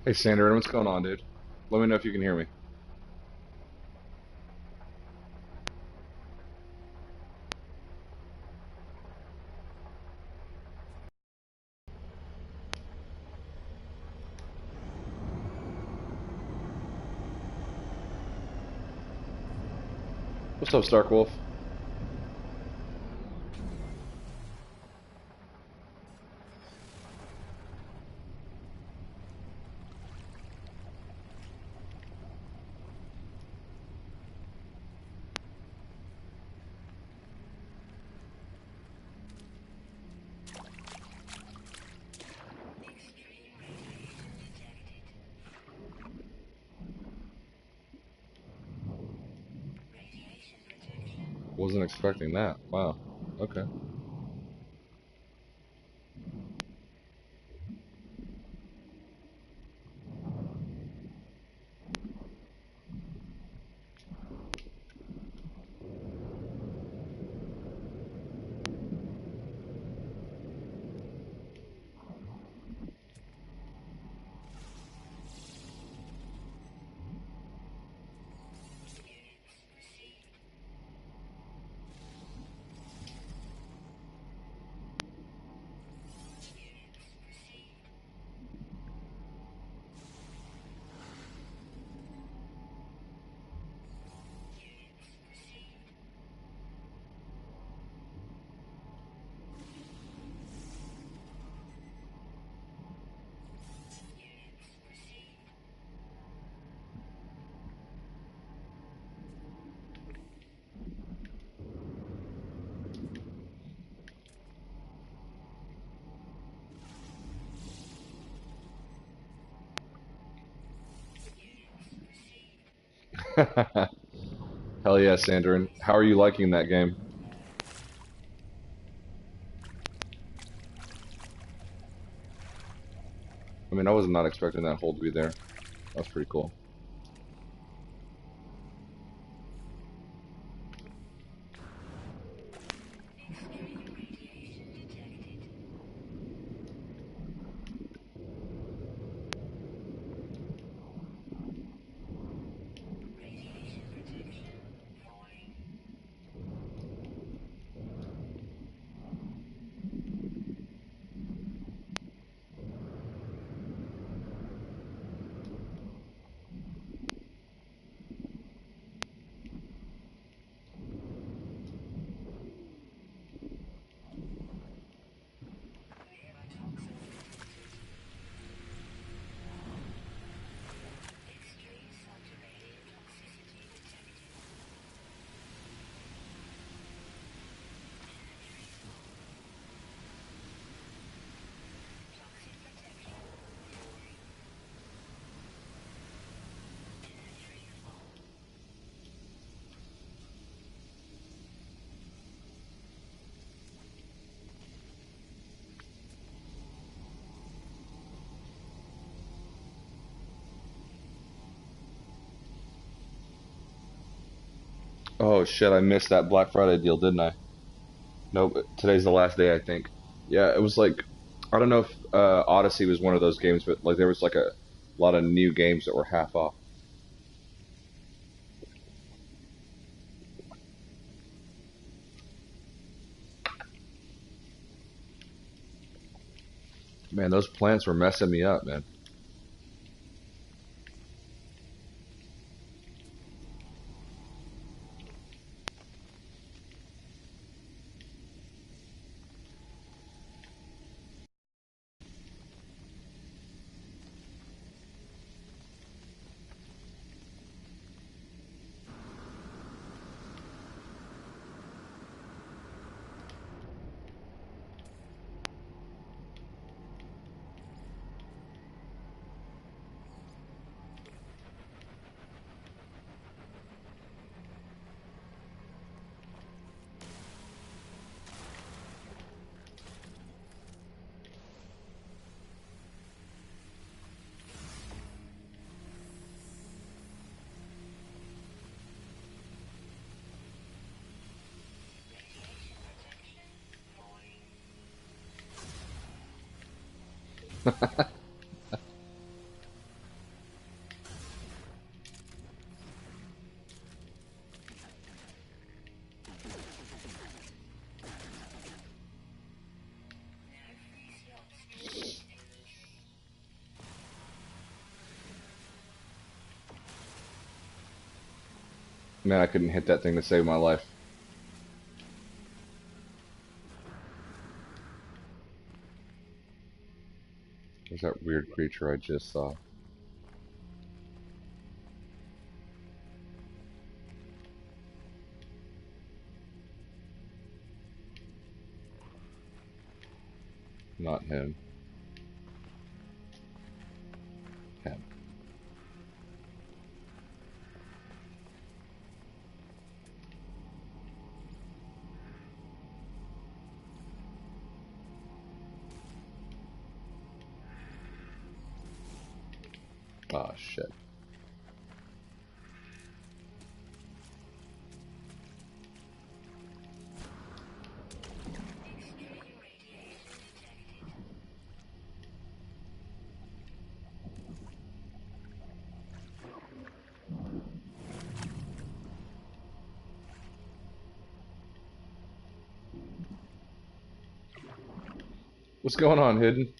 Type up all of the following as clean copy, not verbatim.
Hey Sander, what's going on, dude? Let me know if you can hear me. What's up, Stark Wolf? Wasn't expecting that. Wow. Okay. Hell yeah, Sander. And how are you liking that game? I mean, I was not expecting that hole to be there. That's pretty cool. Oh shit, I missed that Black Friday deal, didn't I? Nope, today's the last day, I think. Yeah, it was like, I don't know if Odyssey was one of those games, but like there was like a lot of new games that were half off. Man, those plants were messing me up, man. Man, I couldn't hit that thing to save my life. There's that weird creature I just saw. Not him. Him. Oh shit. What's going on, Hidden?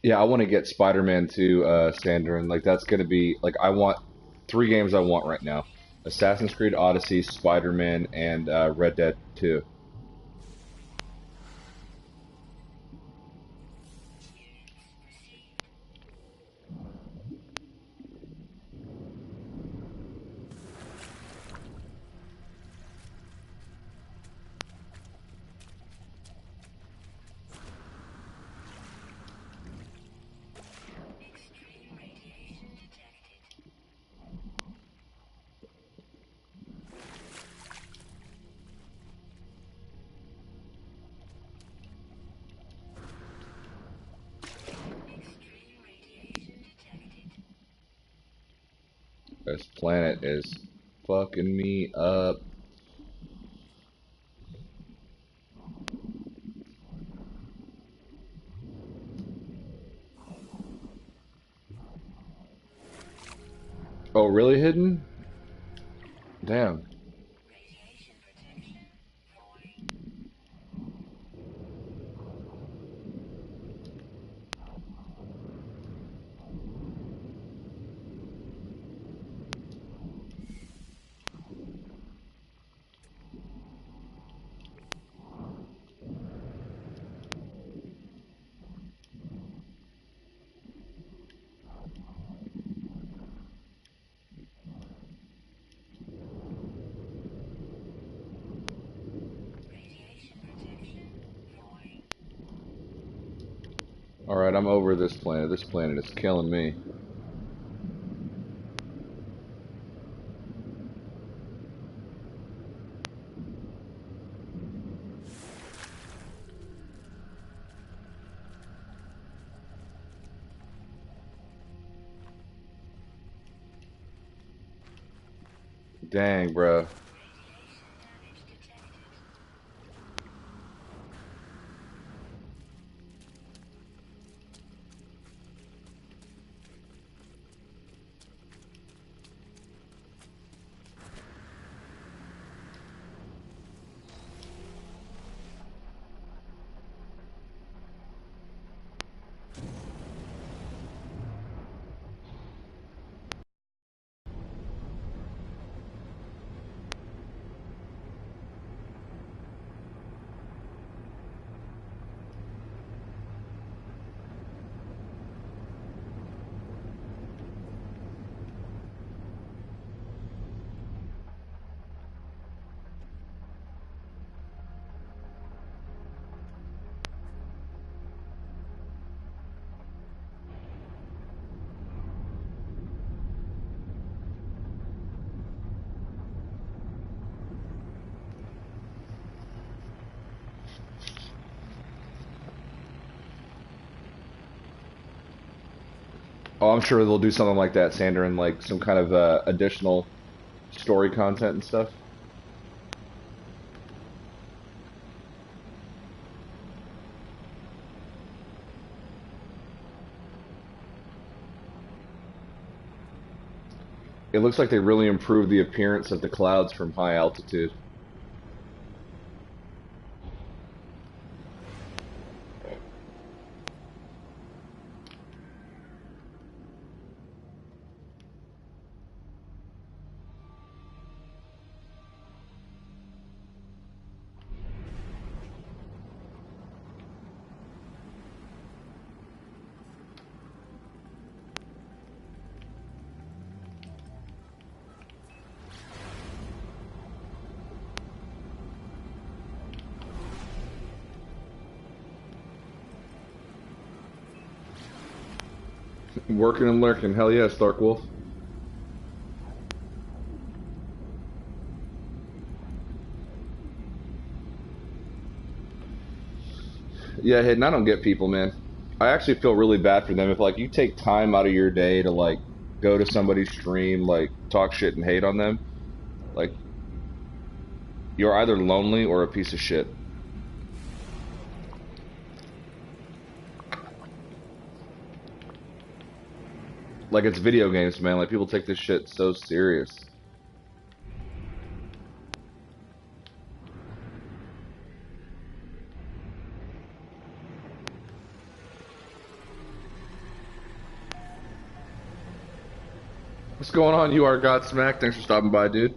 Yeah, I want to get Spider-Man to Sandarin. Like that's gonna be like I want 3 games I want right now: Assassin's Creed Odyssey, Spider-Man, and Red Dead 2. This planet is fucking me up. Oh, really, Hidden? Damn. Alright, I'm over this planet. This planet is killing me. Dang, bro. Oh, I'm sure they'll do something like that, Sander, and like some kind of additional story content and stuff. It looks like they really improved the appearance of the clouds from high altitude. Working and lurking, hell yes, Dark Wolf. Yeah, Hidden, I don't get people, man. I actually feel really bad for them if like you take time out of your day to like go to somebody's stream, like talk shit and hate on them. Like you're either lonely or a piece of shit. Like it's video games, man. Like people take this shit so serious. What's going on? You are Godsmack. Thanks for stopping by, dude.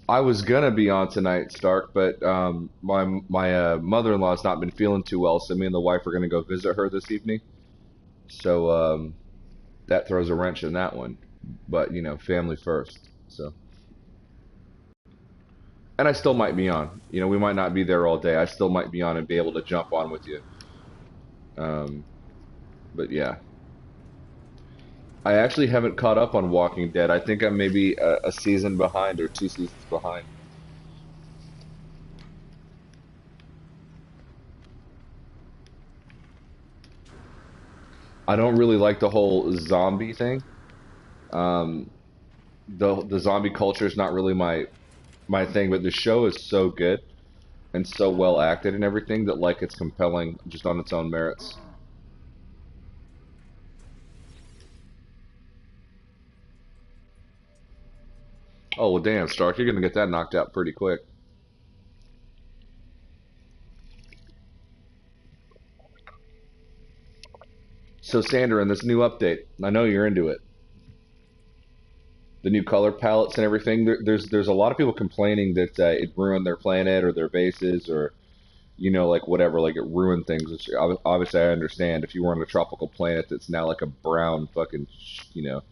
I was gonna be on tonight, Stark, but my mother-in-law's not been feeling too well, so me and the wife are gonna go visit her this evening. So that throws a wrench in that one. But you know, family first. So, and I still might be on. You know, we might not be there all day. I still might be on and be able to jump on with you. Um, but yeah, I actually haven't caught up on Walking Dead. I think I'm maybe a season behind or 2 seasons behind. I don't really like the whole zombie thing. Um, the zombie culture is not really my thing, but the show is so good and so well acted and everything that like it's compelling just on its own merits. Oh well, damn, Stark, you're gonna get that knocked out pretty quick. So, Sandra, in this new update, I know you're into it. The new color palettes and everything. There's a lot of people complaining that it ruined their planet or their bases or you know like whatever, like it ruined things. Which obviously I understand. If you were on a tropical planet that's now like a brown fucking, you know,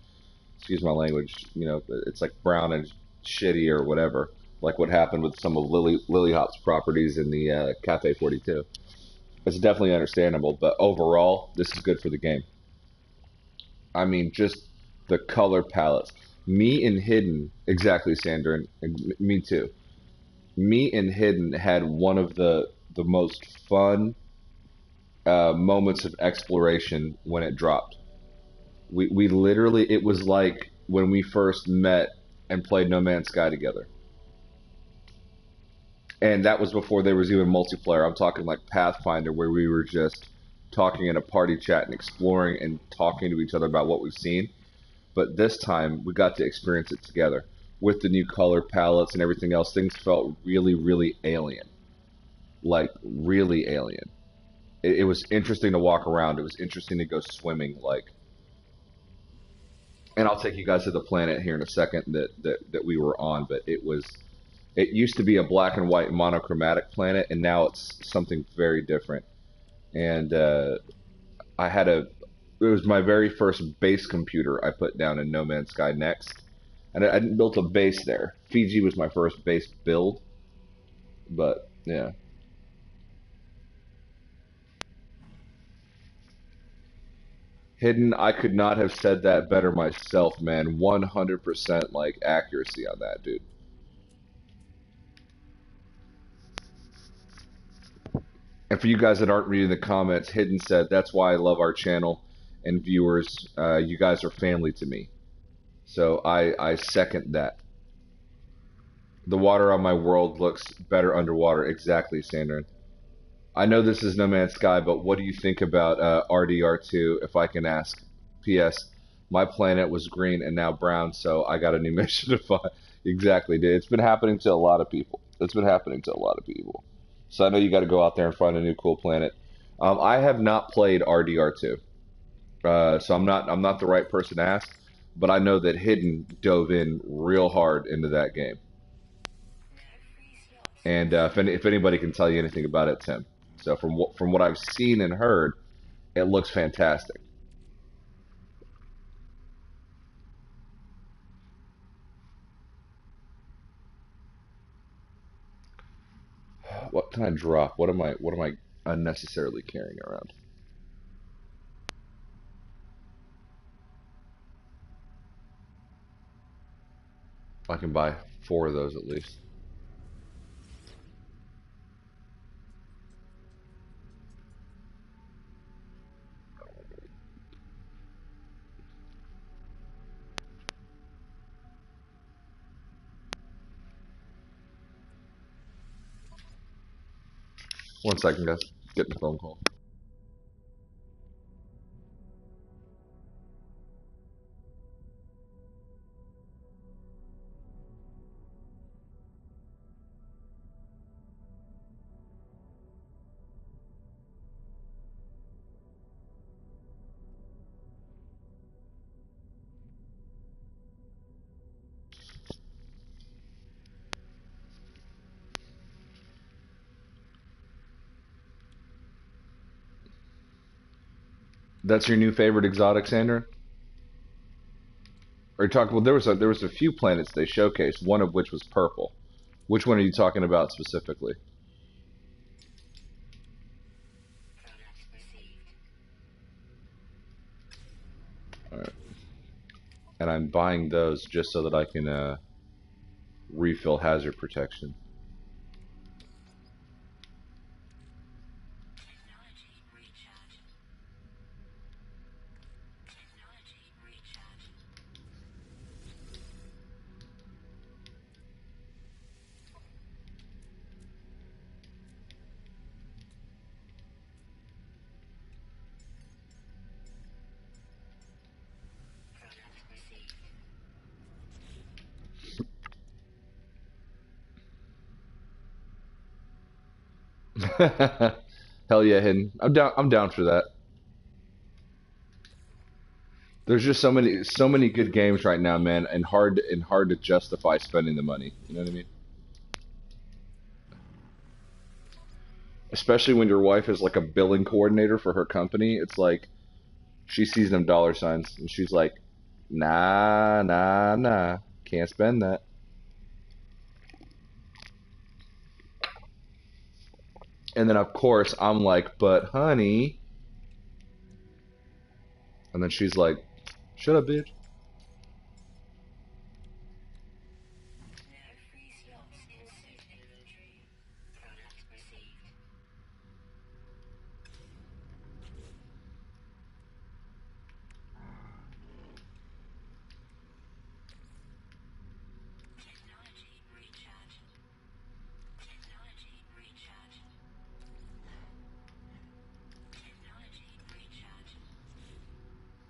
excuse my language, you know, it's like brown and shitty or whatever. Like what happened with some of Lily Hop's properties in the Cafe 42. It's definitely understandable, but overall, this is good for the game. I mean, just the color palettes. Me and Hidden, exactly, Sandra, and me too. Me and Hidden had one of the most fun moments of exploration when it dropped. We literally, it was like when we first met and played No Man's Sky together. And that was before there was even multiplayer. I'm talking like Pathfinder, where we were just talking in a party chat and exploring and talking to each other about what we've seen. But this time we got to experience it together with the new color palettes and everything else. Things felt really, really alien, like really alien. It was interesting to walk around. It was interesting to go swimming, like. And I'll take you guys to the planet here in a second that we were on. But it was. It used to be a black and white monochromatic planet, and now it's something very different. And I had a. It was my very first base computer I put down in No Man's Sky Next, and I built a base there. Fiji was my first base build, but yeah. Hidden, I could not have said that better myself, man. 100% like accuracy on that, dude. And for you guys that aren't reading the comments, Hidden said, that's why I love our channel and viewers. You guys are family to me. So I second that. The water on my world looks better underwater. Exactly, Sandra. I know this is No Man's Sky, but what do you think about RDR2, if I can ask? P.S. My planet was green and now brown, so I got a new mission to find. Exactly, dude. It's been happening to a lot of people. It's been happening to a lot of people. So I know you got to go out there and find a new cool planet. I have not played RDR2, so I'm not the right person to ask. But I know that Hidden dove in real hard into that game. And if anybody can tell you anything about it, Tim. So from what I've seen and heard, it looks fantastic. What can I drop? What am I unnecessarily carrying around? I can buy 4 of those at least. One second, guys. Getting a phone call. That's your new favorite exotic, Sandra? Or you talking? Well, there was a few planets they showcased. One of which was purple. Which one are you talking about specifically? All right. And I'm buying those just so that I can refill hazard protection. Hell yeah, Hidden. I'm down. I'm down for that. There's just so many good games right now, man, and hard to justify spending the money. You know what I mean? Especially when your wife is like a billing coordinator for her company. It's like she sees them dollar signs and she's like, nah, nah, nah, can't spend that. And then of course I'm like, but honey, and then she's like, shut up, bitch.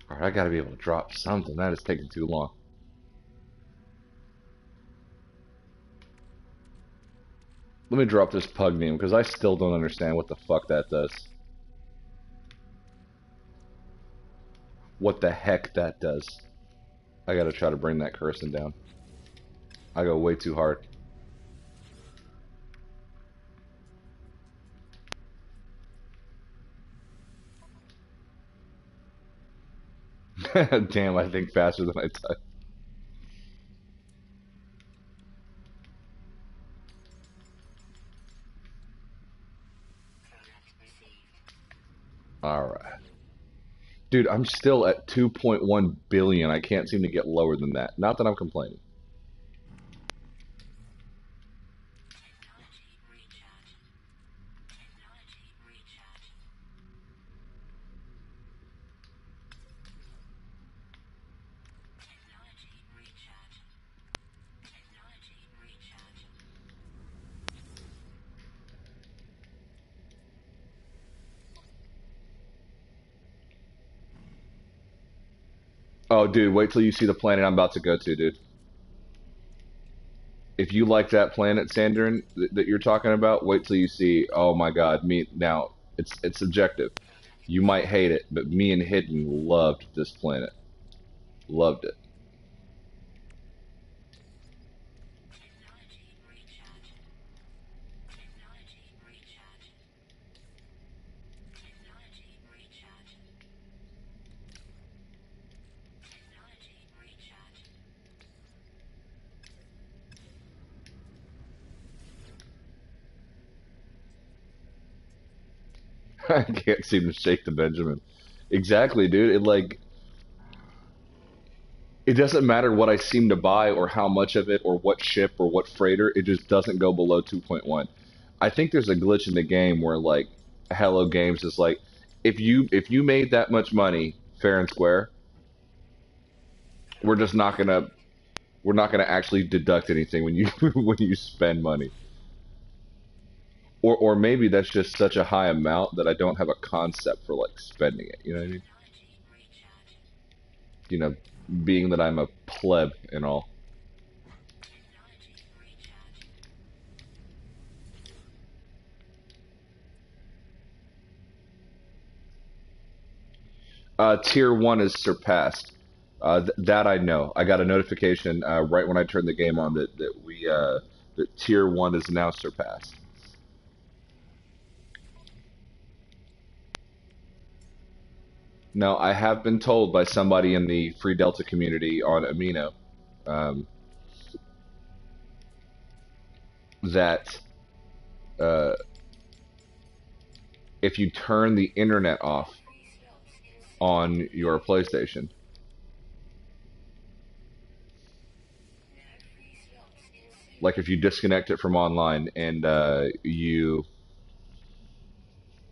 All right, I gotta be able to drop something. That is taking too long. Let me drop this pug name because I still don't understand what the fuck that does. What the heck that does. I gotta try to bring that cursing down. I go way too hard. Damn, I think faster than I type. Alright. Dude, I'm still at 2.1 billion. I can't seem to get lower than that. Not that I'm complaining. Oh, dude, wait till you see the planet I'm about to go to, dude. If you like that planet, Sandern, that you're talking about, wait till you see. Oh my God, me now. It's subjective. You might hate it, but me and Hidden loved this planet. Loved it. I can't seem to shake the Benjamin. Exactly, dude. It doesn't matter what I seem to buy or how much of it or what ship or what freighter. It just doesn't go below 2.1. I think there's a glitch in the game where like Hello Games is like, if you made that much money fair and square, we're just not gonna we're not gonna actually deduct anything when you when you spend money. Or maybe that's just such a high amount that I don't have a concept for like spending it. You know what I mean? You know, being that I'm a pleb and all. Tier one is surpassed. That I know. I got a notification right when I turned the game on that tier one is now surpassed. Now I have been told by somebody in the Free Delta community on Amino um, that uh, if you turn the internet off on your PlayStation, like if you disconnect it from online and you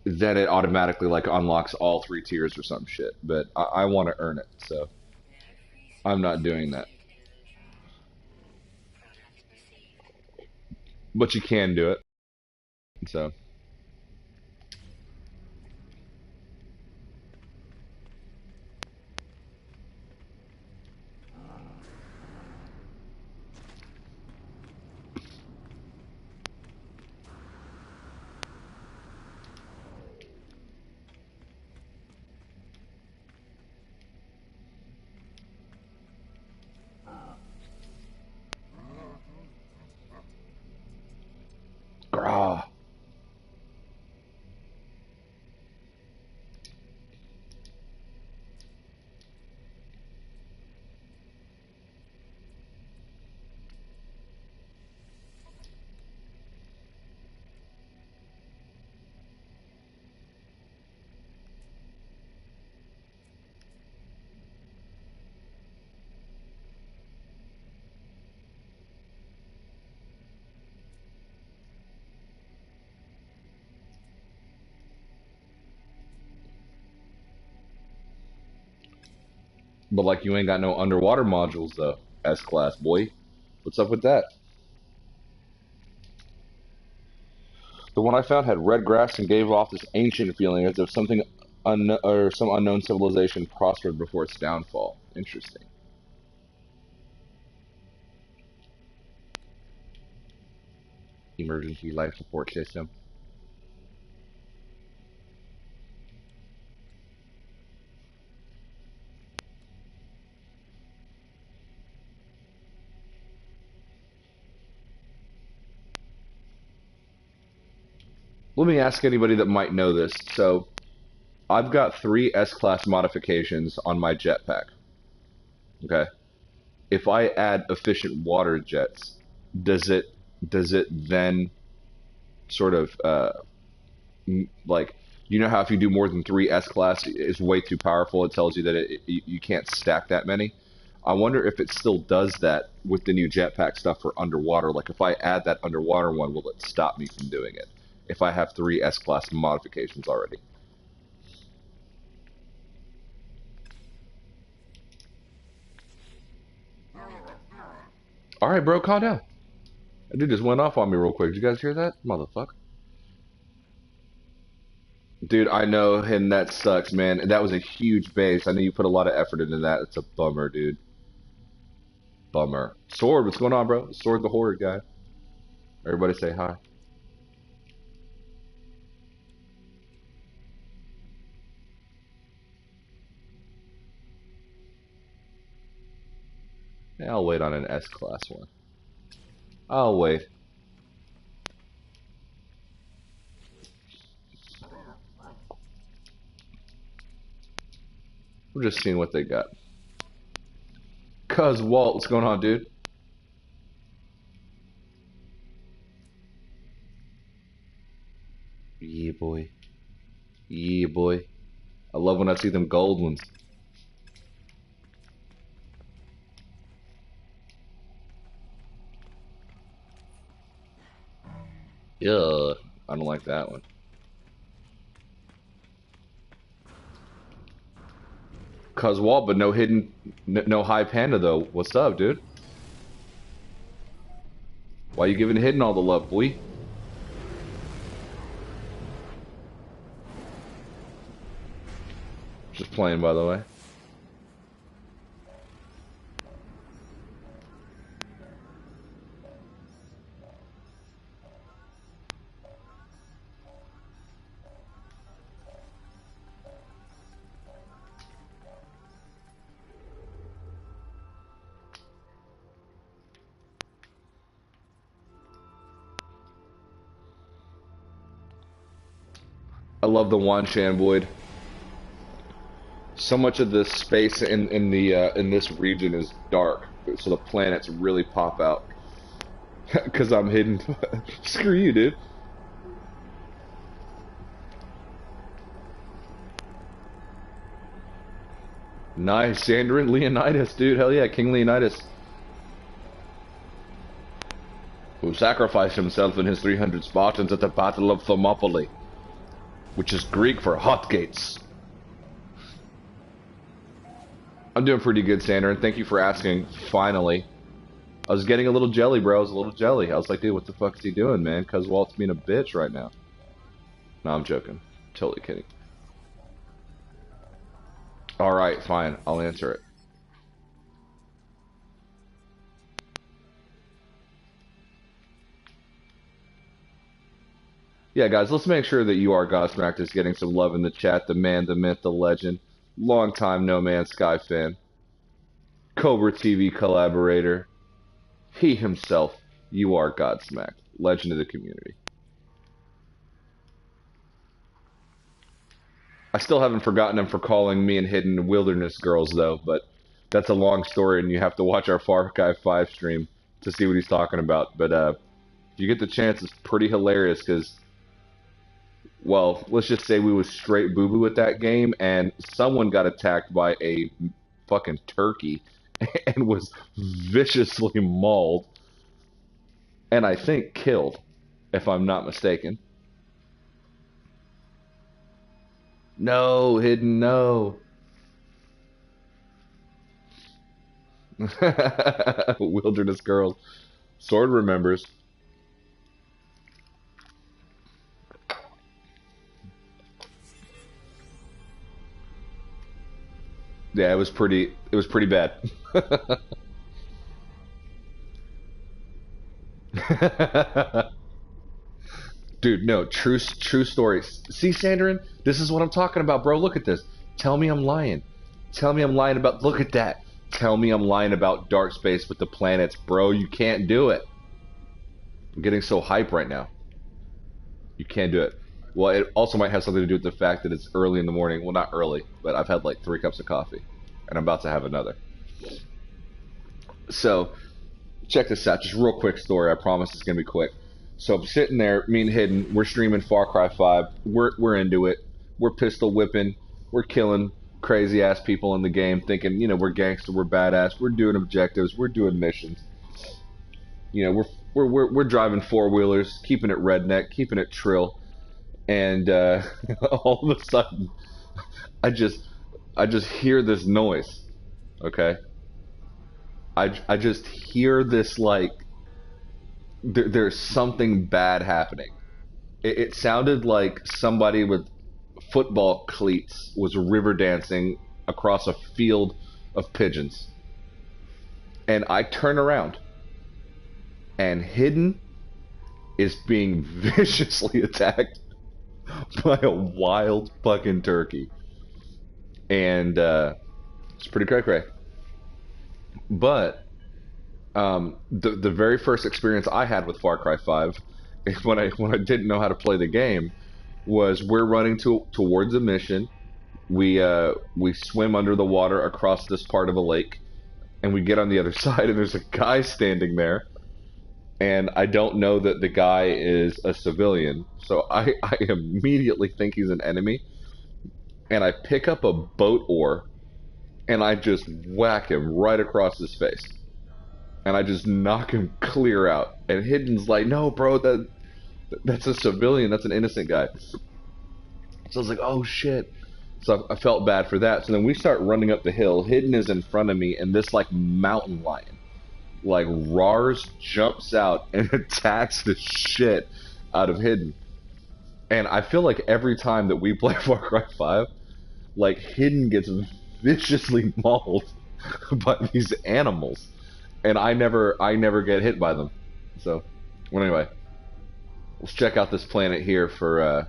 then it automatically like unlocks all three tiers or some shit. But I want to earn it, so I'm not doing that. But you can do it. So, grah. But like you ain't got no underwater modules though, S class boy. What's up with that? The one I found had red grass and gave off this ancient feeling as if something or some unknown civilization prospered before its downfall. Interesting. Emergency life support system. Let me ask anybody that might know this. So, I've got three S class modifications on my jetpack. Okay. If I add efficient water jets, does it then sort of like You know how if you do more than 3 S-Class, it's way too powerful. It tells you that you can't stack that many. I wonder if it still does that with the new jetpack stuff for underwater. Like, if I add that underwater one, will it stop me from doing it? If I have 3 S-Class modifications already. Alright, bro, calm down. That dude just went off on me real quick. Did you guys hear that? Motherfucker. Dude, I know, and that sucks, man. And that was a huge base. I know you put a lot of effort into that. It's a bummer, dude. Bummer. Sword, what's going on, bro? Sword the Horde guy. Everybody say hi. Yeah, I'll wait on an S-Class one. I'll wait. We're just seeing what they got. Cuz Walt, what's going on, dude? Yeah, boy. Yeah, boy. I love when I see them gold ones. Yeah, I don't like that one. Cuz Walt, but no hidden, no high panda though. What's up, dude? Why you giving hidden all the love, boy? Just playing, by the way. I love the Wanshan Void. So much of the space in this region is dark, so the planets really pop out. Cause I'm hidden. Screw you, dude. Nice, Sandrin Leonidas, dude. Hell yeah, King Leonidas. Who sacrificed himself and his 300 Spartans at the Battle of Thermopylae, which is Greek for hot gates. I'm doing pretty good, Sandrin. Thank you for asking, finally. I was getting a little jelly, bro. I was a little jelly. I was like, dude, what the fuck is he doing, man? Cuz Walt's being a bitch right now. No, I'm joking. Totally kidding. Alright, fine. I'll answer it. Yeah, guys, let's make sure that you are Godsmacked is getting some love in the chat. The man, the myth, the legend. Long time No Man's Sky fan. Cobra TV collaborator. He himself, you are Godsmacked. Legend of the community. I still haven't forgotten him for calling me and Hidden Wilderness Girls, though, but that's a long story, and you have to watch our Far Cry 5 stream to see what he's talking about. But if you get the chance, it's pretty hilarious, because, well, let's just say we was straight boo-boo at that game, and someone got attacked by a fucking turkey and was viciously mauled, and I think killed, if I'm not mistaken. No, Hidden, no. Wilderness Girls. Sword remembers. Yeah, it was pretty bad. Dude, no, true story. See, Sandrin, this is what I'm talking about, bro. Look at this. Tell me I'm lying. Tell me I'm lying about, look at that. Tell me I'm lying about dark space with the planets, bro. You can't do it. I'm getting so hype right now. You can't do it. Well, it also might have something to do with the fact that it's early in the morning. Well, not early, but I've had like 3 cups of coffee, and I'm about to have another. So, check this out. Just real quick story. I promise it's gonna be quick. So I'm sitting there, me and Hidden, we're streaming Far Cry 5. We're into it. we're pistol whipping, we're killing crazy ass people in the game, thinking, we're gangster, we're badass, we're doing objectives, we're doing missions. We're driving four wheelers, keeping it redneck, keeping it trill, and all of a sudden, I just I just hear this noise. Okay, I just hear this like there's something bad happening. It sounded like somebody with football cleats was river dancing across a field of pigeons. And I turn around, and Hidden is being viciously attacked by a wild fucking turkey. And it's pretty cray cray. But the very first experience I had with Far Cry 5, when I didn't know how to play the game, was we're running towards a mission. We swim under the water across this part of a lake, and we get on the other side, and there's a guy standing there, and I don't know that the guy is a civilian, so I immediately think he's an enemy, and I pick up a boat oar, and I just whack him right across his face, and I just knock him clear out. And Hidden's like, "No, bro, that's a civilian. That's an innocent guy." So I was like, "Oh shit." So I felt bad for that. So then we start running up the hill. Hidden is in front of me, and this like mountain lion, like Rars, jumps out and attacks the shit out of Hidden. And I feel like every time that we play Far Cry 5, like Hidden gets viciously mauled by these animals, and I never get hit by them. So, well, anyway, let's check out this planet here for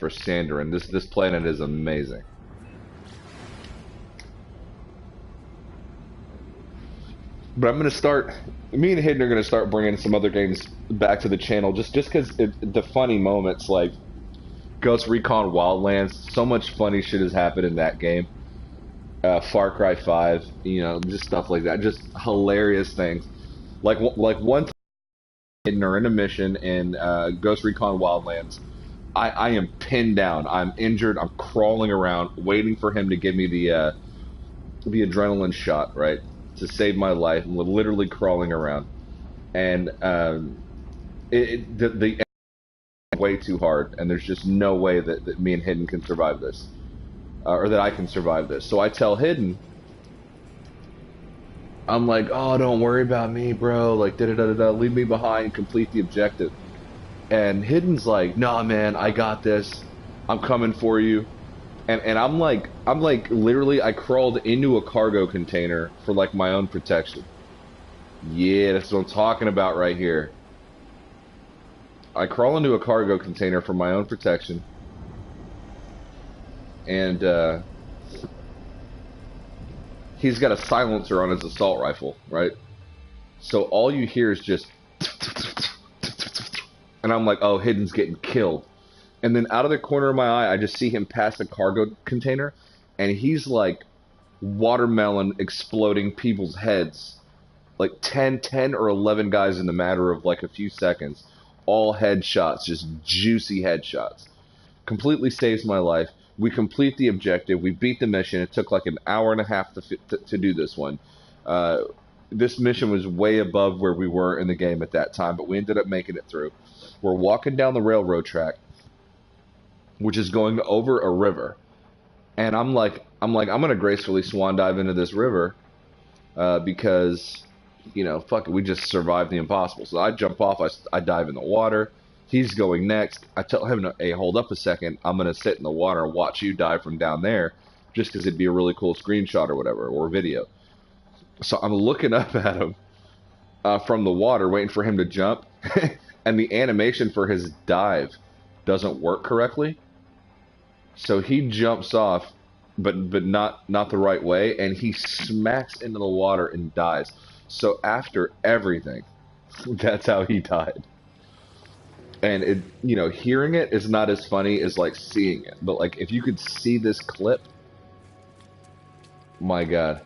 Sandarin. This planet is amazing. But I'm gonna start. Me and Hidden are gonna start bringing some other games back to the channel, just because the funny moments, like Ghost Recon Wildlands. So much funny shit has happened in that game. Far Cry 5, just stuff like that, just hilarious things. Like one time, Hidden are in a mission in Ghost Recon Wildlands. I am pinned down. I'm injured. I'm crawling around, waiting for him to give me the adrenaline shot, right, to save my life. I'm literally crawling around, and the way too hard, and there's just no way that me and Hidden can survive this, or that I can survive this. So I tell Hidden, I'm like, "Oh, don't worry about me, bro. Like, da da da da, leave me behind, complete the objective." And Hidden's like, "Nah, man, I got this. I'm coming for you." And I'm like, literally, I crawled into a cargo container for like my own protection. Yeah, that's what I'm talking about right here. I crawl into a cargo container for my own protection, and he's got a silencer on his assault rifle, right? So all you hear is just, and I'm like, "Oh, Hidden's getting killed." And then out of the corner of my eye, I just see him pass a cargo container, and he's like watermelon exploding people's heads. Like 10 or 11 guys in the matter of like a few seconds. All headshots, just juicy headshots. Completely saves my life. We complete the objective. We beat the mission. It took like an hour and a half to do this one. Uh, this mission was way above where we were in the game at that time, but we ended up making it through. We're walking down the railroad track, which is going over a river, and I'm gonna gracefully swan dive into this river, because fuck it, we just survived the impossible. So I jump off, I dive in the water. He's going next. I tell him, "Hey, hold up a second. I'm gonna sit in the water and watch you dive from down there, just because it'd be a really cool screenshot or whatever, or video." So I'm looking up at him from the water, waiting for him to jump, and the animation for his dive doesn't work correctly. So he jumps off, but not the right way, and he smacks into the water and dies. So after everything, that's how he died. And hearing it is not as funny as like seeing it. But like if you could see this clip, my God.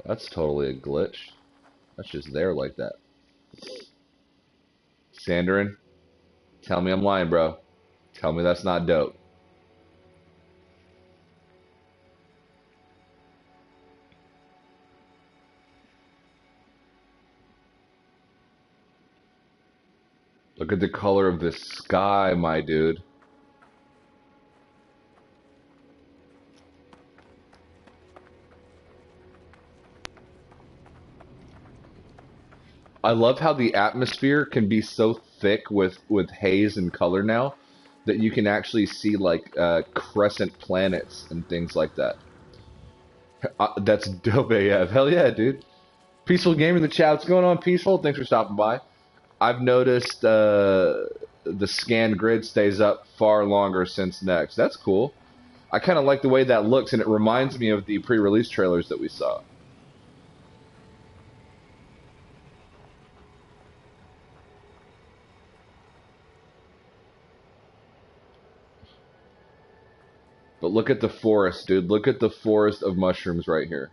That's totally a glitch. That's just there like that. Sandarin, tell me I'm lying, bro. Tell me that's not dope. Look at the color of this sky, my dude. I love how the atmosphere can be so thick with haze and color now that you can actually see like crescent planets and things like that. That's dope AF. Hell yeah, dude. Peaceful Game in the chat. What's going on, Peaceful? Thanks for stopping by. I've noticed the scan grid stays up far longer since next. That's cool. I kind of like the way that looks, and it reminds me of the pre-release trailers that we saw. But look at the forest, dude. Look at the forest of mushrooms right here.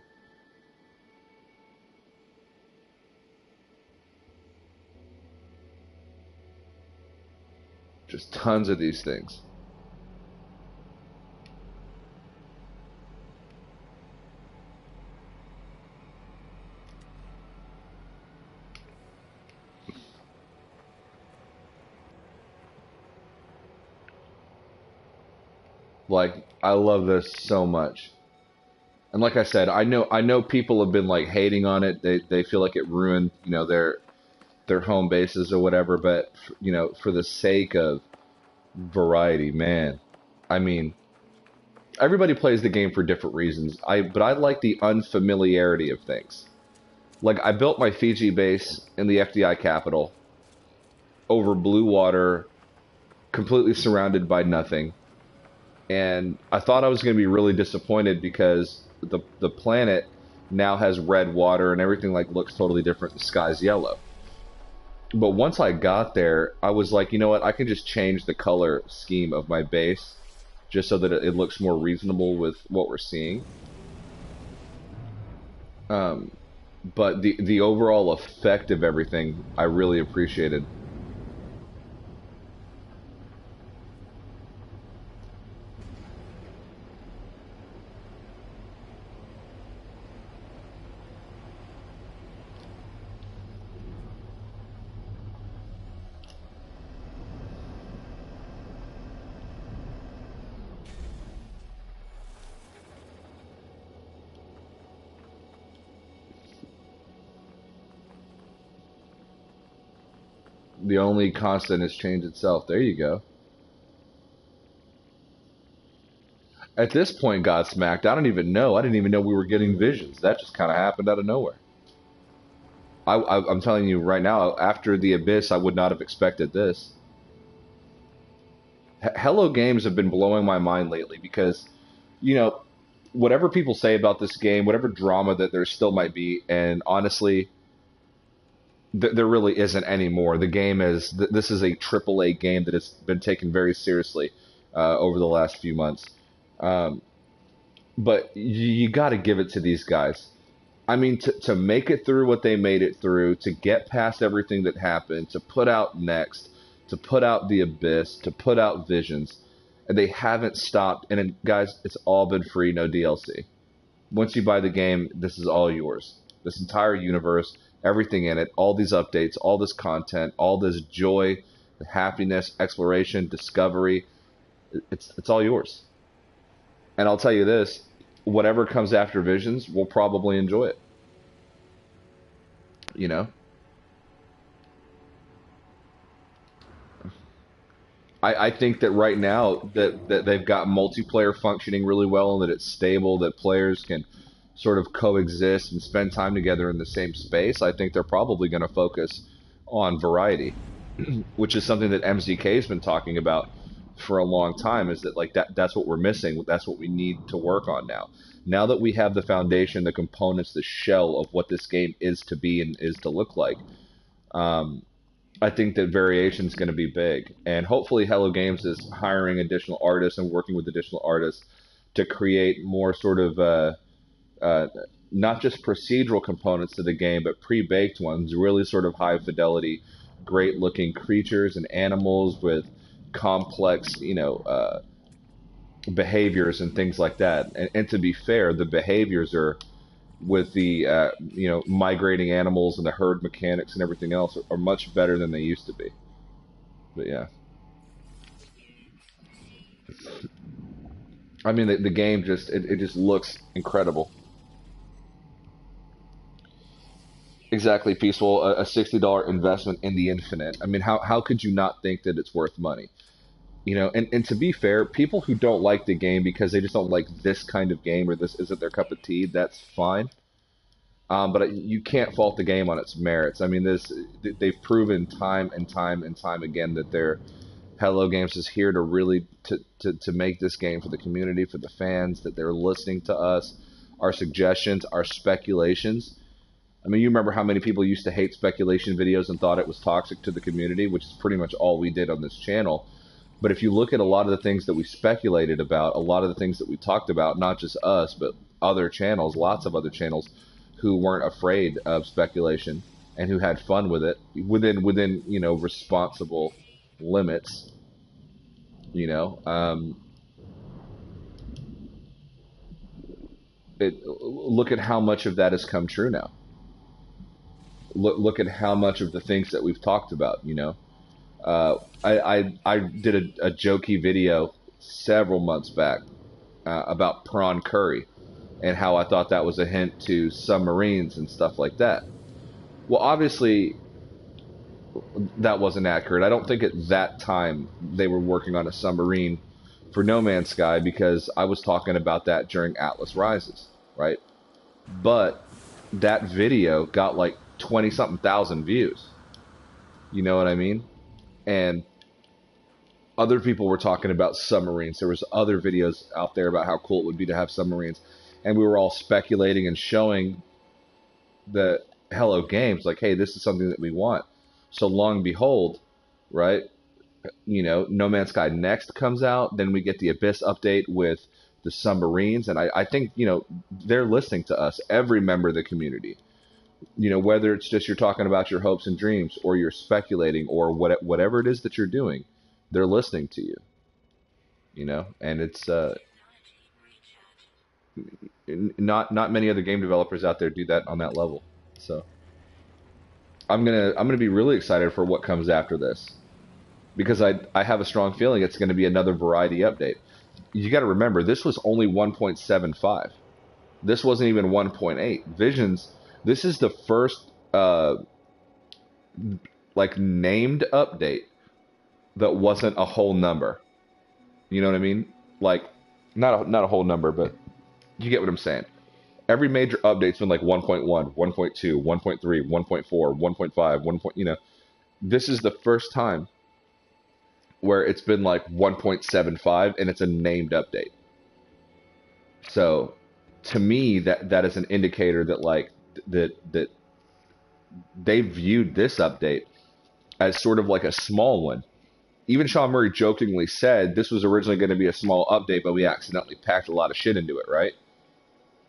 Just tons of these things. Like, I love this so much. And like I said, I know people have been like hating on it. They feel like it ruined, their home bases or whatever, but for the sake of variety, man. I mean, everybody plays the game for different reasons. But I like the unfamiliarity of things. Like I built my Fiji base in the FDI capital over blue water, completely surrounded by nothing. And I thought I was going to be really disappointed because the planet now has red water and everything like looks totally different. The sky's yellow. But once I got there, I was like, you know what? I can just change the color scheme of my base just so that it looks more reasonable with what we're seeing. But the overall effect of everything, I really appreciated. The only constant is change itself. There you go. At this point, Godsmacked, I don't even know. I didn't even know we were getting visions. That just kind of happened out of nowhere. I'm telling you right now, after the Abyss, I would not have expected this. Hello Games have been blowing my mind lately because, you know, whatever people say about this game, whatever drama that there still might be, and honestly, there really isn't anymore. The game is this is a AAA game that has been taken very seriously over the last few months. Um, but you got to give it to these guys. I mean, to make it through what they made it through, to get past everything that happened, to put out Next, to put out The Abyss, to put out Visions, and they haven't stopped. And guys, it's all been free, no DLC. Once you buy the game, this is all yours. This entire universe, everything in it, all these updates, all this content, all this joy, happiness, exploration, discovery, it's all yours. And I'll tell you this, whatever comes after Visions, we'll probably enjoy it. You know? I think that right now that they've got multiplayer functioning really well and that it's stable, that players can sort of coexist and spend time together in the same space. I think they're probably going to focus on variety, which is something that MZK has been talking about for a long time, is that like that's what we're missing. That's what we need to work on now. Now that we have the foundation, the components, the shell of what this game is to be and is to look like, I think that variation is going to be big. And hopefully Hello Games is hiring additional artists and working with additional artists to create more sort of not just procedural components to the game, but pre-baked ones, really sort of high fidelity great looking creatures and animals with complex, behaviors and things like that. And to be fair, the behaviors are with the migrating animals and the herd mechanics and everything else are much better than they used to be. But yeah, I mean the game just it just looks incredible. Exactly, peaceful. A $60 investment in the infinite. I mean, how could you not think that it's worth money? And to be fair, people who don't like the game because they just don't like this kind of game or this isn't their cup of tea, that's fine. But you can't fault the game on its merits. I mean, they've proven time and time and time again that their Hello Games is here to really to make this game for the community, for the fans, that they're listening to us, our suggestions, our speculations. I mean, you remember how many people used to hate speculation videos and thought it was toxic to the community, which is pretty much all we did on this channel. But if you look at a lot of the things that we speculated about, a lot of the things that we talked about, not just us, but other channels, lots of other channels who weren't afraid of speculation and who had fun with it within responsible limits. You know, look at how much of that has come true now. Look at how much of the things that we've talked about. I did a jokey video several months back about prawn curry and how I thought that was a hint to submarines and stuff like that. Well, obviously, that wasn't accurate. I don't think at that time they were working on a submarine for No Man's Sky because I was talking about that during Atlas Rises, right? But that video got like 20 something thousand views. You know what I mean? And other people were talking about submarines. There was other videos out there about how cool it would be to have submarines. And we were all speculating and showing the Hello Games like, hey, this is something that we want. So long and behold, right? No Man's Sky Next comes out. Then we get the Abyss update with the submarines. And I think, they're listening to us, every member of the community. Whether it's just you're talking about your hopes and dreams or you're speculating or whatever it is that you're doing, they're listening to you, and it's not many other game developers out there do that on that level. So I'm gonna be really excited for what comes after this because I have a strong feeling it's going to be another variety update. You got to remember this was only 1.75. This wasn't even 1.8. Visions. This is the first named update that wasn't a whole number. You know what I mean? Like not a whole number, but you get what I'm saying. Every major update's been like 1.1, 1.2, 1.3, 1.4, 1.5, 1. This is the first time where it's been like 1.75 and it's a named update. So to me that is an indicator that that they viewed this update as sort of like a small one. Even Sean Murray jokingly said this was originally going to be a small update, but we accidentally packed a lot of shit into it, right?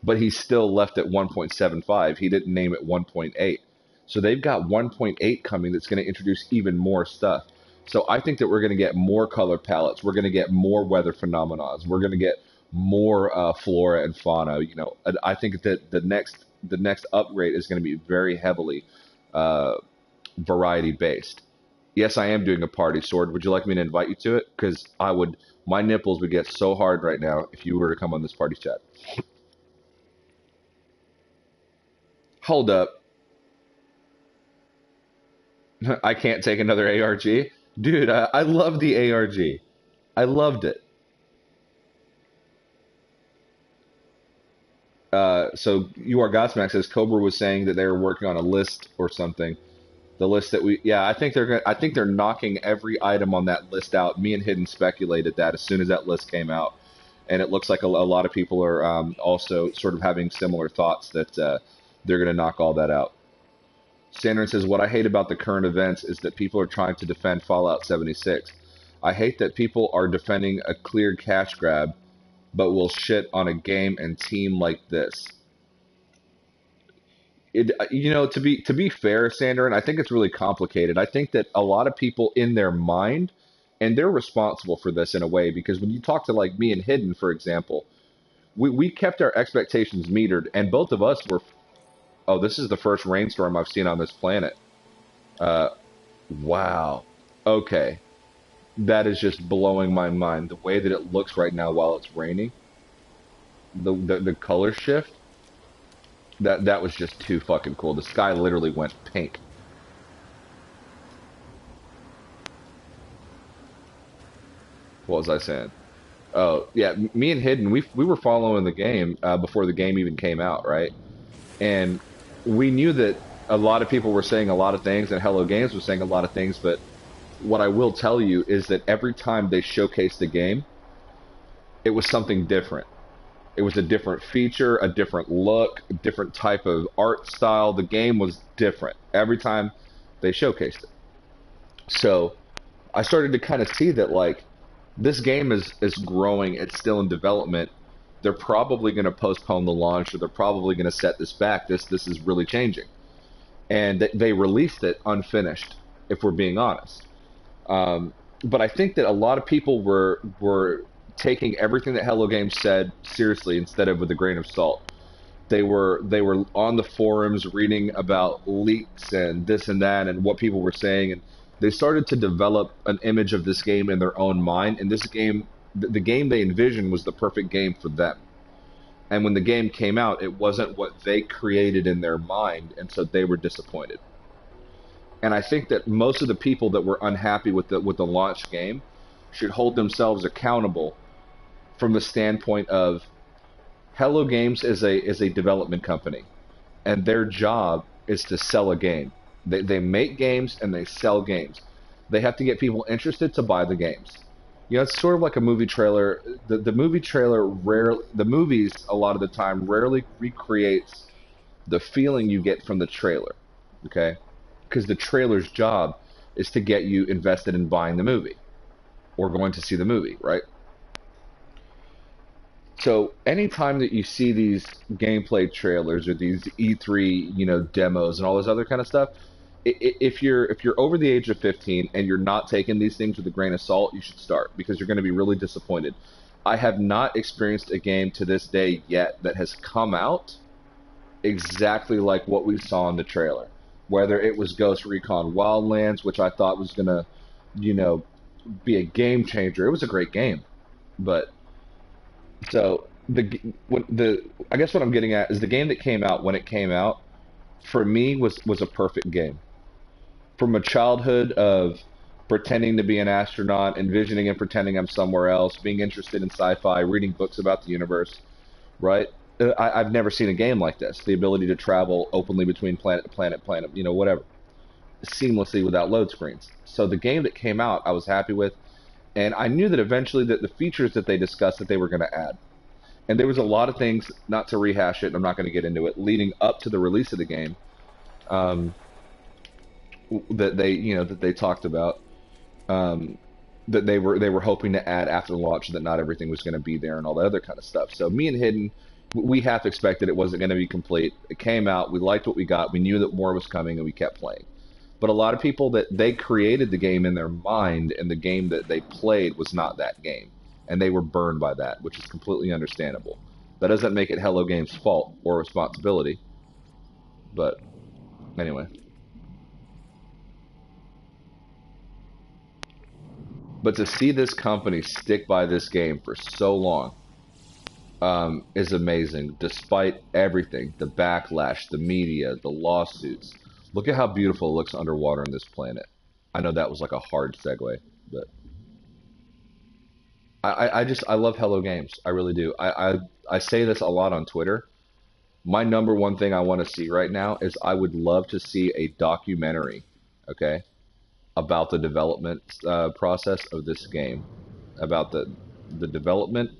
But he still left at 1.75. He didn't name it 1.8. So they've got 1.8 coming that's going to introduce even more stuff. So I think that we're going to get more color palettes. We're going to get more weather phenomena. We're going to get more flora and fauna. I think that the next upgrade is going to be very heavily variety based. Yes, I am doing a party sword. Would you like me to invite you to it? Because I would. My nipples would get so hard right now if you were to come on this party chat. Hold up. I can't take another ARG? Dude, I love the ARG. I loved it. So you are Godsmack says Cobra was saying that they were working on a list or something. The list that I think they're knocking every item on that list out. Me and Hidden speculated that as soon as that list came out, and it looks like a lot of people are also sort of having similar thoughts that they're going to knock all that out. Sandrin says, what I hate about the current events is that people are trying to defend Fallout 76. I hate that people are defending a clear cash grab, but will shit on a game and team like this. To be fair, Sander, and I think it's really complicated. I think that a lot of people in their mind, and they're responsible for this in a way, because when you talk to like me and Hidden, for example, we kept our expectations metered, and both of us were. Oh, this is the first rainstorm I've seen on this planet. Uh, wow. Okay, that is just blowing my mind. The way that it looks right now while it's raining, the color shift. That was just too fucking cool. The sky literally went pink. What was I saying? Oh yeah, me and Hidden, we were following the game before the game even came out, right? And we knew that a lot of people were saying a lot of things, and Hello Games was saying a lot of things. But what I will tell you is that every time they showcased the game, it was something different. It was a different feature, a different look, a different type of art style. The game was different every time they showcased it. So I started to kind of see that like this game is growing. It's still in development. They're probably going to postpone the launch, or they're probably going to set this back. This is really changing, and they released it unfinished. If we're being honest, but I think that a lot of people were taking everything that Hello Games said seriously instead of with a grain of salt. They were on the forums reading about leaks and this and that and what people were saying, and they started to develop an image of this game in their own mind. And this game, the game they envisioned, was the perfect game for them. And when the game came out, it wasn't what they created in their mind, and so they were disappointed. And I think that most of the people that were unhappy with the launch game should hold themselves accountable from the standpoint of Hello Games is a development company, and their job is to sell a game. They make games and they sell games. They have to get people interested to buy the games. It's sort of like a movie trailer. The movie trailer the movies a lot of the time rarely recreates the feeling you get from the trailer. Okay, because the trailer's job is to get you invested in buying the movie or going to see the movie, right? So anytime that you see these gameplay trailers or these E3, demos and all this other kind of stuff, if you're over the age of 15 and you're not taking these things with a grain of salt, you should start, because you're going to be really disappointed. I have not experienced a game to this day yet that has come out exactly like what we saw in the trailer. Whether it was Ghost Recon Wildlands, which I thought was going to, you know, be a game changer. It was a great game, but so the I guess what I'm getting at is the game that came out when it came out for me was a perfect game. From a childhood of pretending to be an astronaut, envisioning and pretending I'm somewhere else, being interested in sci-fi, reading books about the universe, right? I've never seen a game like this. The ability to travel openly between planet to planet, whatever, seamlessly without load screens. So the game that came out, I was happy with, and I knew that eventually that the features that they discussed that they were going to add. And there was a lot of things, not to rehash it, and I'm not going to get into it, leading up to the release of the game, um, that they talked about, that they were hoping to add after the launch, that not everything was going to be there and all that other kind of stuff. So me and Hidden, we half expected it wasn't going to be complete. It came out, we liked what we got, we knew that more was coming, and we kept playing. But a lot of people, that they created the game in their mind, and the game that they played was not that game, and they were burned by that, which is completely understandable. That doesn't make it Hello Games' fault or responsibility, but anyway. But to see this company stick by this game for so long, is amazing, despite everything, the backlash, the media, the lawsuits. Look at how beautiful it looks underwater on this planet. I know that was like a hard segue, but I love Hello Games. I really do. I say this a lot on Twitter. My number one thing I want to see right now is I would love to see a documentary, okay, about the development process of this game, about the development,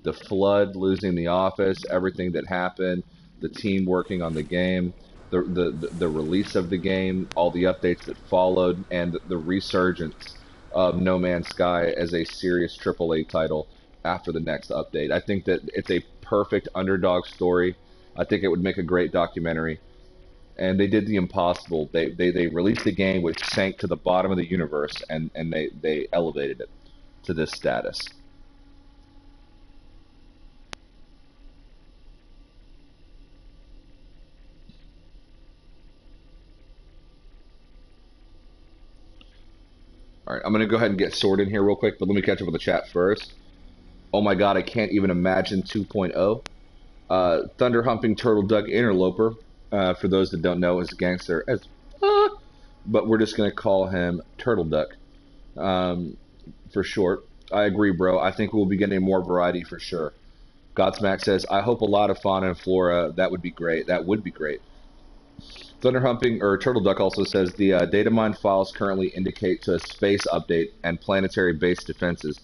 the flood, losing the office, everything that happened, the team working on the game, the release of the game, all the updates that followed, and the resurgence of No Man's Sky as a serious AAA title after the next update. I think that it's a perfect underdog story. I think it would make a great documentary. and they did the impossible. They released a game which sank to the bottom of the universe, and they elevated it to this status. All right, I'm going to go ahead and get Sword in here real quick, but let me catch up with the chat first. Oh my god, I can't even imagine 2.0. Thunder Humping Turtle Duck Interloper, for those that don't know, is a gangster, but we're just going to call him Turtle Duck for short. I agree, bro. I think we'll be getting more variety for sure. Godsmack says, I hope a lot of fauna and flora. That would be great. That would be great. Thunder Humping, or Turtle Duck also says, the data mine files currently indicate to a space update and planetary base defenses.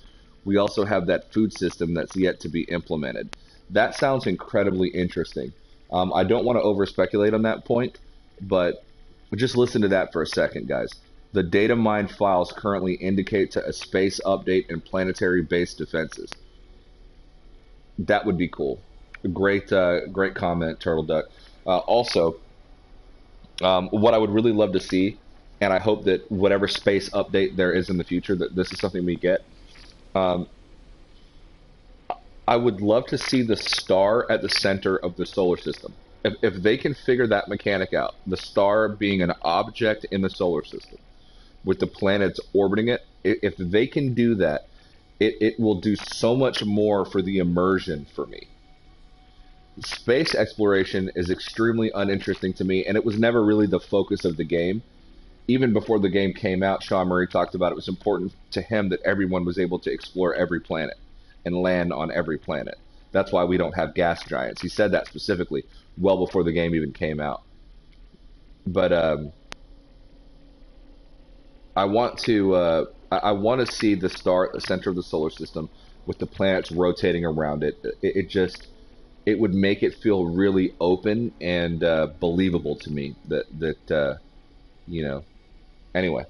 We also have that food system that's yet to be implemented. That sounds incredibly interesting. I don't want to over speculate on that point, but just listen to that for a second, guys. The data mine files currently indicate to a space update and planetary base defenses. That would be cool. Great comment, Turtle Duck. Also, what I would really love to see, and I hope that whatever space update there is in the future, that this is something we get. I would love to see the star at the center of the solar system. If they can figure that mechanic out, the star being an object in the solar system, with the planets orbiting it, if they can do that, it will do so much more for the immersion for me. Space exploration is extremely uninteresting to me, and it was never really the focus of the game. Even before the game came out, Sean Murray talked about it was important to him that everyone was able to explore every planet and land on every planet. That's why we don't have gas giants. He said that specifically well before the game even came out. But I want to see the star at the center of the solar system with the planets rotating around it. It would make it feel really open and believable to me that anyway,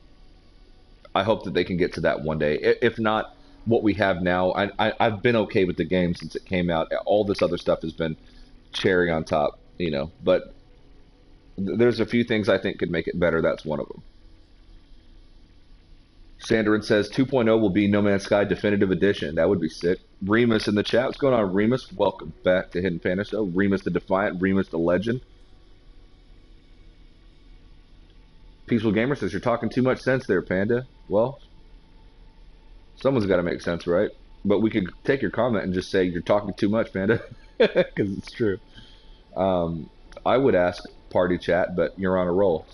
I hope that they can get to that one day. If not, what we have now, I've been okay with the game since it came out. All this other stuff has been cherry on top, but there's a few things I think could make it better. That's one of them. Sandarin says 2.0 will be No Man's Sky Definitive Edition. That would be sick. Remus in the chat. What's going on, Remus? Welcome back to Hidden Panda Show. Remus the Defiant. Remus the Legend. Peaceful Gamer says, you're talking too much sense there, Panda. Well, someone's got to make sense, right? But we could take your comment and just say, you're talking too much, Panda. Because it's true. I would ask party chat, but you're on a roll.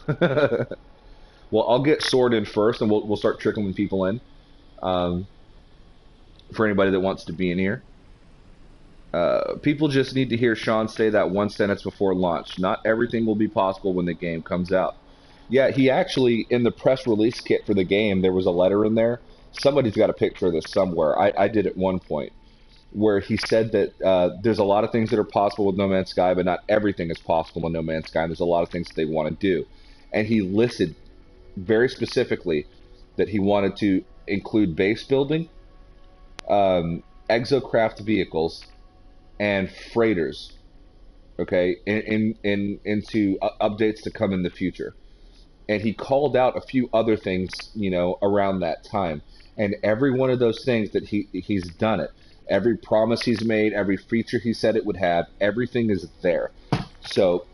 Well, I'll get Sword in first, and we'll start trickling people in. For anybody that wants to be in here. People just need to hear Sean say that one sentence before launch. Not everything will be possible when the game comes out. Yeah, he actually, in the press release kit for the game, there was a letter in there. Somebody's got a picture of this somewhere. I did at one point, where he said that there's a lot of things that are possible with No Man's Sky, but not everything is possible in No Man's Sky. And there's a lot of things that they want to do. And he listed very specifically that he wanted to include base building, exocraft vehicles, and freighters, okay, into updates to come in the future. And he called out a few other things, around that time. And every one of those things that he's done it. Every promise he's made, every feature he said it would have, everything is there. So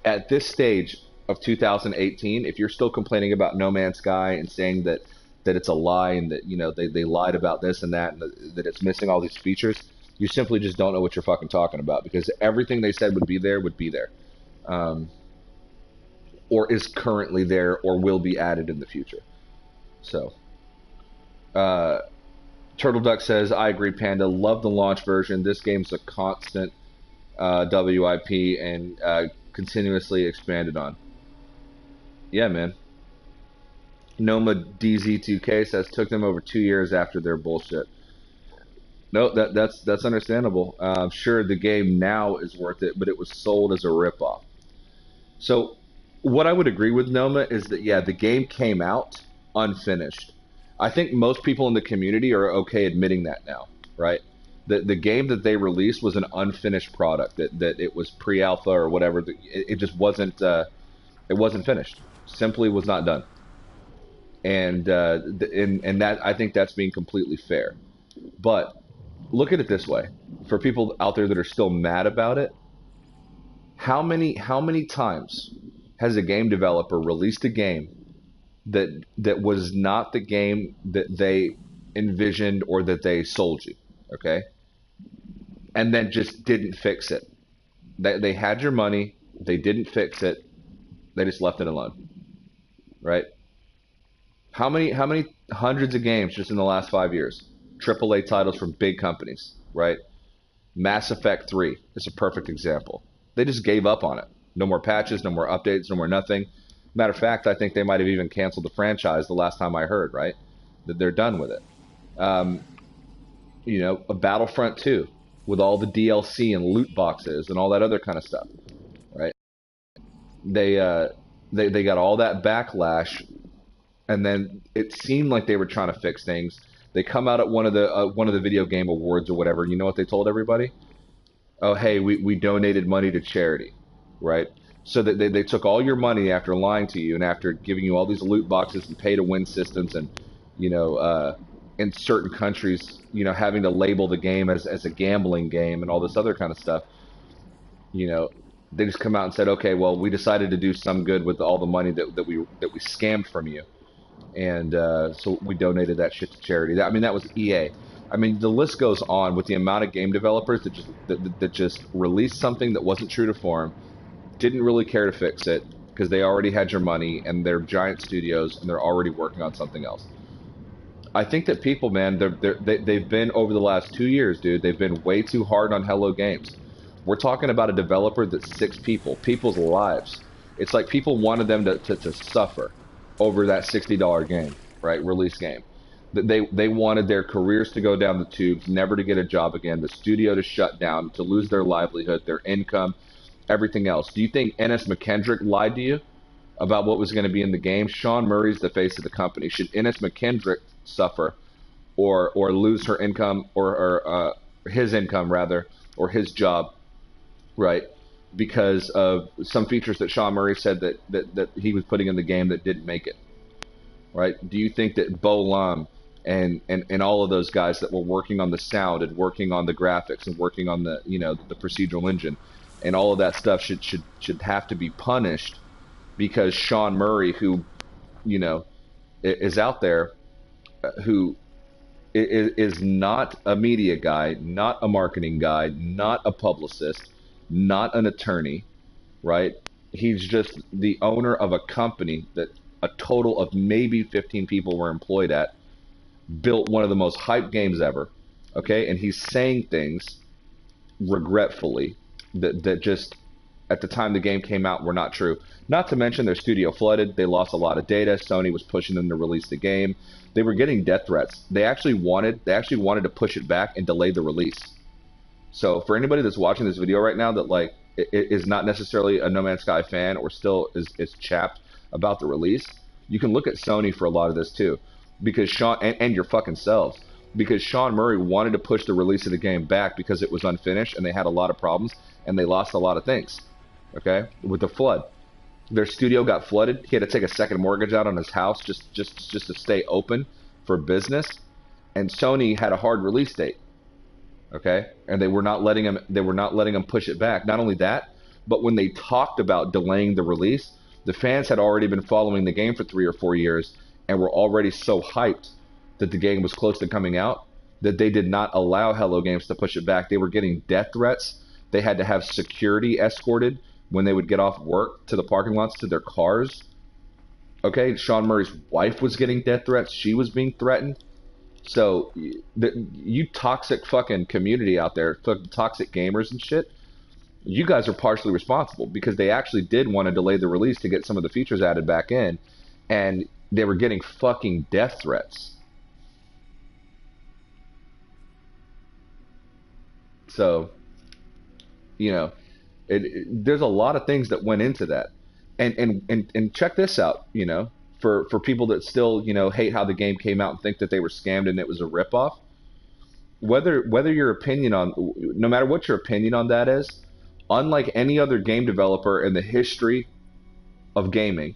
at this stage of 2018, if you're still complaining about No Man's Sky and saying that it's a lie and that they lied about this and that and that it's missing all these features, you simply just don't know what you're fucking talking about, because everything they said would be there, or is currently there or will be added in the future. So Turtle Duck says, I agree, Panda. Love the launch version. This game's a constant WIP and continuously expanded on. Yeah, man. Noma DZ2K says, took them over 2 years after their bullshit. No, that's understandable. Sure, the game now is worth it, but it was sold as a ripoff. So what I would agree with Noma is that, yeah, the game came out unfinished. I think most people in the community are okay admitting that now, right? The game that they released was an unfinished product. That it was pre-alpha or whatever. It just wasn't. It wasn't finished. Simply was not done. And that I think that's being completely fair. But look at it this way: for people out there that are still mad about it, how many times has a game developer released a game that was not the game that they envisioned or that they sold you, okay? And then just didn't fix it. They had your money, they didn't fix it, they just left it alone, right? How many hundreds of games just in the last 5 years? AAA titles from big companies, right? Mass Effect 3 is a perfect example. They just gave up on it. No more patches, no more updates, no more nothing. Matter of fact, I think they might have even canceled the franchise the last time I heard, right? That they're done with it. Um, a Battlefront 2 with all the DLC and loot boxes and all that other kind of stuff, right? They uh, they got all that backlash, and then it seemed like they were trying to fix things. They come out at one of the video game awards or whatever. You know what they told everybody? Oh, hey, we donated money to charity, right? So that they took all your money after lying to you and after giving you all these loot boxes and pay to win systems and, you know, in certain countries, having to label the game as a gambling game and all this other kind of stuff, you know, they just come out and said, okay, well, we decided to do some good with all the money that we scammed from you, and so we donated that shit to charity. I mean, that was EA. I mean, the list goes on with the amount of game developers that just released something that wasn't true to form, didn't really care to fix it because they already had your money and they're giant studios and they're already working on something else. I think that people, man, they've been over the last 2 years, dude. They've been way too hard on Hello Games. We're talking about a developer that's six people's lives. It's like people wanted them to suffer over that $60 game, right? Release game. They wanted their careers to go down the tubes, never to get a job again, the studio to shut down, to lose their livelihood, their income, everything else. Do you think Ennis McKendrick lied to you about what was going to be in the game? Sean Murray's the face of the company. Should Ennis McKendrick suffer or lose her income or his income rather, or his job, right? Because of some features that Sean Murray said that he was putting in the game that didn't make it, right? Do you think that Bo Lum and all of those guys that were working on the sound and working on the graphics and working on the procedural engine and all of that stuff should have to be punished because Sean Murray, who is out there, who is not a media guy, not a marketing guy, not a publicist, not an attorney, right? He's just the owner of a company that a total of maybe 15 people were employed at, built one of the most hyped games ever, okay? And he's saying things regretfully that just at the time the game came out were not true. Not to mention their studio flooded. They lost a lot of data. Sony was pushing them to release the game. They were getting death threats. They actually wanted to push it back and delay the release. So for anybody that's watching this video right now that is not necessarily a No Man's Sky fan or still is chapped about the release, you can look at Sony for a lot of this too, because Sean and your fucking selves, because Sean Murray wanted to push the release of the game back because it was unfinished and they had a lot of problems and they lost a lot of things. Okay, with the flood, their studio got flooded. He had to take a second mortgage out on his house just to stay open for business, and Sony had a hard release date. Okay, and they were not letting him push it back. Not only that, but when they talked about delaying the release, the fans had already been following the game for 3 or 4 years and were already so hyped that the game was close to coming out that they did not allow Hello Games to push it back. They were getting death threats. They had to have security escorted when they would get off work to the parking lots to their cars. Okay, Sean Murray's wife was getting death threats. She was being threatened. So, you toxic fucking community out there, toxic gamers and shit, you guys are partially responsible because they actually did want to delay the release to get some of the features added back in, and they were getting fucking death threats. So, there's a lot of things that went into that, and check this out, for people that still hate how the game came out and think that they were scammed and it was a ripoff. whether your opinion on, no matter what your opinion on that is, unlike any other game developer in the history of gaming,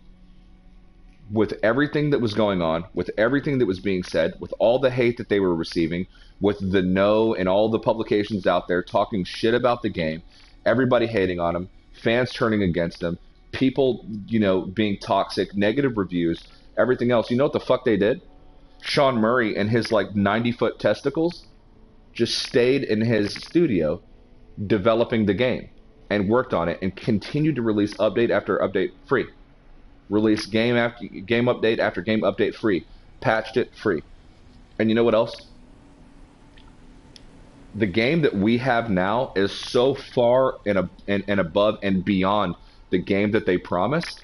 with everything that was going on, with everything that was being said, with all the hate that they were receiving, with the no and all the publications out there talking shit about the game, everybody hating on them, fans turning against them, people, being toxic, negative reviews, everything else. You know what the fuck they did? Sean Murray and his like 90-foot testicles just stayed in his studio developing the game and worked on it and continued to release update after update free. Release game after game update after game update free. Patched it free. And you know what else? The game that we have now is so far and above and beyond the game that they promised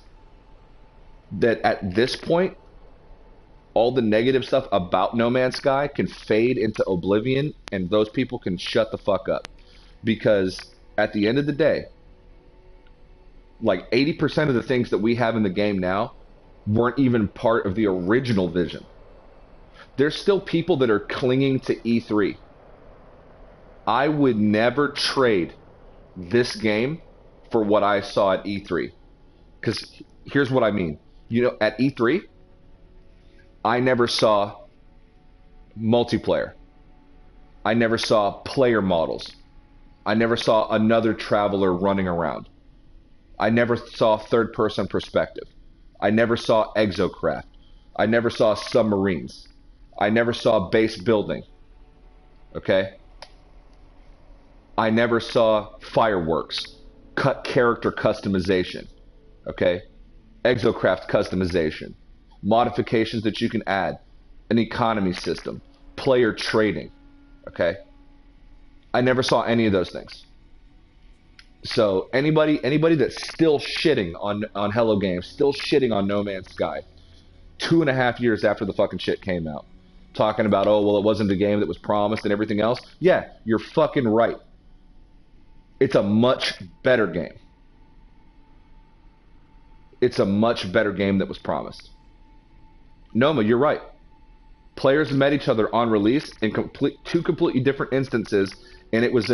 that at this point, all the negative stuff about No Man's Sky can fade into oblivion and those people can shut the fuck up. Because at the end of the day, like 80% of the things that we have in the game now weren't even part of the original vision. There's still people that are clinging to E3. I would never trade this game for what I saw at E3. Because here's what I mean. At E3, I never saw multiplayer. I never saw player models. I never saw another traveler running around. I never saw third-person perspective. I never saw exocraft. I never saw submarines. I never saw base building. Okay? I never saw fireworks. Character customization. Okay? Exocraft customization. Modifications that you can add. An economy system. Player trading. Okay? I never saw any of those things. So anybody that's still shitting on Hello Games, still shitting on No Man's Sky, 2.5 years after the fucking shit came out, talking about, oh, well, it wasn't a game that was promised and everything else. Yeah, you're fucking right. It's a much better game. It's a much better game that was promised. Noma, you're right. Players met each other on release in two completely different instances, and it was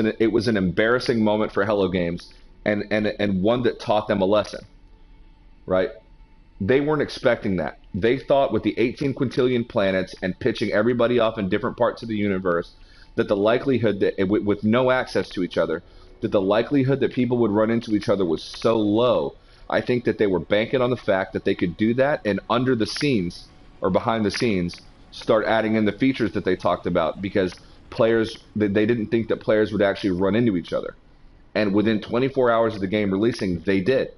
an embarrassing moment for Hello Games, and one that taught them a lesson. Right? They weren't expecting that. They thought with the 18 quintillion planets and pitching everybody off in different parts of the universe, that the likelihood that with no access to each other, that the likelihood that people would run into each other was so low. I think that they were banking on the fact that they could do that, and under the scenes or behind the scenes start adding in the features that they talked about, because players, they didn't think that players would actually run into each other. And within 24 hours of the game releasing, they did.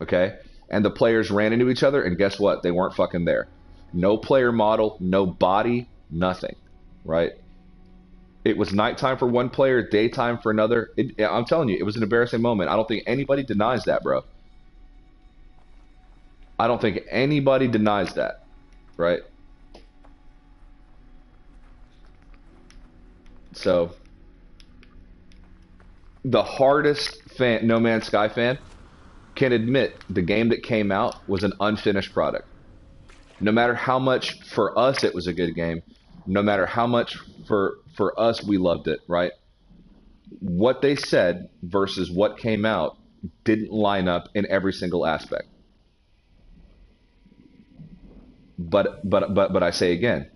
Okay? And the players ran into each other, and guess what? They weren't fucking there. No player model, no body, nothing. Right? It was nighttime for one player, daytime for another. I'm telling you, it was an embarrassing moment. I don't think anybody denies that, bro. I don't think anybody denies that. Right? So, the hardest fan, No Man's Sky fan, can admit the game that came out was an unfinished product. No matter how much for us it was a good game, no matter how much for us we loved it, right? What they said versus what came out didn't line up in every single aspect. But I say again,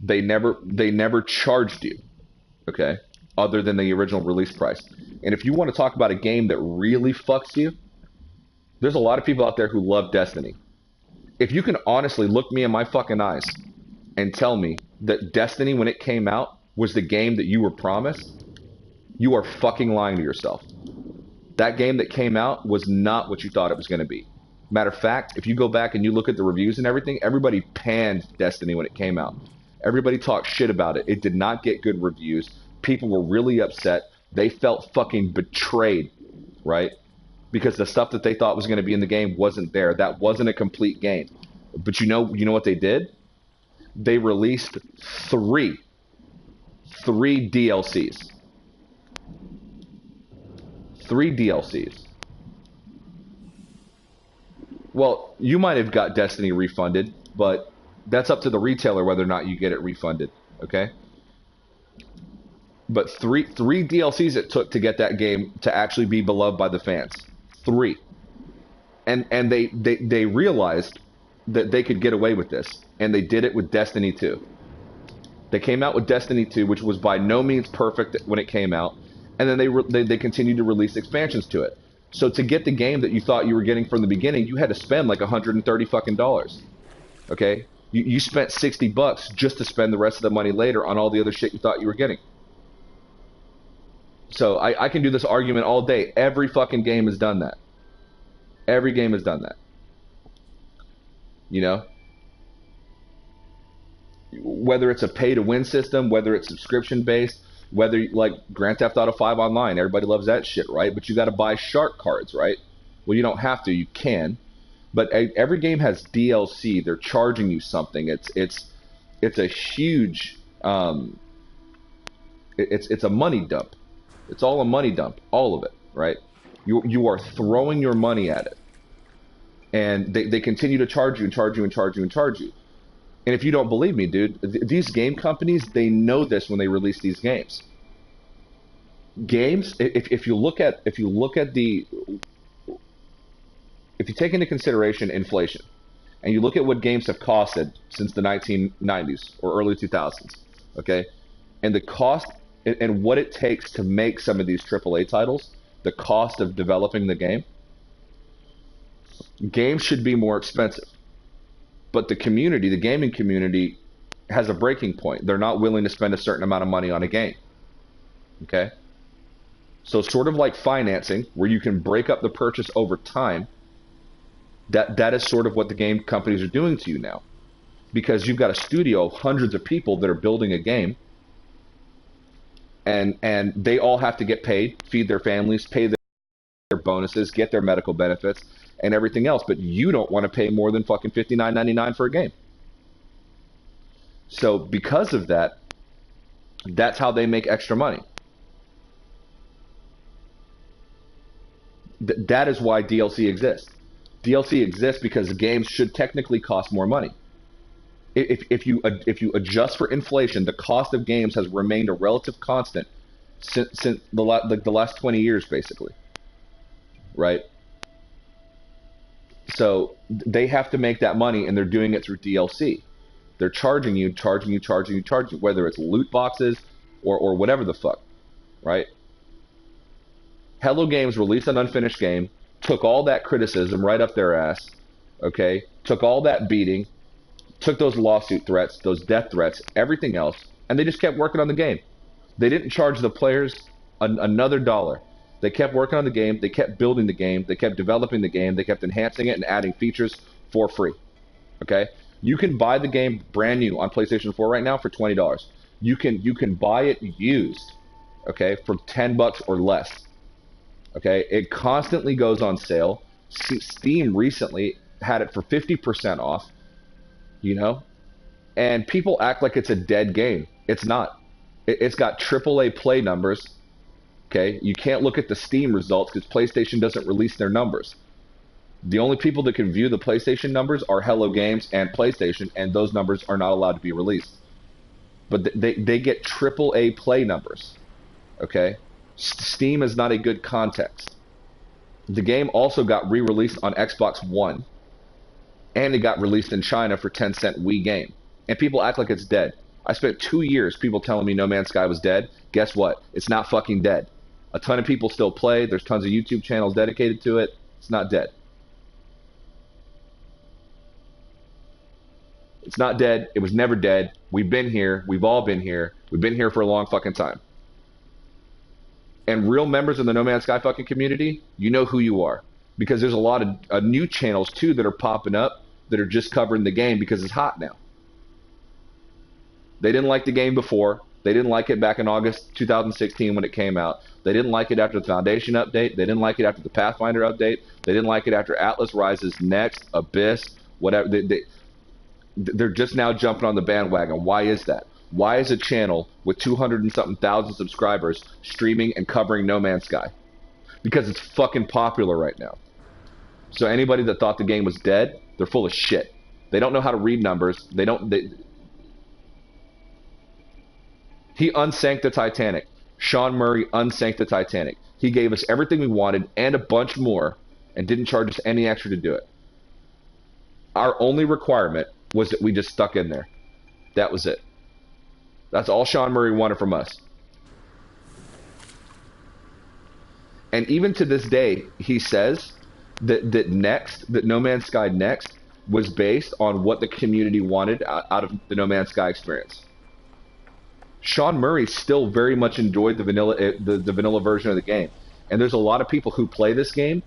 they never charged you, okay, other than the original release price. And if you want to talk about a game that really fucks you, there's a lot of people out there who love Destiny. If you can honestly look me in my fucking eyes and tell me that Destiny, when it came out, was the game that you were promised, you are fucking lying to yourself. That game that came out was not what you thought it was going to be. Matter of fact, if you go back and you look at the reviews and everything, everybody panned Destiny when it came out. Everybody talked shit about it. It did not get good reviews. People were really upset. They felt fucking betrayed, right? Because the stuff that they thought was going to be in the game wasn't there. That wasn't a complete game. But you know what they did? They released three DLCs. 3 DLCs. Well, you might have got Destiny refunded, but That's up to the retailer whether or not you get it refunded. Okay. But three DLCs it took to get that game to actually be beloved by the fans. Three. And they realized that they could get away with this, and they did it with Destiny 2. They came out with Destiny 2, which was by no means perfect when it came out, and then they continued to release expansions to it. So to get the game that you thought you were getting from the beginning, you had to spend like $130 fucking dollars. Okay, you spent $60 just to spend the rest of the money later on all the other shit you thought you were getting. So I can do this argument all day. Every fucking game has done that. Every game has done that. You know? Whether it's a pay-to-win system, whether it's subscription-based, whether, like, Grand Theft Auto 5 Online, everybody loves that shit, right? But you got to buy shark cards, right? Well, you don't have to. You can. But every game has DLC. They're charging you something. It's a huge... it's a money dump. It's all a money dump. All of it, right? You are throwing your money at it. And they continue to charge you and charge you and charge you and charge you. And if you don't believe me, dude, these game companies, they know this when they release these games. Games, if you take into consideration inflation, and you look at what games have costed since the 1990s or early 2000s, okay, and the cost and what it takes to make some of these AAA titles, the cost of developing the game, games should be more expensive. But the community, the gaming community, has a breaking point. They're not willing to spend a certain amount of money on a game. Okay? So sort of like financing, where you can break up the purchase over time, that is sort of what the game companies are doing to you now. Because you've got a studio of hundreds of people that are building a game, and they all have to get paid, feed their families, pay their bonuses, get their medical benefits, and everything else, but you don't want to pay more than fucking $59.99 for a game. So because of that, that's how they make extra money. That is why DLC exists. DLC exists because games should technically cost more money. If you adjust for inflation, the cost of games has remained a relative constant since the last 20 years, basically. Right? So they have to make that money, and they're doing it through DLC. They're charging you, whether it's loot boxes or whatever the fuck, right? Hello Games released an unfinished game, took all that criticism right up their ass, okay? Took all that beating, took those lawsuit threats, those death threats, everything else, and they just kept working on the game. They didn't charge the players another dollar. They kept working on the game, they kept building the game, they kept developing the game, they kept enhancing it and adding features for free. Okay? You can buy the game brand new on PlayStation 4 right now for $20. You can buy it used, okay, for $10 or less. Okay? It constantly goes on sale. Steam recently had it for 50% off, you know? And people act like it's a dead game. It's not. It's got AAA play numbers. Okay, you can't look at the Steam results because PlayStation doesn't release their numbers. The only people that can view the PlayStation numbers are Hello Games and PlayStation, and those numbers are not allowed to be released. But they get AAA play numbers. Okay, Steam is not a good context. The game also got re-released on Xbox One, and it got released in China for 10-cent Wii game. And people act like it's dead. I spent 2 years people telling me No Man's Sky was dead. Guess what? It's not fucking dead. A ton of people still play. There's tons of YouTube channels dedicated to it. It's not dead. It's not dead. It was never dead. We've been here. We've all been here. We've been here for a long fucking time. And real members of the No Man's Sky fucking community, you know who you are. Because there's a lot of new channels, too, that are popping up that are just covering the game because it's hot now. They didn't like the game before. They didn't like it back in August 2016 when it came out. They didn't like it after the Foundation update. They didn't like it after the Pathfinder update. They didn't like it after Atlas Rises Next, Abyss, whatever. They're just now jumping on the bandwagon. Why is that? Why is a channel with 200 and something thousand subscribers streaming and covering No Man's Sky? Because it's fucking popular right now. So anybody that thought the game was dead, they're full of shit. They don't know how to read numbers. They don't. He unsank the Titanic. Sean Murray unsank the Titanic. He gave us everything we wanted and a bunch more, and didn't charge us any extra to do it. Our only requirement was that we just stuck in there. That was it. That's all Sean Murray wanted from us. And even to this day, he says that No Man's Sky Next was based on what the community wanted out of the No Man's Sky experience. Sean Murray still very much enjoyed the vanilla version of the game, and there's a lot of people who play this game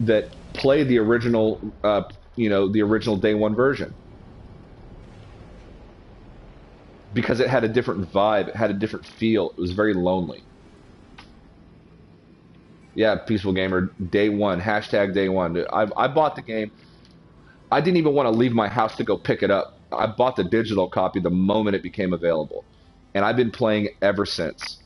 that play the original, the original day one version, because it had a different vibe, it had a different feel. It was very lonely. Yeah, Peaceful Gamer, day one, hashtag day one. I bought the game. I didn't even want to leave my house to go pick it up. I bought the digital copy the moment it became available. And I've been playing ever since.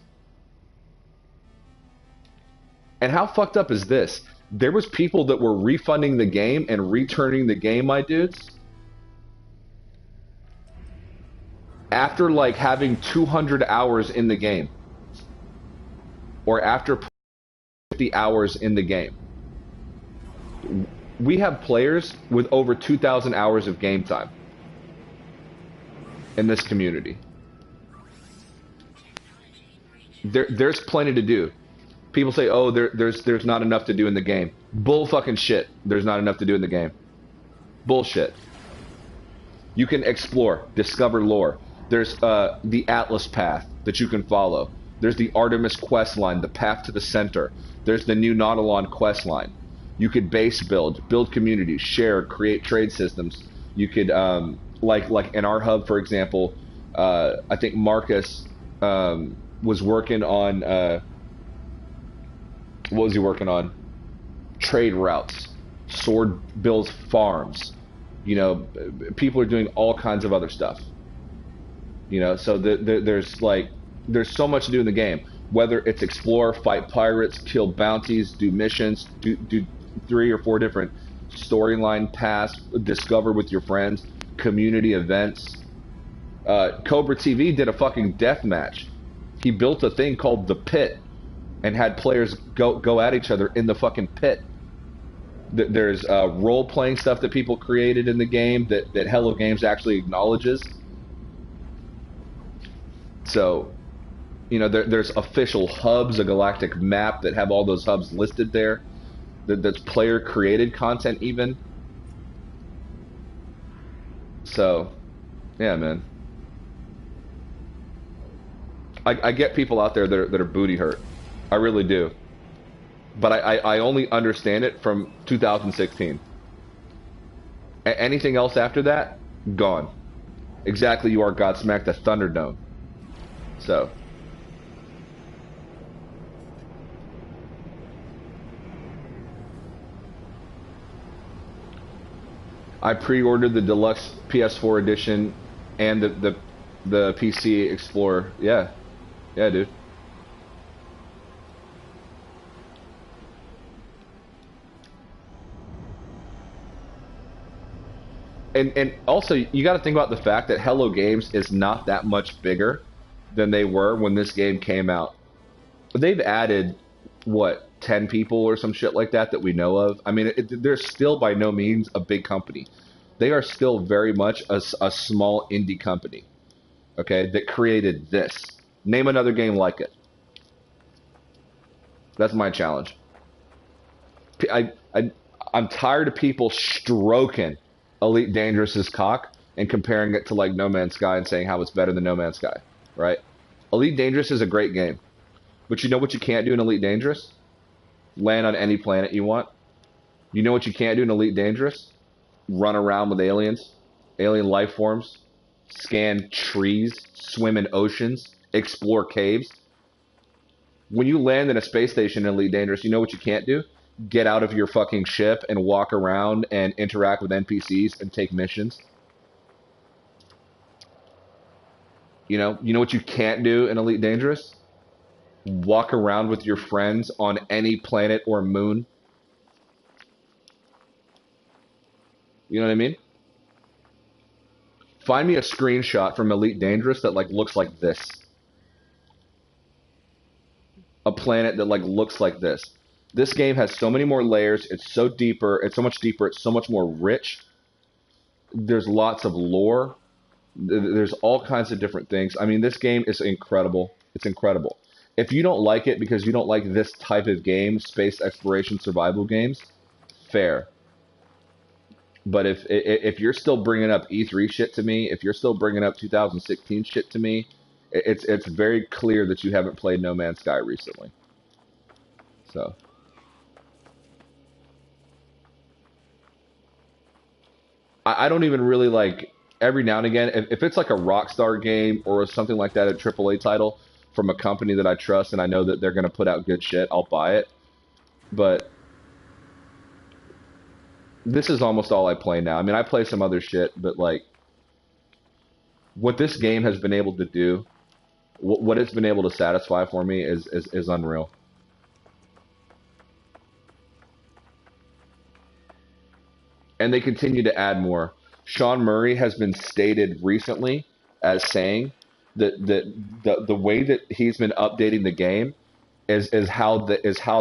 And how fucked up is this? There was people that were refunding the game and returning the game, my dudes, after like having 200 hours in the game. Or after 50 hours in the game. We have players with over 2,000 hours of game time in this community. There's plenty to do. People say, "Oh, there's not enough to do in the game." Bull fucking shit. There's not enough to do in the game. Bullshit. You can explore, discover lore. There's the Atlas path that you can follow. There's the Artemis quest line, the path to the center. There's the new Nautilon quest line. You could base build communities, share, create trade systems. You could like in our hub, for example. I think Marcus was working on what was he working on? Trade routes, sword builds farms. You know, people are doing all kinds of other stuff. You know, so there's so much to do in the game. Whether it's explore, fight pirates, kill bounties, do missions, do 3 or 4 different storyline paths, discover with your friends, community events. Cobra TV did a fucking death match. He built a thing called the Pit and had players go at each other in the fucking pit. There's role-playing stuff that people created in the game that Hello Games actually acknowledges. So, you know, there's official hubs, a galactic map that have all those hubs listed there. That's player-created content even. So, yeah, man. I get people out there that are booty hurt. I really do. But I only understand it from 2016. Anything else after that, gone. Exactly, you are Godsmack the Thunderdome. So. I pre-ordered the deluxe PS4 edition and the PC Explorer. Yeah. Yeah, dude. And also, you got to think about the fact that Hello Games is not that much bigger than they were when this game came out. They've added, what, 10 people or some shit like that we know of. I mean, they're still by no means a big company. They are still very much a small indie company, okay, that created this. Name another game like it. That's my challenge. I'm tired of people stroking Elite Dangerous's cock and comparing it to like No Man's Sky and saying how it's better than No Man's Sky, right? Elite Dangerous is a great game, but you know what you can't do in Elite Dangerous? Land on any planet you want. You know what you can't do in Elite Dangerous? Run around with aliens, alien life forms, scan trees, swim in oceans, explore caves. When you land in a space station in Elite Dangerous, you know what you can't do? Get out of your fucking ship and walk around and interact with NPCs and take missions. You know what you can't do in Elite Dangerous? Walk around with your friends on any planet or moon. You know what I mean? Find me a screenshot from Elite Dangerous that like looks like this. A planet that like looks like this. This game has so many more layers. It's so deeper. It's so much deeper. It's so much more rich. There's lots of lore. There's all kinds of different things. I mean, this game is incredible. It's incredible. If you don't like it because you don't like this type of game, space exploration survival games, fair. But if you're still bringing up E3 shit to me, if you're still bringing up 2016 shit to me, it's very clear that you haven't played No Man's Sky recently. So I don't even really like every now and again if it's like a Rockstar game or something like that, a AAA title from a company that I trust and I know that they're gonna put out good shit, I'll buy it. But this is almost all I play now. I mean, I play some other shit, but like what this game has been able to do, what it's been able to satisfy for me is unreal. And they continue to add more. Sean Murray has been stated recently as saying that the way that he's been updating the game is how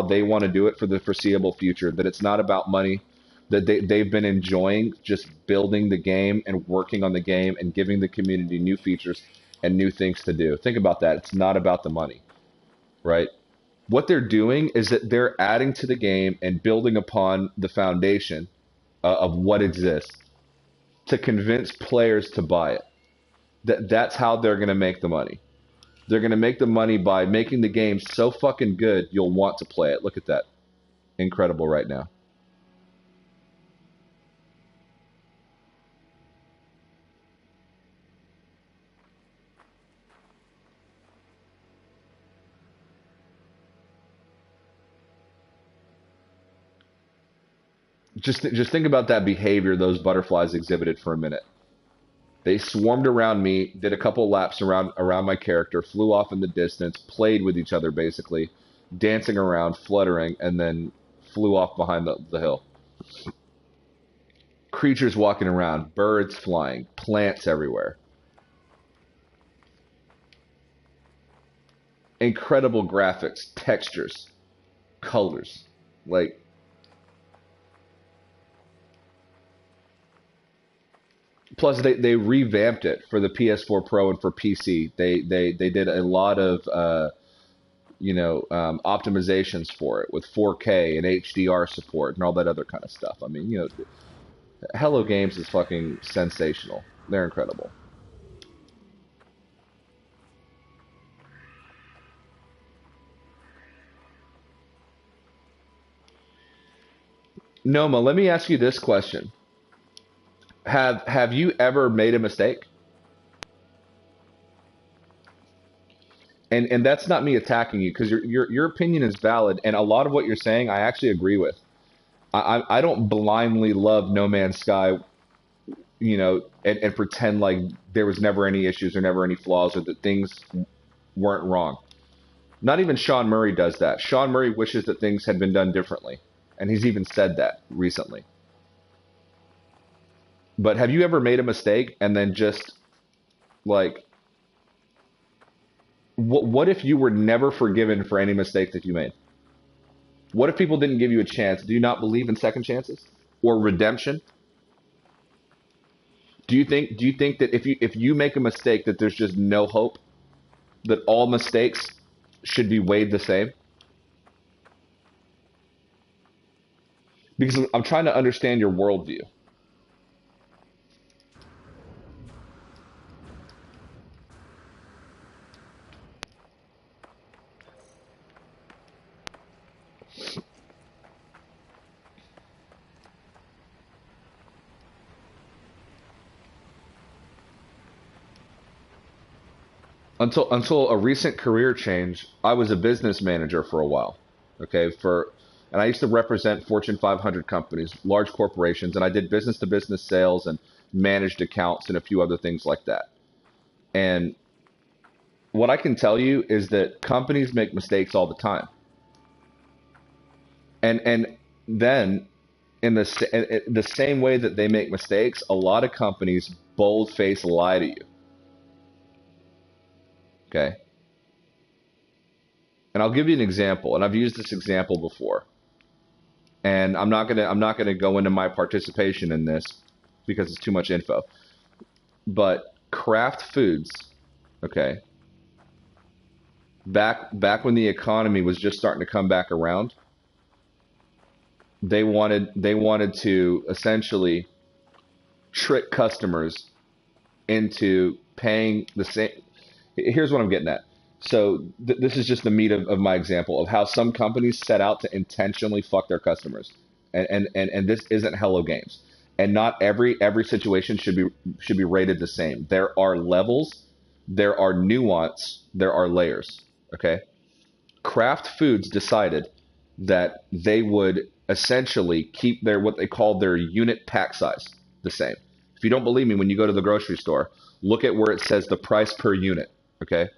they want to do it for the foreseeable future. That it's not about money. That they've been enjoying just building the game and working on the game and giving the community new features and new things to do. Think about that. It's not about the money, right? What they're doing is that they're adding to the game and building upon the foundation of what exists to convince players to buy it. That's how they're going to make the money. They're going to make the money by making the game so fucking good you'll want to play it. Look at that. Incredible right now. Just think about that behavior those butterflies exhibited for a minute. They swarmed around me, did a couple laps around my character, flew off in the distance, played with each other basically, dancing around, fluttering, and then flew off behind the hill. Creatures walking around, birds flying, plants everywhere. Incredible graphics, textures, colors. Like, plus they revamped it for the PS4 Pro and for PC. They did a lot of optimizations for it with 4K and HDR support and all that other kind of stuff. I mean, Hello Games is fucking sensational. They're incredible. Noma, let me ask you this question. Have you ever made a mistake? And that's not me attacking you because your opinion is valid and a lot of what you're saying I actually agree with. I don't blindly love No Man's Sky, and pretend like there was never any issues or never any flaws or that things weren't wrong. Not even Sean Murray does that. Sean Murray wishes that things had been done differently, and he's even said that recently. But have you ever made a mistake and then just like what if you were never forgiven for any mistake that you made? What if people didn't give you a chance? Do you not believe in second chances or redemption? Do you think that if you make a mistake that there's just no hope, that all mistakes should be weighed the same? Because I'm trying to understand your worldview. Until a recent career change, I was a business manager for a while. Okay, and I used to represent Fortune 500 companies, large corporations, and I did business to business sales and managed accounts and a few other things like that. And what I can tell you is that companies make mistakes all the time. And then in the same way that they make mistakes, a lot of companies bold-faced lie to you. Okay? And I'll give you an example, and I've used this example before. And I'm not gonna go into my participation in this because it's too much info. But Kraft Foods, okay, back when the economy was just starting to come back around, they wanted to essentially trick customers into paying the same. Here's what I'm getting at. So this is just the meat of my example of how some companies set out to intentionally fuck their customers, and this isn't Hello Games, and not every situation should be rated the same. There are levels, there are nuance, there are layers. Okay, Kraft Foods decided that they would essentially keep their what they call their unit pack size the same. If you don't believe me, when you go to the grocery store, look at where it says the price per unit. Okay.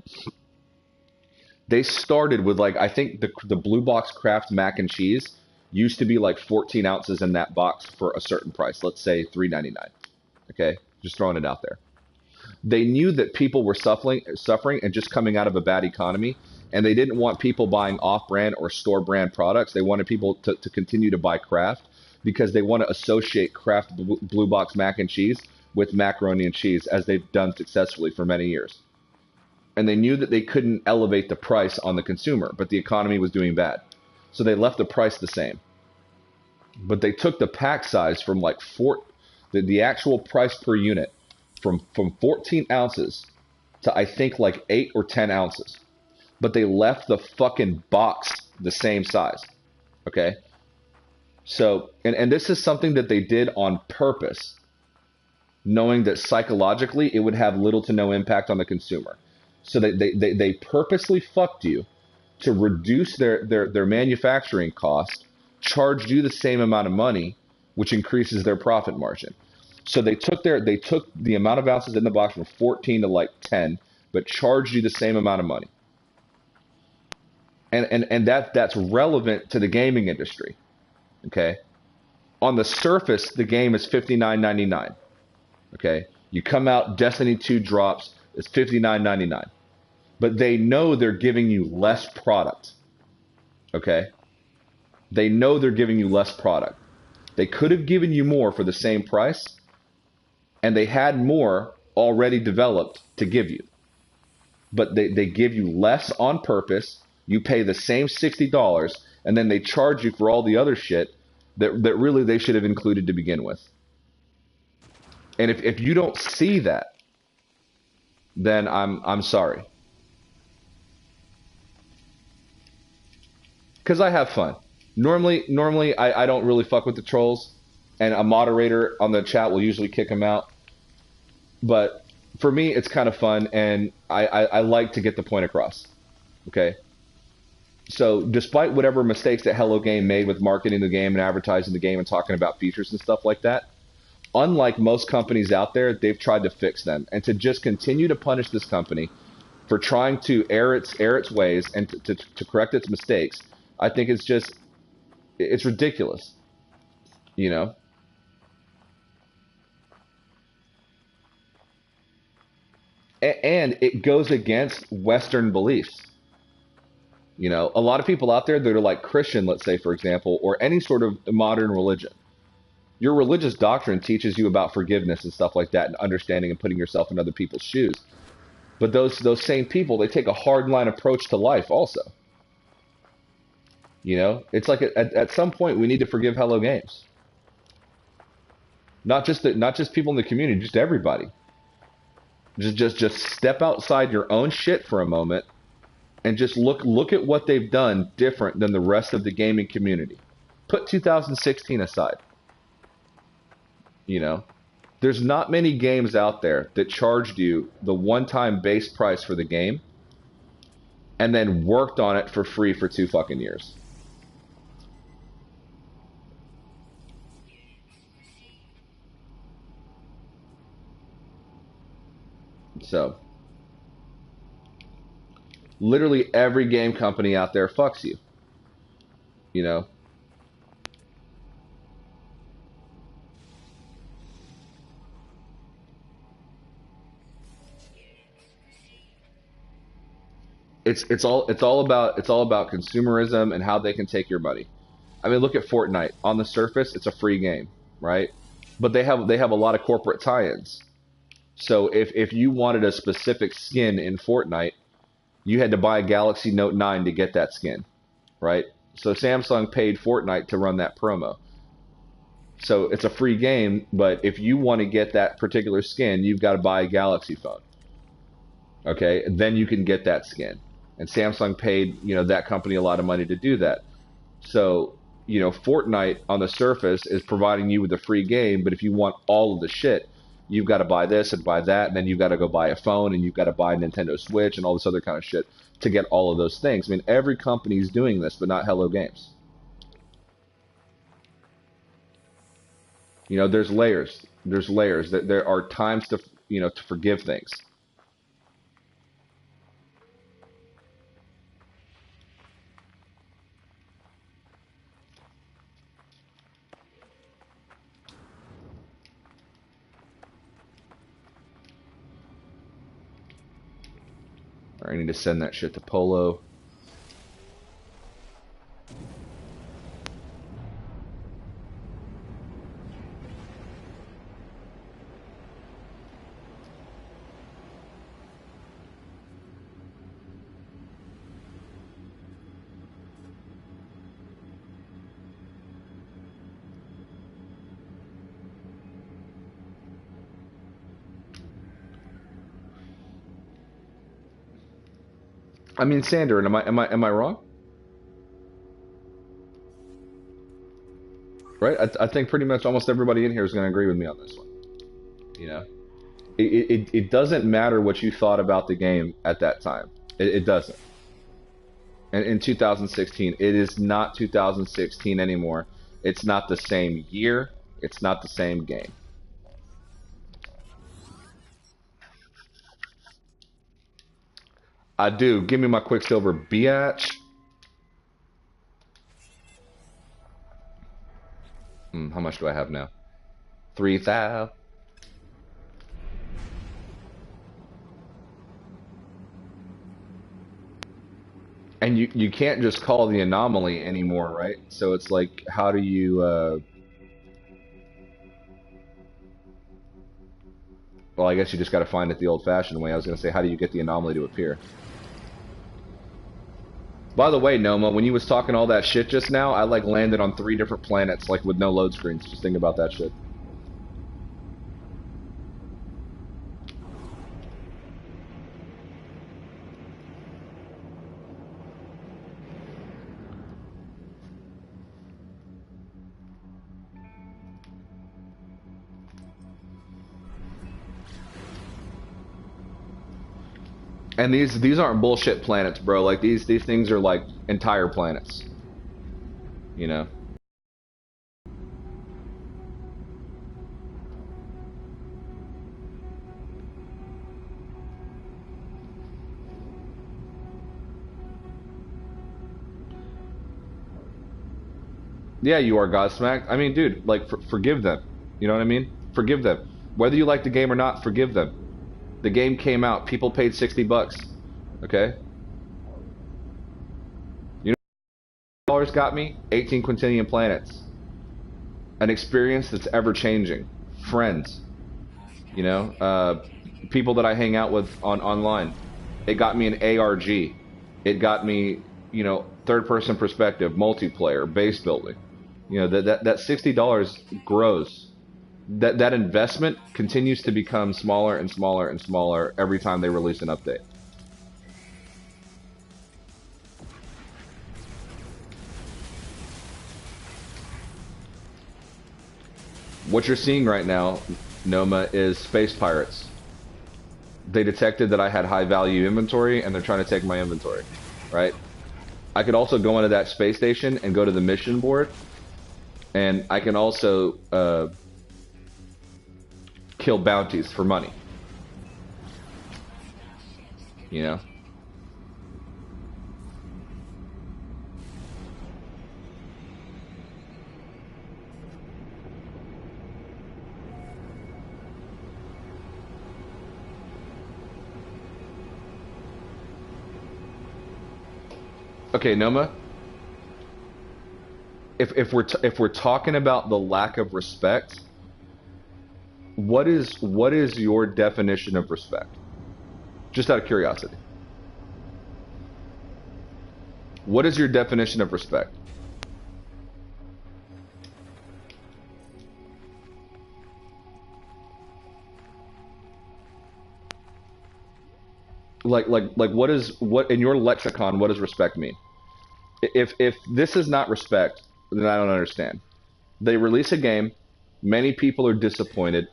They started with like I think the blue box Kraft mac and cheese used to be like 14 ounces in that box for a certain price. Let's say $3.99. Okay, just throwing it out there. They knew that people were suffering and just coming out of a bad economy, and they didn't want people buying off-brand or store-brand products. They wanted people to continue to buy Kraft because they want to associate Kraft blue box mac and cheese with macaroni and cheese as they've done successfully for many years. And they knew that they couldn't elevate the price on the consumer, but the economy was doing bad. So they left the price the same. But they took the pack size from like the actual price per unit from 14 ounces to I think like 8 or 10 ounces. But they left the fucking box the same size. Okay? So, and this is something that they did on purpose, knowing that psychologically it would have little to no impact on the consumer. So they purposely fucked you to reduce their manufacturing cost, charged you the same amount of money, which increases their profit margin. So they took the amount of ounces in the box from 14 to like 10, but charged you the same amount of money. And that's relevant to the gaming industry. Okay? On the surface, the game is $59.99. Okay? You come out, Destiny 2 drops, it's $59.99. But they know they're giving you less product. Okay? They know they're giving you less product. They could have given you more for the same price, and they had more already developed to give you. But they give you less on purpose. You pay the same $60, and then they charge you for all the other shit that really they should have included to begin with. And if you don't see that, then I'm sorry. Because I have fun. Normally I don't really fuck with the trolls, and a moderator on the chat will usually kick them out. But for me, it's kind of fun, and I like to get the point across. Okay? So despite whatever mistakes that Hello Game made with marketing the game and advertising the game and talking about features and stuff like that, unlike most companies out there, they've tried to fix them. And to just continue to punish this company for trying to err its ways and to correct its mistakes, I think it's ridiculous. You know? And it goes against Western beliefs. You know, a lot of people out there that are like Christian, let's say, for example, or any sort of modern religion. Your religious doctrine teaches you about forgiveness and stuff like that, and understanding and putting yourself in other people's shoes. But those same people, they take a hardline approach to life also. You know, it's like at some point we need to forgive Hello Games. Not just people in the community, just everybody. Just step outside your own shit for a moment and just look at what they've done different than the rest of the gaming community. Put 2016 aside. You know, there's not many games out there that charged you the one-time base price for the game and then worked on it for free for 2 fucking years. So, literally every game company out there fucks you. You know? it's all about consumerism and how they can take your money. I mean, look at Fortnite. On the surface, it's a free game, right? But they have a lot of corporate tie-ins. So if you wanted a specific skin in Fortnite, you had to buy a Galaxy Note 9 to get that skin, right? So Samsung paid Fortnite to run that promo. So it's a free game, but if you want to get that particular skin, you've got to buy a Galaxy phone. Okay, and then you can get that skin. And Samsung paid, that company a lot of money to do that. So, Fortnite on the surface is providing you with a free game, but if you want all of the shit, you've got to buy this and buy that, and then you've got to go buy a phone, and you've got to buy a Nintendo Switch and all this other kind of shit to get all of those things. I mean, every company is doing this, but not Hello Games. There's layers. There's layers. There are times to forgive things. All right, I need to send that shit to Polo. I mean, Sander, and am I wrong? Right? I think pretty much almost everybody in here is going to agree with me on this one. You know, it doesn't matter what you thought about the game at that time. It doesn't. And in 2016, it is not 2016 anymore. It's not the same year. It's not the same game. I do. Give me my Quicksilver, biatch. How much do I have now? 3,000. And you can't just call the anomaly anymore, right? So it's like, how do you? Well, I guess you just got to find it the old-fashioned way. I was gonna say, how do you get the anomaly to appear? By the way, Noma, when you was talking all that shit just now, I like landed on 3 different planets, like with no load screens. Just think about that shit. And these aren't bullshit planets, bro. Like these things are like entire planets. You know. Yeah, you are Godsmack. I mean, dude, like forgive them. You know what I mean? Forgive them. Whether you like the game or not, forgive them. The game came out. People paid $60. Okay. You know what dollars got me? 18 quintillion planets. An experience that's ever changing. Friends. You know, people that I hang out with online. It got me an ARG. It got me, third person perspective, multiplayer, base building. That $60 grows. That investment continues to become smaller and smaller and smaller every time they release an update. What you're seeing right now, Noma, is space pirates. They detected that I had high value inventory and they're trying to take my inventory, right? I could also go into that space station and go to the mission board, and I can also kill bounties for money. You know? Okay, Noma. If we're talking about the lack of respect, what is your definition of respect? Just out of curiosity. What is your definition of respect? Like what in your lexicon, what does respect mean? If this is not respect, then I don't understand. They release a game, many people are disappointed.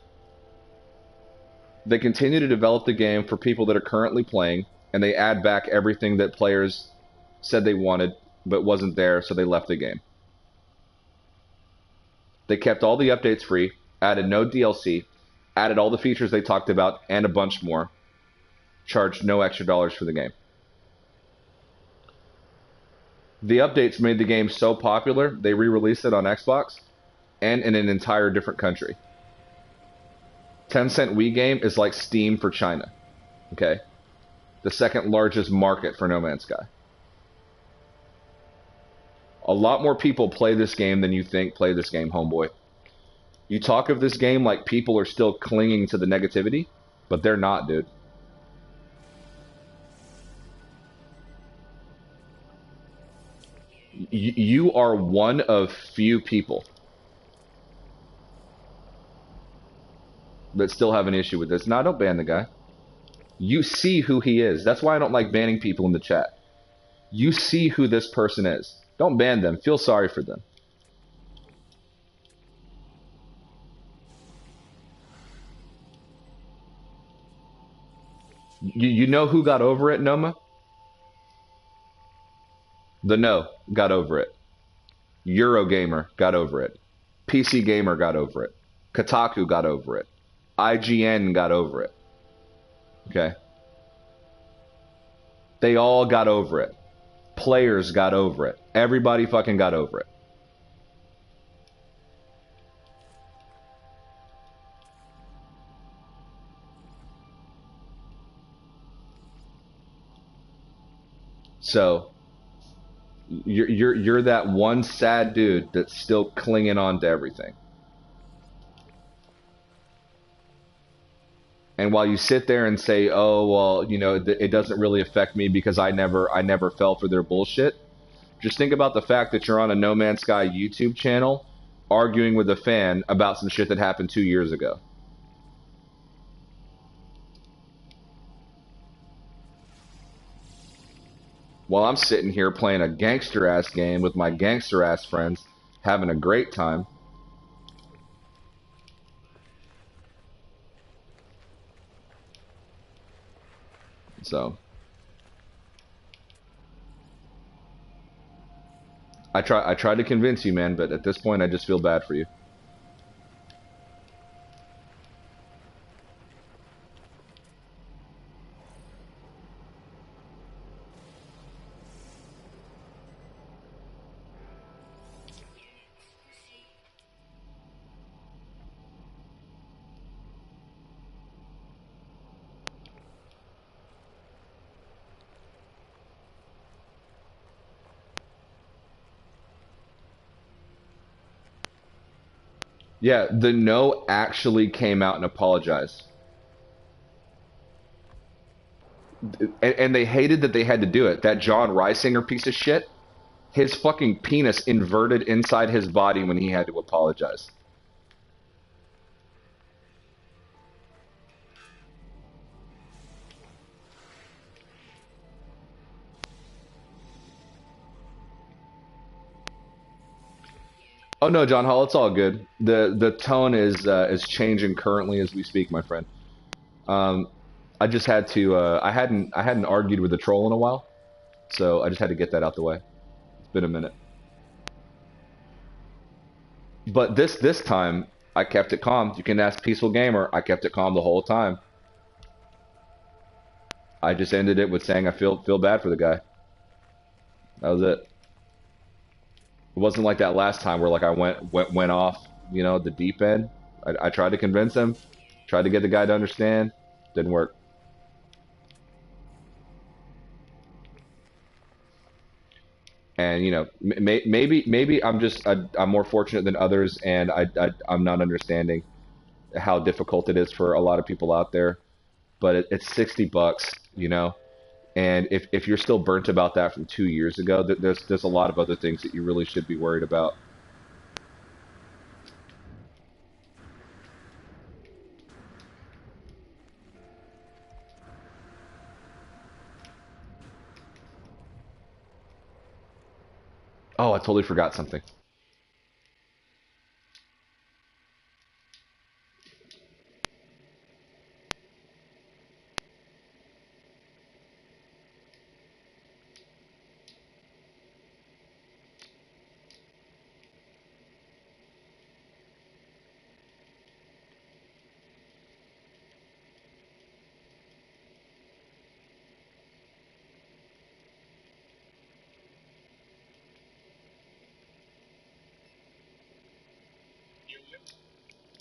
They continue to develop the game for people that are currently playing, and they add back everything that players said they wanted but wasn't there, so they left the game. They kept all the updates free, added no DLC, added all the features they talked about and a bunch more, charged no extra dollars for the game. The updates made the game so popular, they re-released it on Xbox and in an entire different country. 10-cent Wii game is like Steam for China. Okay? The second largest market for No Man's Sky. A lot more people play this game than you think play this game, homeboy. You talk of this game like people are still clinging to the negativity, but they're not, dude. You are one of few people that still have an issue with this. Nah, don't ban the guy. You see who he is. That's why I don't like banning people in the chat. You see who this person is. Don't ban them. Feel sorry for them. You know who got over it, Noma? The No got over it. Eurogamer got over it. PC Gamer got over it. Kotaku got over it. IGN got over it. Okay? They all got over it. Players got over it. Everybody fucking got over it. So you're that one sad dude that's still clinging on to everything. And while you sit there and say, "Oh, well, you know, it doesn't really affect me because I never fell for their bullshit." Just think about the fact that you're on a No Man's Sky YouTube channel arguing with a fan about some shit that happened 2 years ago. While I'm sitting here playing a gangster ass game with my gangster ass friends, having a great time. So I tried to convince you, man, but at this point I just feel bad for you. Yeah, the No actually came out and apologized. And they hated that they had to do it. That John Reisinger piece of shit, his fucking penis inverted inside his body when he had to apologize. Oh no, John Hall, it's all good. The tone is changing currently as we speak, my friend. Um, I just had to. I hadn't argued with a troll in a while, so I just had to get that out the way. It's been a minute. But this time, I kept it calm. You can ask Peaceful Gamer. I kept it calm the whole time. I just ended it with saying I feel bad for the guy. That was it. It wasn't like that last time where like I went off, you know, the deep end. I tried to convince him, tried to get the guy to understand. Didn't work. And maybe I'm more fortunate than others, and I'm not understanding how difficult it is for a lot of people out there. But it's $60, and if you're still burnt about that from 2 years ago, there's a lot of other things that you really should be worried about. Oh, I totally forgot something.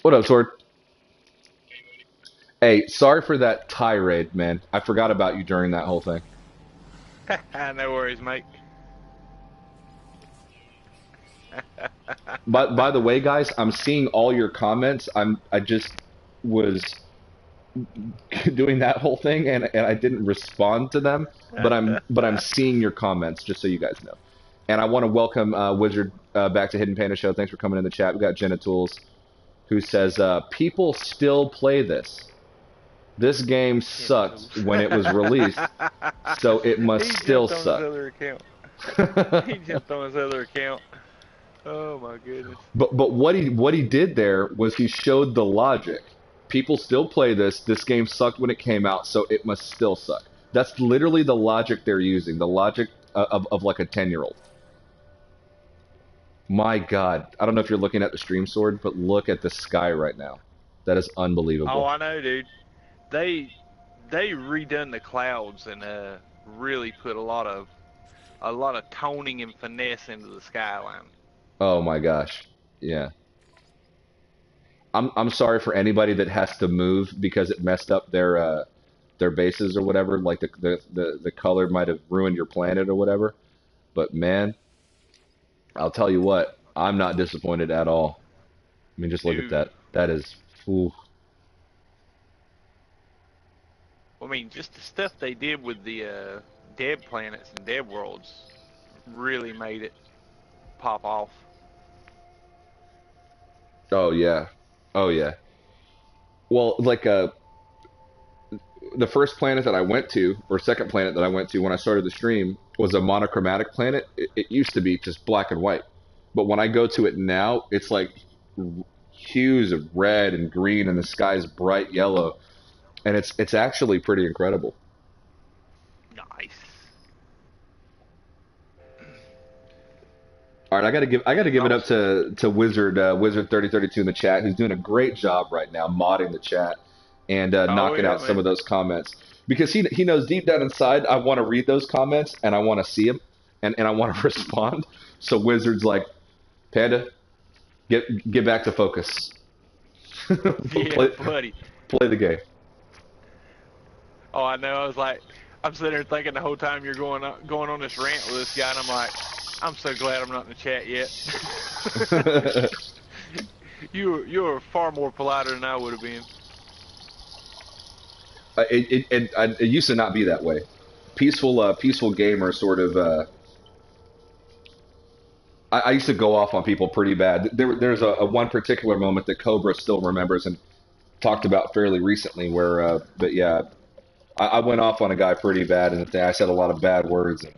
What up, Sword? Hey, sorry for that tirade, man. I forgot about you during that whole thing. No worries, mate. But by the way, guys, I'm seeing all your comments. I just was doing that whole thing, and I didn't respond to them, but I'm seeing your comments, just so you guys know. And I want to welcome Wizard back to Hidden Panda Show. Thanks for coming in the chat. We got Jenna Tools, who says people still play this. This game sucked when it was released, so it must He still jumped on his suck. other account. He jumped on his other account. Oh my goodness. But what he did there was he showed the logic. People still play this. This game sucked when it came out, so it must still suck. That's literally the logic they're using. The logic of like a 10-year-old. My God, I don't know if you're looking at the stream, Sword, but look at the sky right now. That is Oh, unbelievable. I know, dude. They they redone the clouds and really put a lot of toning and finesse into the skyline. Oh my gosh. Yeah. I'm sorry for anybody that has to move because it messed up their bases or whatever. Like the color might have ruined your planet or whatever. But man, I'll tell you what, I'm not disappointed at all. I mean, just look at Dude, that. That is, ooh. I mean, just the stuff they did with the dead planets and dead worlds really made it pop off. Oh yeah, oh yeah. Well, like the first planet that I went to, or second planet that I went to when I started the stream, was a monochromatic planet. It used to be just black and white, but when I go to it now, it's like hues of red and green, and the sky's bright yellow, and it's actually pretty incredible. Nice. All right, I gotta It's give it up awesome. to Wizard 3032 in the chat, who's doing a great job right now modding the chat and Oh knocking yeah, out some man. of those comments because he knows deep down inside I want to read those comments and I want to see them and I want to respond. So Wizard's like, Panda, get back to focus. Yeah, play buddy. play the game. Oh, I know. I was like, I'm sitting there thinking the whole time you're going on this rant with this guy, and I'm like, I'm so glad I'm not in the chat yet. You were far more politer than I would have been. It used to not be that way. Peaceful gamer sort of. I used to go off on people pretty bad. There's a one particular moment that Cobra still remembers and talked about fairly recently where, but yeah, I went off on a guy pretty bad and I said a lot of bad words. And,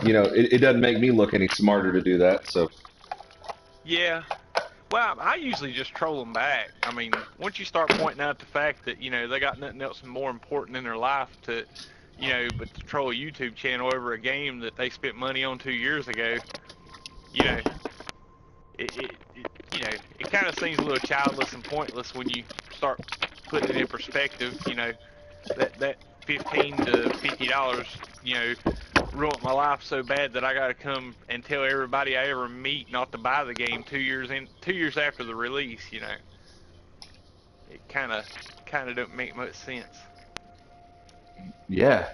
it doesn't make me look any smarter to do that. So, Yeah. Well, I usually just troll them back. I mean, once you start pointing out the fact that they got nothing else more important in their life but to troll a YouTube channel over a game that they spent money on 2 years ago, you know, it kind of seems a little childless and pointless when you start putting it in perspective. That $15 to $50, ruined my life so bad that I got to come and tell everybody I ever meet not to buy the game 2 years after the release. It kind of don't make much sense. yeah.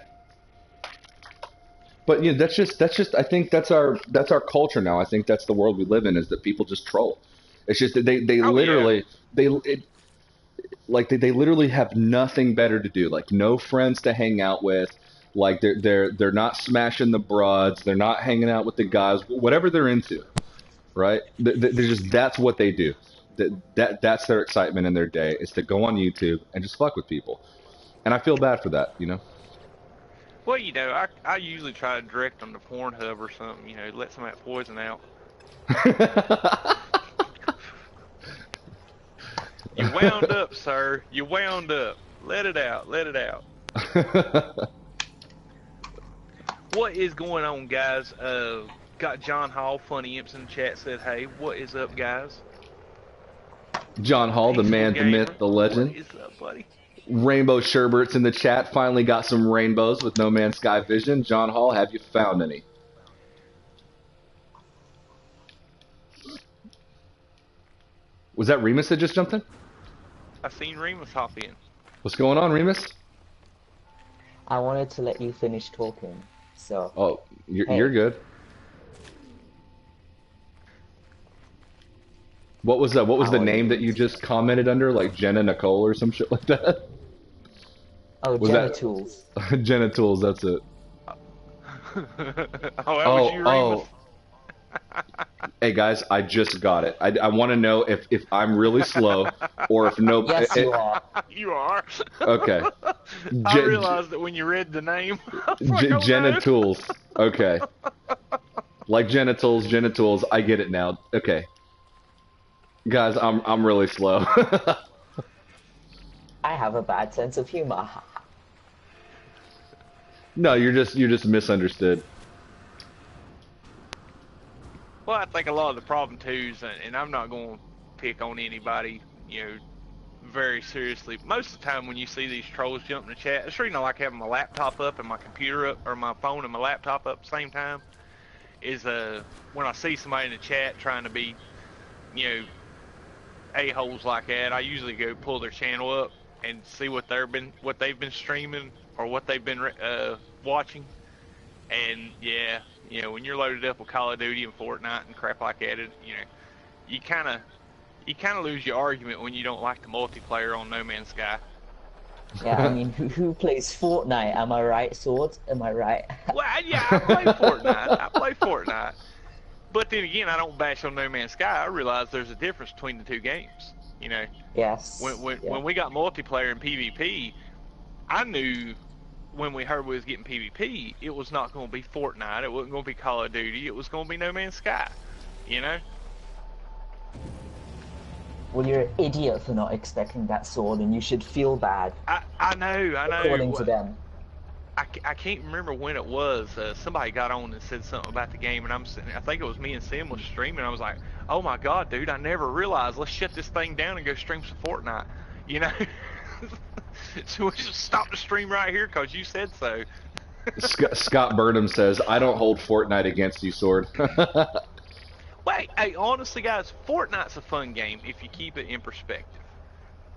But you know, that's just I think that's our culture now. I think that's the world we live in, is that people just troll. It's just that they Oh yeah. literally they literally have nothing better to do. Like no friends to hang out with. Like they're not smashing the broads. They're not hanging out with the guys. Whatever they're into, right? They're just that's what they do. That's their excitement in their day, is to go on YouTube and just fuck with people. And I feel bad for that, you know. Well, you know, I usually try to direct them to Pornhub or something. You know, let some of that poison out. You wound up, sir. You wound up. Let it out. Let it out. What is going on, guys? Got John Hall, Funny Imps in the chat, said, hey, what is up, guys? John Hall, the man, the myth, the legend. What is up, buddy? Rainbow Sherbert's in the chat. Finally got some rainbows with No Man's Sky Vision. John Hall, have you found any? Was that Remus that just jumped in? I seen Remus hop in. What's going on, Remus? I wanted to let you finish talking, so... Oh, you're good. What was the name that you just commented under? Like Jenna Nicole or some shit like that? Oh, was genitals. Genitals, that's it. That was you, Remus? Hey guys, I just got it. I want to know if I'm really slow or if no. Yes, you are. You are. Okay. I realized that when you read the name. Like, genitals. Okay. Like genitals. I get it now. Okay. Guys, I'm really slow. I have a bad sense of humor. No, you're just misunderstood. Well, I think a lot of the problem too is, and I'm not going to pick on anybody, you know, very seriously. Most of the time when you see these trolls jump in the chat, it's the reason I like having my laptop up and my computer up, or my phone and my laptop up at the same time, is when I see somebody in the chat trying to be, you know, a-holes like that, I usually go pull their channel up and see what they've been streaming or what they've been watching. And yeah, you know, when you're loaded up with Call of Duty and Fortnite and crap like that, you know, you kind of lose your argument when you don't like the multiplayer on No Man's Sky. Yeah, I mean, who plays Fortnite? Am I right, Sword? Am I right? Well, yeah, I play Fortnite. But then again, I don't bash on No Man's Sky. I realize there's a difference between the two games. You know. Yes. When we got multiplayer and PvP, I knew when we heard we was getting PvP, it was not going to be Fortnite. It wasn't going to be Call of Duty. It was going to be No Man's Sky. You know. Well, you're an idiot for not expecting that, Sword, and you should feel bad. I know. According to them. I can't remember when it was. Somebody got on and said something about the game, and I think it was me and Sim was streaming. I was like, oh my god, dude, I never realized. Let's shut this thing down and go stream some Fortnite. You know? So we just stop the stream right here because you said so. Scott Burnham says, I don't hold Fortnite against you, Sword. Wait, hey, honestly, guys, Fortnite's a fun game if you keep it in perspective.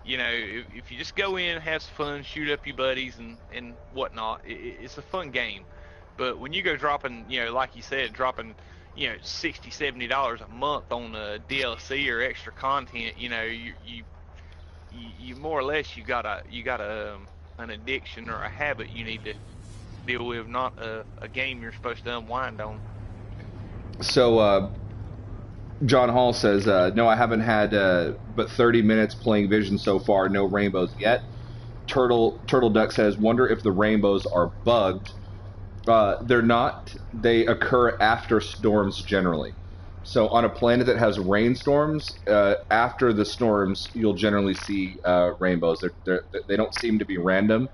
You know, if you just go in, have some fun, shoot up your buddies and whatnot, it's a fun game. But when you go dropping, you know, like you said, dropping, you know, $60, $70 a month on DLC or extra content, you know, you more or less you got an addiction or a habit you need to deal with, not a game you're supposed to unwind on. So, John Hall says, no, I haven't had but 30 minutes playing Vision so far, no rainbows yet. Turtle Duck says, wonder if the rainbows are bugged. They're not. They occur after storms generally. So on a planet that has rainstorms, after the storms, you'll generally see rainbows. They don't seem to be random,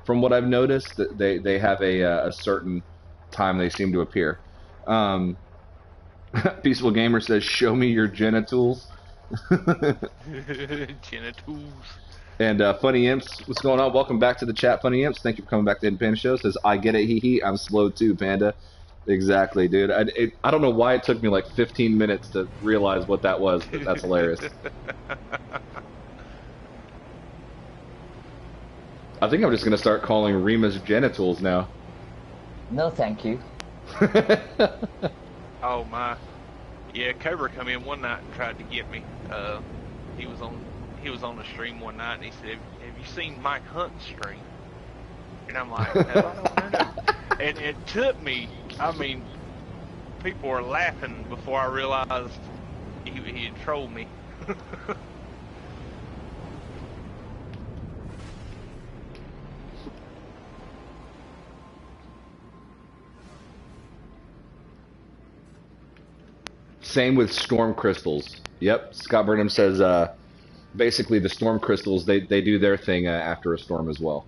from what I've noticed. They have a certain time they seem to appear. Peaceful Gamer says, show me your genitals. Genitals. And Funny Imps, what's going on? Welcome back to the chat, Funny Imps. Thank you for coming back to Hidden Panda Show. Says, I get it, hee hee. I'm slow too, Panda. Exactly, dude. I don't know why it took me like 15 minutes to realize what that was, but that's hilarious. I think I'm just going to start calling Remus genitals now. No, thank you. Oh my. Yeah, Cobra come in one night and tried to get me. He was on he was on the stream one night and he said, "Have you seen Mike Hunt's stream?" And I'm like, "No, I don't know." No. And it took me. I mean, people were laughing before I realized he had trolled me. Same with storm crystals. Yep, Scott Burnham says basically the storm crystals they do their thing after a storm as well.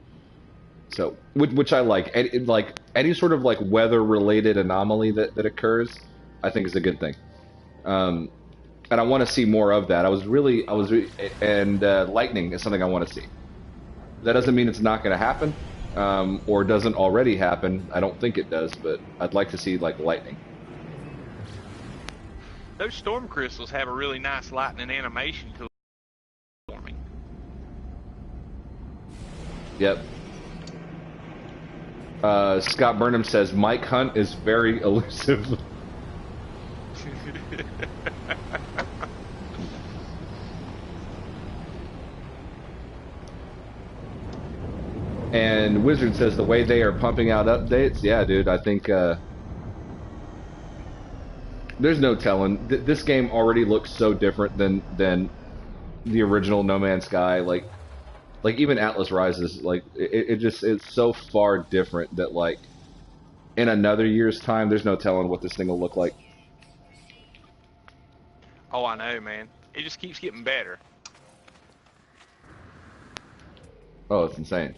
So which I like. Like any sort of like weather related anomaly that occurs, I think is a good thing. Um, and I want to see more of that. And lightning is something I want to see. That doesn't mean it's not going to happen, or doesn't already happen. I don't think it does, but I'd like to see like lightning. Those storm crystals have a really nice lightning animation to forming. Yep. Scott Burnham says Mike Hunt is very elusive. And Wizard says the way they are pumping out updates, yeah, dude, I think there's no telling. This game already looks so different than the original No Man's Sky. Like even Atlas Rises, like it's so far different that like in another year's time, there's no telling what this thing will look like. Oh, I know, man. It just keeps getting better. Oh, it's insane.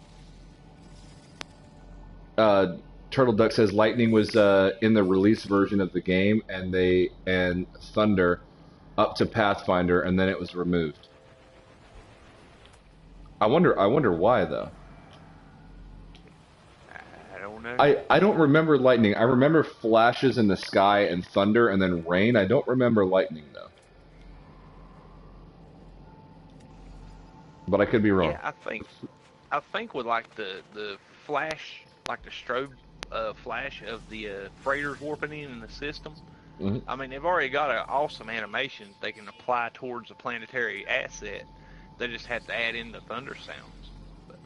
Turtle Duck says Lightning was in the release version of the game, and Thunder up to Pathfinder, and then it was removed. I wonder why though. I don't know. I don't remember lightning. I remember flashes in the sky and thunder and then rain. I don't remember lightning though. But I could be wrong. Yeah, I think with like the flash, like the strobe flash of the freighters warping in the system. Mm-hmm. I mean, they've already got an awesome animation they can apply towards a planetary asset. They just have to add in the thunder sounds. But,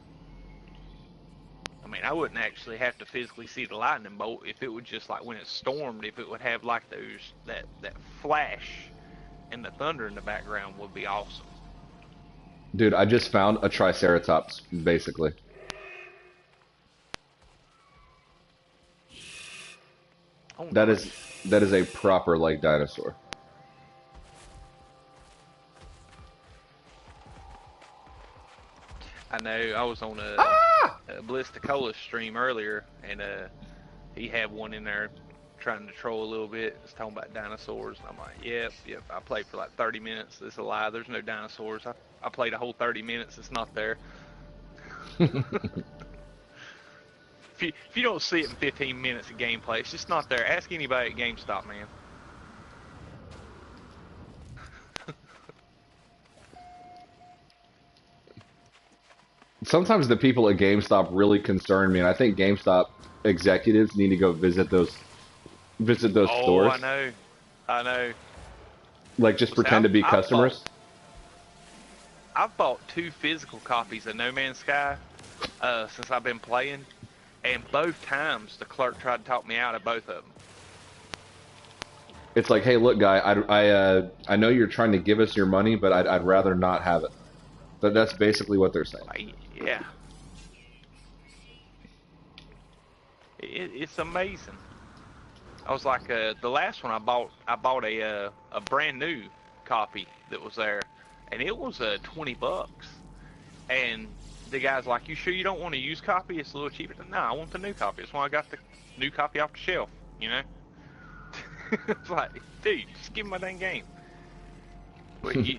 I mean, I wouldn't actually have to physically see the lightning bolt if it would just like when it stormed. If it would have like that flash and the thunder in the background would be awesome. Dude, I just found a Triceratops, basically. Oh, that nice. is a proper like dinosaur. I know. I was on a Blisticola stream earlier, and he had one in there trying to troll a little bit. It's talking about dinosaurs, and I'm like, yep. I played for like 30 minutes. It's a lie. There's no dinosaurs. I played a whole 30 minutes. It's not there. If you don't see it in 15 minutes of gameplay, it's just not there. Ask anybody at GameStop, man. Sometimes the people at GameStop really concern me, and I think GameStop executives need to go visit those stores. Oh, I know. Like just pretend to be customers. I've bought 2 physical copies of No Man's Sky since I've been playing, and both times the clerk tried to talk me out of both of them. It's like, hey, look, guy, I know you're trying to give us your money, but I'd rather not have it. That's basically what they're saying. Yeah. It's amazing. I was like, the last one I bought a brand new copy that was there, and it was $20. And the guy's like, "You sure you don't want a used copy? It's a little cheaper." No, I want the new copy. That's why I got the new copy off the shelf. You know. It's like, dude, just give me my dang game. But you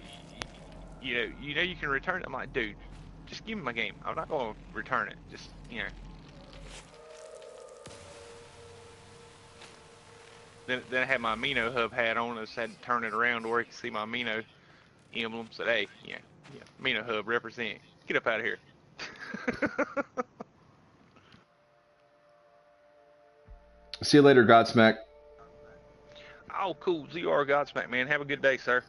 know you can return it. I'm like, dude, just give me my game. I'm not gonna return it. Just Then I had my Amino Hub hat on. I just had to turn it around where you can see my Amino emblem. Said, hey, Amino Hub represent. Get up out of here. See you later, Godsmack. Oh, cool. ZR Godsmack, man. Have a good day, sir.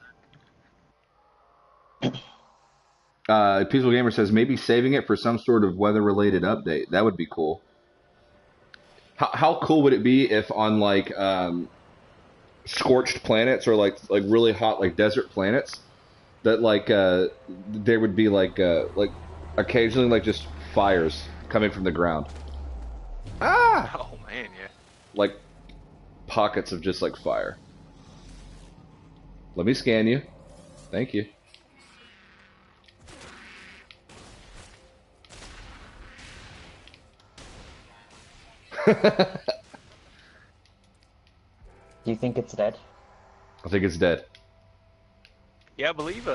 Peaceful Gamer says maybe saving it for some sort of weather-related update. That would be cool. How cool would it be if on like scorched planets or like really hot like desert planets that like there would be like occasionally like just fires coming from the ground. Ah! Oh, man, yeah. Like pockets of just like fire. Let me scan you. Thank you. Do you think it's dead? I think it's dead. Yeah, I believe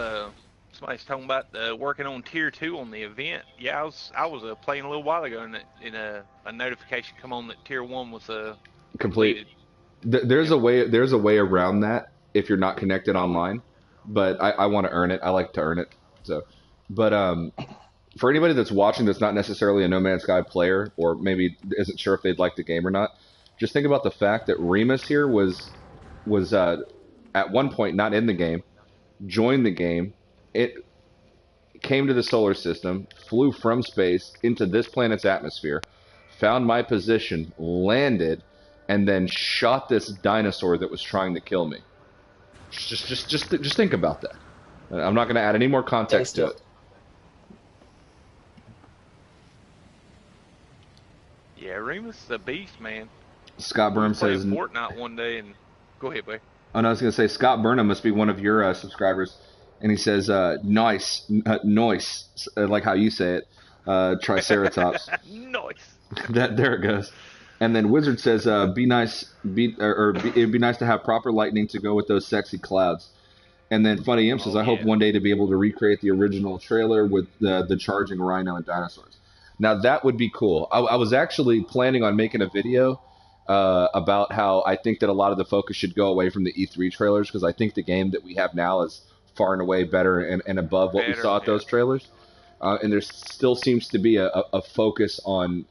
somebody's talking about working on tier 2 on the event. Yeah, I was playing a little while ago, and a notification come on that tier 1 was Complete. There's a way around that if you're not connected online, but I want to earn it. I like to earn it. So, but for anybody that's watching that's not necessarily a No Man's Sky player or maybe isn't sure if they'd like the game or not, just think about the fact that Remus here was at one point not in the game, joined the game, it came to the solar system, flew from space into this planet's atmosphere, found my position, landed, and then shot this dinosaur that was trying to kill me. Just think about that. I'm not going to add any more context to it. Yeah, Remus is a beast, man. Scott Burnham says Fortnite one day, and go ahead, boy. Oh, no, I was going to say Scott Burnham must be one of your subscribers, and he says nice, like how you say it, Triceratops. Nice. There it goes. And then Wizard says, it'd be nice to have proper lightning to go with those sexy clouds. And then Funny Imp says, I hope one day to be able to recreate the original trailer with the charging rhino and dinosaurs. Now that would be cool. I was actually planning on making a video about how I think that a lot of the focus should go away from the E3 trailers because I think the game that we have now is far and away better and above what we saw at those trailers. And there still seems to be a focus on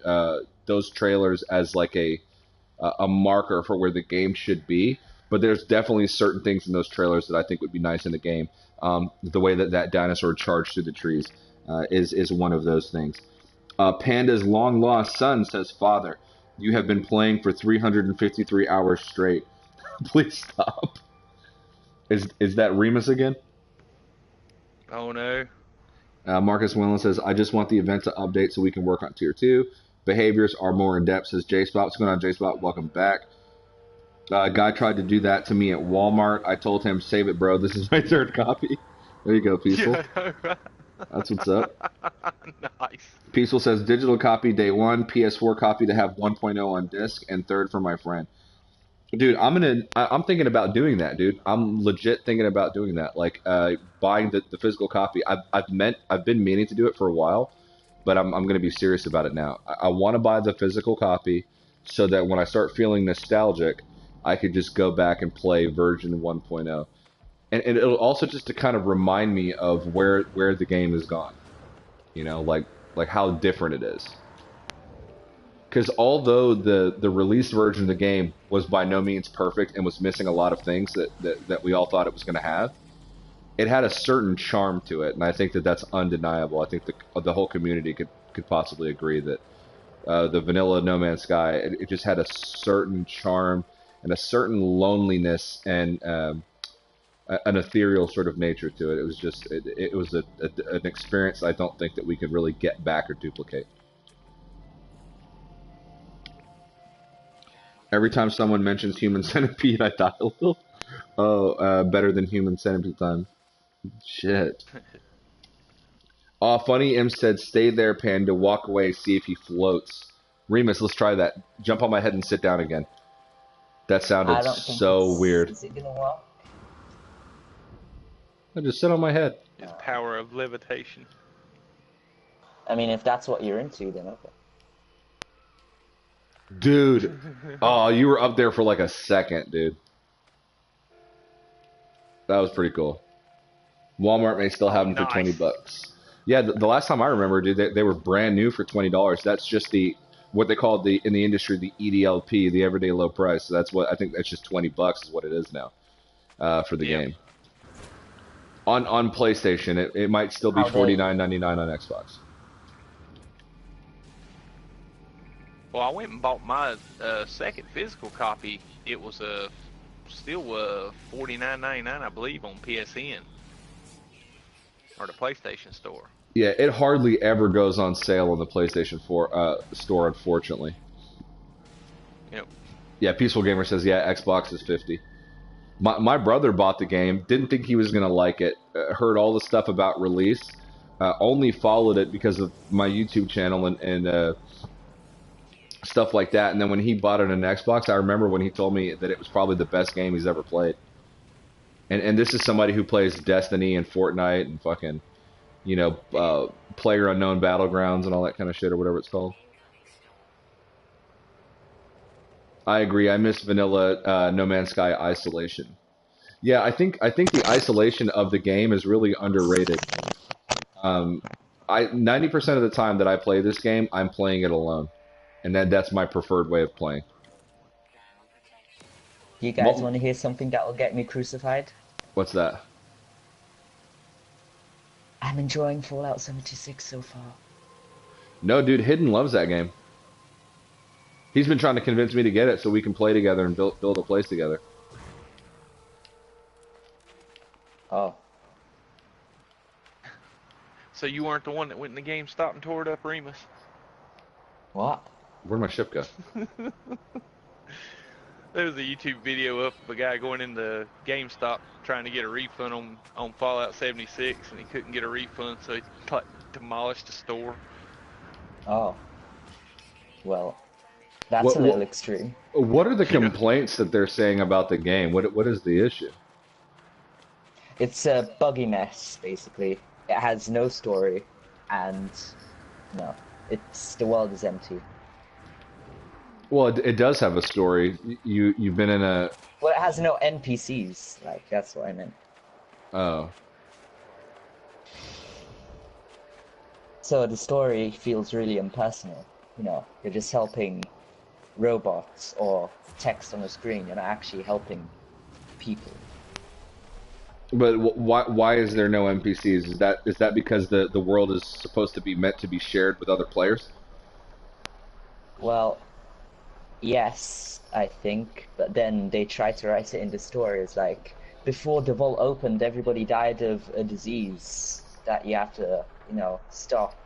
those trailers as like a marker for where the game should be. But there's definitely certain things in those trailers that I think would be nice in the game. The way that dinosaur charged through the trees is one of those things. Panda's long lost son says, Father, you have been playing for 353 hours straight. Please stop. Is that Remus again? Oh no. Marcus Whelan says, I just want the event to update so we can work on tier 2. Behaviors are more in depth, says J-Spot. What's going on, J-Spot? Welcome back. Guy tried to do that to me at Walmart. I told him, save it, bro. This is my third copy. There you go, Peaceful. Yeah. That's what's up. Nice. Peaceful says, digital copy day 1, PS4 copy to have 1.0 on disc, and third for my friend. Dude, I'm thinking about doing that, dude. I'm legit thinking about doing that. Like, buying the physical copy. I've been meaning to do it for a while, but I'm going to be serious about it now. I want to buy the physical copy so that when I start feeling nostalgic, I could just go back and play version 1.0. And it'll also just to kind of remind me of where the game has gone. You know, like how different it is. Because although the release version of the game was by no means perfect and was missing a lot of things that we all thought it was going to have, it had a certain charm to it, and I think that's undeniable. I think the whole community could possibly agree that the vanilla No Man's Sky, it just had a certain charm and a certain loneliness and an ethereal sort of nature to it. It was just it was an experience I don't think that we could really get back or duplicate. Every time someone mentions Human Centipede, I die a little. Oh, better than Human Centipede time. Shit. Funny Im said, stay there, Panda, walk away, see if he floats. Remus, let's try that. Jump on my head and sit down again. That sounded so weird. Is it gonna work? I just sit on my head. His power of levitation. I mean, if that's what you're into, then okay. Dude. Oh, you were up there for like a second, dude. That was pretty cool. Walmart may still have them for $20. Yeah, the last time I remember, dude, they were brand new for $20. That's just the what they call in the industry the EDLP, the everyday low price. So that's what I think. That's just $20 is what it is now for the Yeah. game. On PlayStation, it might still be How dare you. $49.99 on Xbox. Well, I went and bought my second physical copy. It was still $49.99, I believe, on PSN or the PlayStation Store. Yeah, it hardly ever goes on sale on the PlayStation 4 store, unfortunately. Yep. Yeah, Peaceful Gamer says, yeah, Xbox is 50. My brother bought the game, didn't think he was going to like it, heard all the stuff about release, only followed it because of my YouTube channel and stuff like that. And then when he bought it on Xbox, I remember when he told me that it was probably the best game he's ever played. And this is somebody who plays Destiny and Fortnite and fucking, PlayerUnknown Battlegrounds and all that kind of shit or whatever it's called. I agree. I miss vanilla No Man's Sky isolation. Yeah, I think the isolation of the game is really underrated. 90% of the time that I play this game, I'm playing it alone, and that's my preferred way of playing. You guys want to hear something that will get me crucified? What's that? I'm enjoying Fallout 76 so far. No, dude, Hidden loves that game. He's been trying to convince me to get it so we can play together and build a place together. Oh. So you weren't the one that went in the GameStop and tore it up, Remus? What? Where'd my ship go? There was a YouTube video up of a guy going into GameStop trying to get a refund on Fallout 76, and he couldn't get a refund, so he demolished the store. Oh. Well, that's a little extreme. What are the complaints that they're saying about the game? What is the issue? It's a buggy mess, basically. It has no story, and no, the world is empty. Well, it does have a story. You've been in a... Well, it has no NPCs. Like, that's what I meant. Oh. So the story feels really impersonal. You're just helping robots or text on a screen. You're not actually helping people. But why is there no NPCs? Is that because the world is supposed to be meant to be shared with other players? Well, yes, I think, but then they try to write it in the story as like, before the vault opened, everybody died of a disease that you have to, stop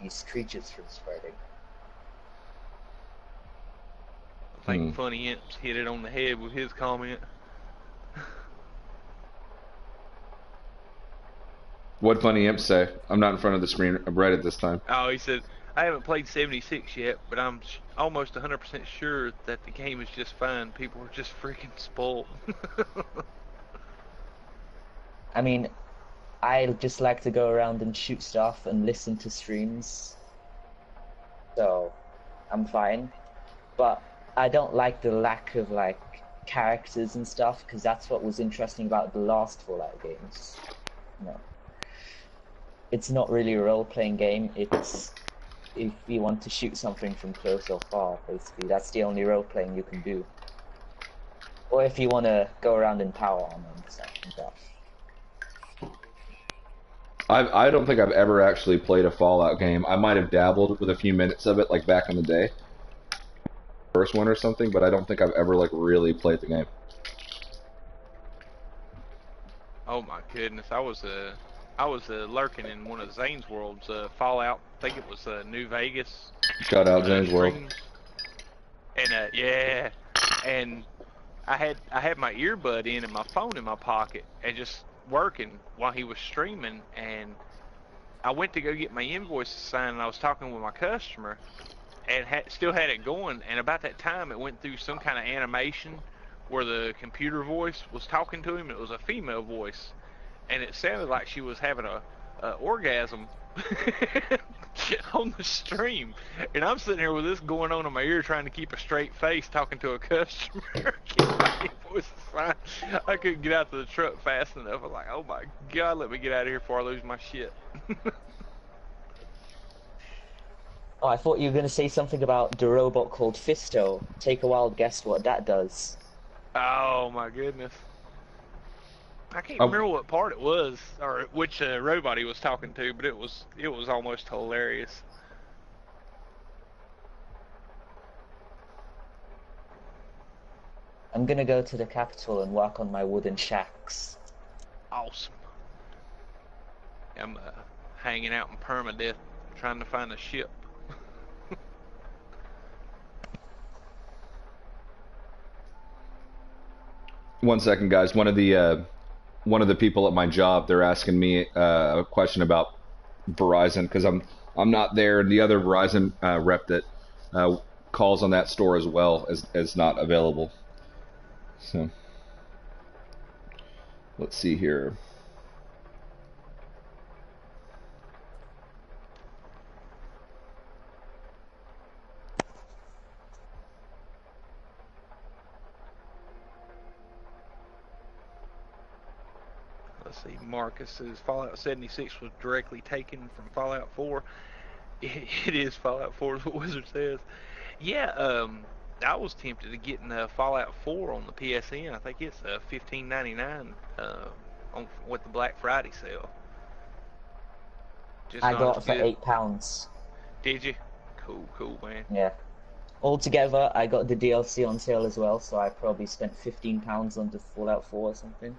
these creatures from spreading. I think Funny Imps hit it on the head with his comment. What'd Funny Imp say? I'm not in front of the screen. I read it this time. Oh, he said, I haven't played 76 yet, but I'm almost 100% sure that the game is just fine. People are just freaking spoiled. I mean, I just like to go around and shoot stuff and listen to streams. So, I'm fine. But I don't like the lack of, characters and stuff, because that's what was interesting about the last Fallout games. It's not really a role-playing game. It's if you want to shoot something from close or far, basically. That's the only role-playing you can do. Or if you want to go around in power armor and stuff like that. I don't think I've ever actually played a Fallout game. I might have dabbled with a few minutes of it, like back in the day. First one or something, but I don't think I've ever, really played the game. Oh my goodness, I was lurking in one of Zane's worlds, Fallout. I think it was New Vegas. Shout out Zane's World. And yeah, and I had my earbud in and my phone in my pocket and just working while he was streaming. And I went to go get my invoices signed, and I was talking with my customer, and still had it going. And about that time, it went through some kind of animation where the computer voice was talking to him. It was a female voice, and it sounded like she was having a orgasm on the stream. And I'm sitting here with this going on in my ear, trying to keep a straight face, talking to a customer. I couldn't get out to the truck fast enough. I was like, oh my god, let me get out of here before I lose my shit. Oh, I thought you were going to say something about the robot called Fisto. Take a wild guess what that does. Oh my goodness. I can't Oh, remember what part it was or which robot he was talking to, but it was almost hilarious. I'm going to go to the capital and work on my wooden shacks. Awesome. I'm hanging out in permadeath trying to find a ship. one second, guys. One of the people at my job, they're asking me a question about Verizon because I'm not there, and the other Verizon rep that uh, calls on that store as well as not available. So let's see here. Let's see, Marcus says Fallout 76 was directly taken from Fallout 4. It is Fallout 4, is what Wizard says. Yeah, I was tempted to get in Fallout 4 on the PSN. I think it's $15.99 on with the Black Friday sale. Just I not got as it for good. £8. Did you? Cool, cool, man. Yeah. Altogether, I got the DLC on sale as well, so I probably spent £15 on the Fallout 4 or something.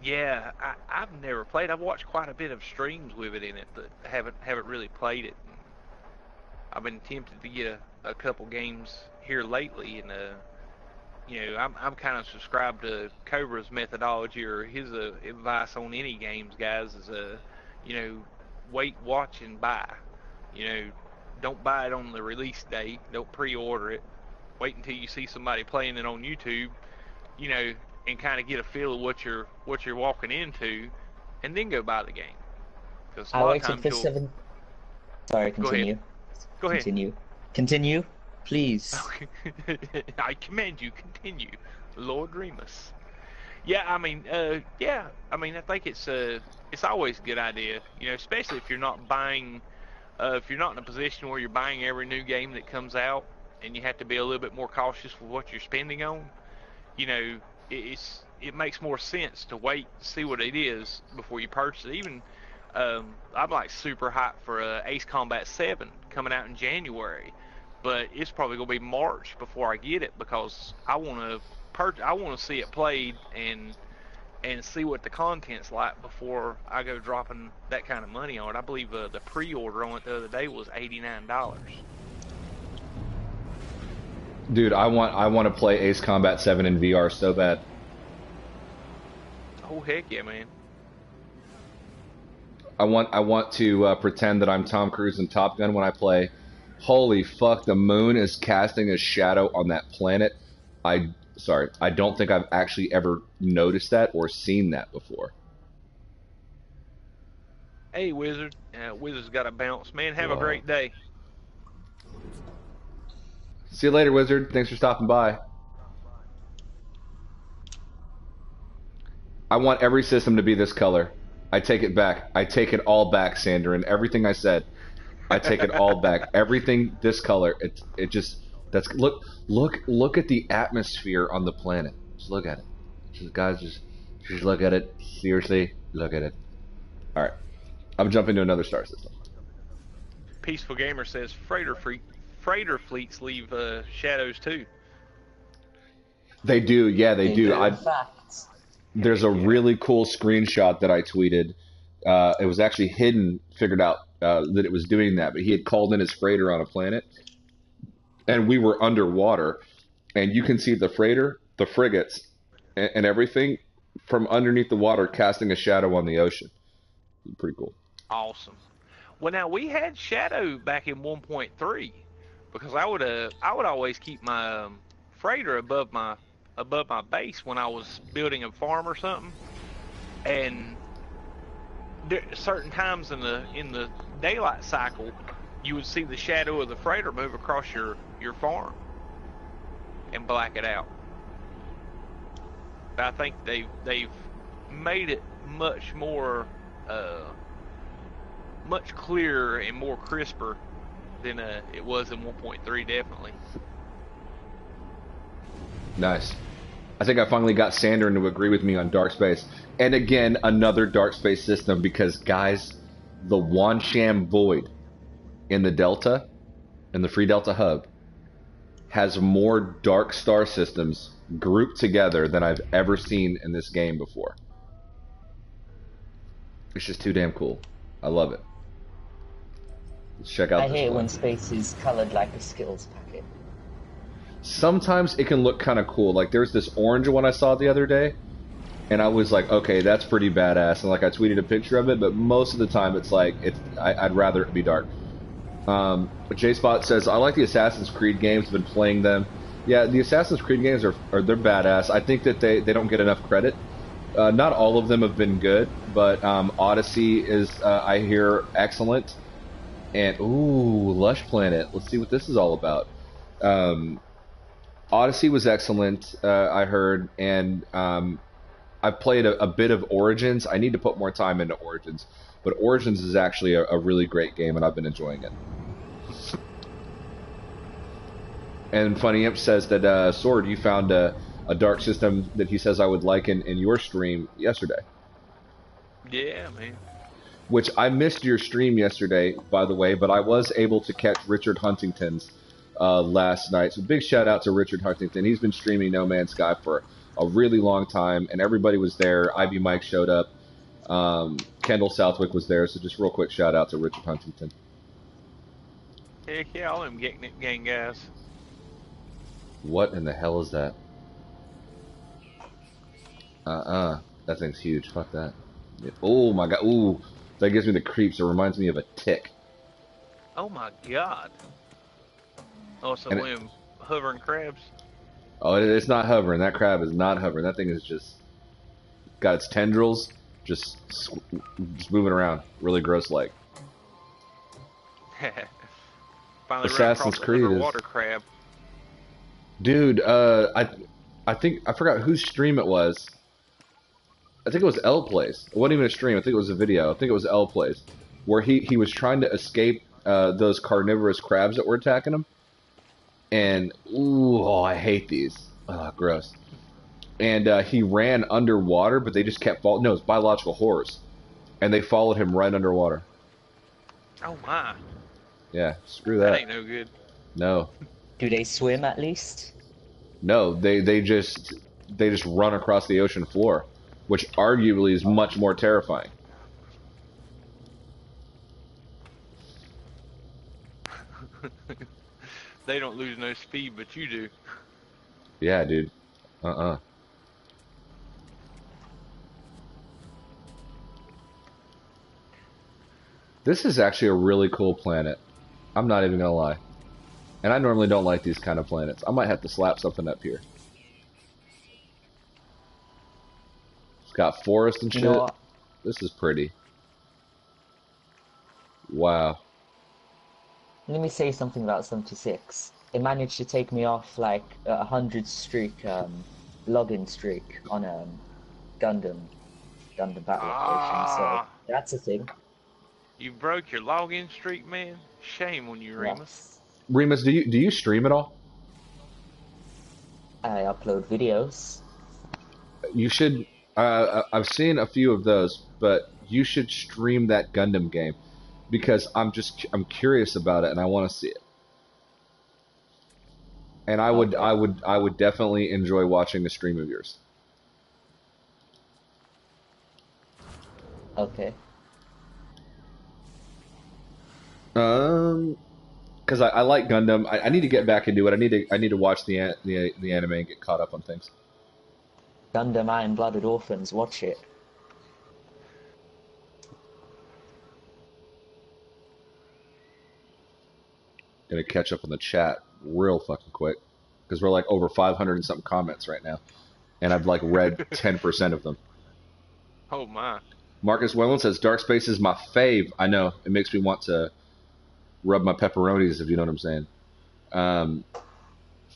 Yeah, I've never played. I've watched quite a bit of streams with it in it, but haven't really played it. I've been tempted to get a couple games here lately, and I'm kind of subscribed to Cobra's methodology or his advice on any games, guys. Is you know, wait, watch, and buy. You know, don't buy it on the release date. Don't pre-order it. Wait until you see somebody playing it on YouTube. You know, and kind of get a feel of what you're walking into, and then go buy the game. Because a I lot of waited times for you'll Sorry, go ahead, continue. go ahead. Continue. Continue, please. I command you, continue, Lord Remus. Yeah, I mean, I think it's always a good idea, especially if you're not buying, if you're not in a position where you're buying every new game that comes out, and you have to be a little bit more cautious with what you're spending on. It makes more sense to wait to see what it is before you purchase it. Even I'm like super hyped for Ace Combat 7 coming out in January, but it's probably gonna be March before I get it because I want to see it played and see what the content's like before I go dropping that kind of money on it. I believe the pre-order on it the other day was $89. Dude, I want to play Ace Combat 7 in VR so bad. Oh heck yeah, man! I want to pretend that I'm Tom Cruise in Top Gun when I play. Holy fuck, the moon is casting a shadow on that planet. I don't think I've actually ever noticed that or seen that before. Hey, Wizard. Wizard's got to bounce, man. Have a Whoa. great day. See you later, Wizard. Thanks for stopping by. I want every system to be this color. I take it back. I take it all back, Sander, and everything I said. I take it all back. Everything this color. It just that's look at the atmosphere on the planet. Just look at it. Just look at it. Seriously, look at it. All right, I'm jumping to another star system. Peaceful Gamer says freighter fleets leave shadows too. They do, yeah, they They do. do, in fact. There's a really cool screenshot that I tweeted. It was actually Hidden figured out that it was doing that, but he had called in his freighter on a planet, and we were underwater, and you can see the freighter, the frigates, and everything from underneath the water casting a shadow on the ocean. Pretty cool. Awesome. Well, now we had shadow back in 1.3 because I would always keep my freighter above my base when I was building a farm or something, and certain times in the daylight cycle, you would see the shadow of the freighter move across your farm and black it out. But I think they've made it much more much clearer and more crisper than it was in 1.3, definitely. Nice. I think I finally got Sander to agree with me on Dark Space. And again, another Dark Space system because, guys, the Wansham Void in the Delta, in the Free Delta Hub, has more Dark Star systems grouped together than I've ever seen in this game before. It's just too damn cool. I love it. Let's check out I this hate one. when space is colored like a Skittles packet. Sometimes it can look kind of cool. Like there's this orange one I saw the other day, and I was like, okay, that's pretty badass. And like I tweeted a picture of it, but most of the time it's like I'd rather it be dark. J-Spot says I like the Assassin's Creed games. I've been playing them. Yeah, the Assassin's Creed games are they're badass. I think that they don't get enough credit. Not all of them have been good, but Odyssey is I hear excellent. And ooh, Lush Planet. Let's see what this is all about. Odyssey was excellent, I heard, and I've played a bit of Origins. I need to put more time into Origins, but Origins is actually a really great game, and I've been enjoying it. And Funny Imp says that, Sword, you found a dark system that he says I would like in your stream yesterday. Yeah, man. Which I missed your stream yesterday, by the way, but I was able to catch Richard Huntington's last night. So big shout out to Richard Huntington. He's been streaming No Man's Sky for a really long time, and everybody was there. Ivy Mike showed up. Kendall Southwick was there. So just real quick shout out to Richard Huntington. Heck yeah, all them gang guys. What in the hell is that? That thing's huge. Fuck that. Oh my god. Ooh. That gives me the creeps. It reminds me of a tick. Oh my god. Oh, so And them hovering crabs? Oh, it's not hovering. That crab is not hovering. That thing is just got its tendrils just moving around. Really gross like. Finally Assassin's Creed is... water crab. Dude, I think I forgot whose stream it was. I think it was L Plays. It wasn't even a stream. I think it was a video. I think it was L Plays, where he was trying to escape those carnivorous crabs that were attacking him. And ooh, oh, I hate these. Oh, gross. And he ran underwater, but they just kept following. No, it's biological horrors, and they followed him right underwater. Oh my. Yeah, screw that. That ain't no good. No. Do they swim at least? No, they just run across the ocean floor, which arguably is much more terrifying. They don't lose no speed, but you do. Yeah, dude. This is actually a really cool planet. I'm not even gonna lie. And I normally don't like these kind of planets. I might have to slap something up here. It's got forest and shit. You know what? This is pretty. Wow. Let me say something about 76. It managed to take me off like a 100 streak, login streak on Gundam Battle Equation, so that's a thing. You broke your login streak, man. Shame on you, Remus. Yes. Remus, do you stream at all? I upload videos. You should. I've seen a few of those, but you should stream that Gundam game because I'm curious about it and I want to see it. And I would definitely enjoy watching a stream of yours. Okay. Because I like Gundam. I need to get back into it. I need to watch the anime and get caught up on things. Gundam Iron-Blooded Orphans, watch it. Gonna catch up on the chat real fucking quick because we're like over 500 and something comments right now, and I've like read 10% of them. Oh my. Marcus Whalen says Dark Space is my fave. I know it makes me want to rub my pepperonis, if you know what I'm saying.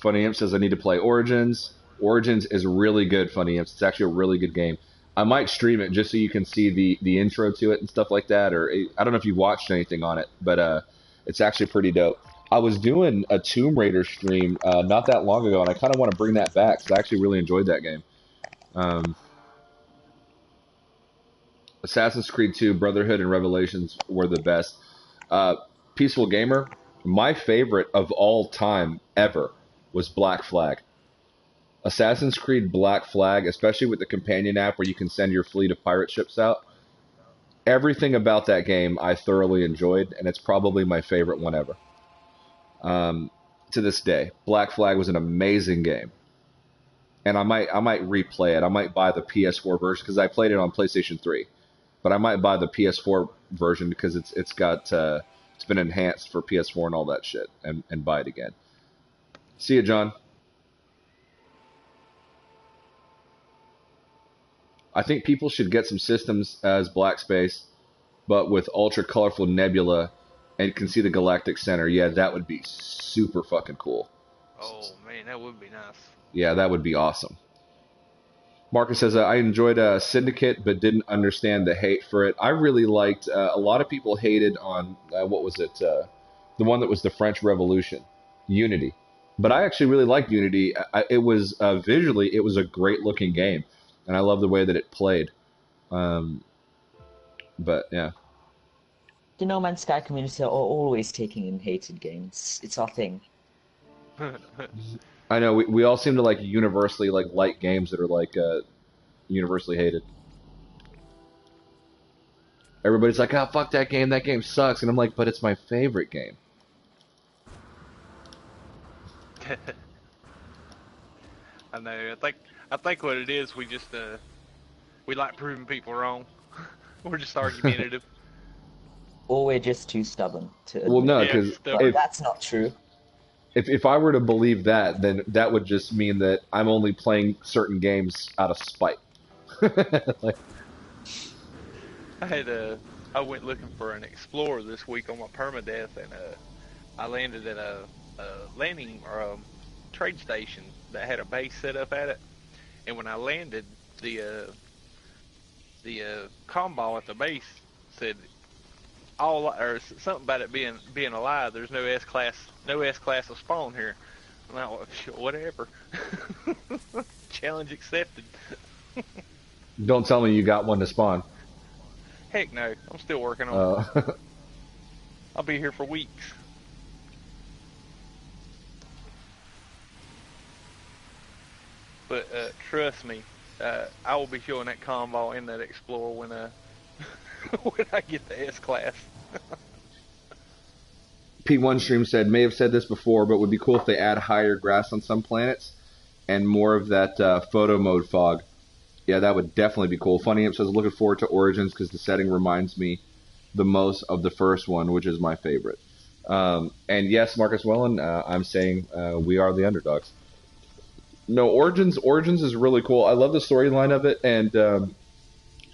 Funny Imp says I need to play Origins. Origins is really good, Funny Imps. It's actually a really good game. I might stream it just so you can see the intro to it and stuff like that. Or I don't know if you've watched anything on it, but It's actually pretty dope. I was doing a Tomb Raider stream not that long ago, and I kind of want to bring that back because I actually really enjoyed that game. Um, Assassin's Creed 2, Brotherhood, and Revelations were the best. Uh, Peaceful Gamer, my favorite of all time ever was Black Flag. Assassin's Creed Black Flag, especially with the companion app where you can send your fleet of pirate ships out. Everything about that game I thoroughly enjoyed, and it's probably my favorite one ever. To this day, Black Flag was an amazing game, and I might replay it. I might buy the PS4 version because I played it on PlayStation 3, but I might buy the PS4 version because it's got it's been enhanced for PS4 and all that shit, and buy it again. See ya, John. I think people should get some systems as Black Space, but with ultra colorful nebula, and can see the galactic center. Yeah, that would be super fucking cool. Oh man, that would be nice. Yeah, that would be awesome. Marcus says, I enjoyed Syndicate, but didn't understand the hate for it. I really liked, a lot of people hated on, what was it? The one that was the French Revolution, Unity. But I actually really liked Unity. It was, visually, it was a great looking game. And I love the way that it played. But, yeah. The No Man's Sky community are always taking in hated games. It's our thing. I know, we all seem to like universally like games that are like universally hated. Everybody's like, oh, fuck that game sucks. And I'm like, but it's my favorite game. I know. I think what it is, we just we like proving people wrong. We're just argumentative. Or we're just too stubborn to admit. Well, no, Yeah, because But that's not true. if I were to believe that, then that would just mean that I'm only playing certain games out of spite. Like, I went looking for an Explorer this week on my permadeath, and I landed at a landing or a trade station that had a base set up at it. And when I landed, the comball at the base said or something about it being alive. There's no S class of spawn here. And I went, whatever. Challenge accepted. don't tell me you got one to spawn. Heck no, I'm still working on it. I'll be here for weeks. But trust me, I will be showing that combo in that Explorer when when I get the S class. P1 Stream said, may have said this before, but would be cool if they add higher grass on some planets and more of that photo mode fog. Yeah, that would definitely be cool. Funny Imp says, looking forward to Origins because the setting reminds me the most of the first one, which is my favorite. And yes, Marcus Wellen, I'm saying we are the underdogs. No, Origins is really cool. I love the storyline of it, and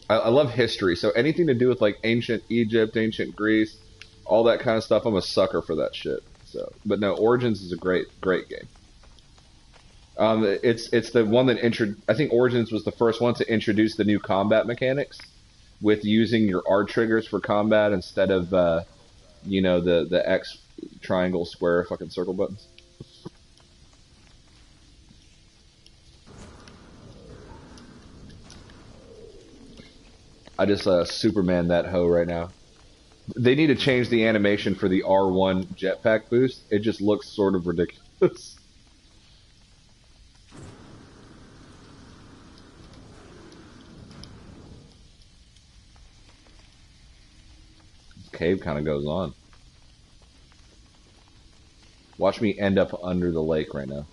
I love history. So anything to do with like ancient Egypt, ancient Greece, all that kind of stuff, I'm a sucker for that shit. So, but no, Origins is a great game. It's the one that I think Origins was the first one to introduce the new combat mechanics with using your R triggers for combat instead of the X, triangle, square, fucking circle buttons. I just Superman that hoe right now. They need to change the animation for the R1 jetpack boost. It just looks sort of ridiculous. Cave kind of goes on. Watch me end up under the lake right now.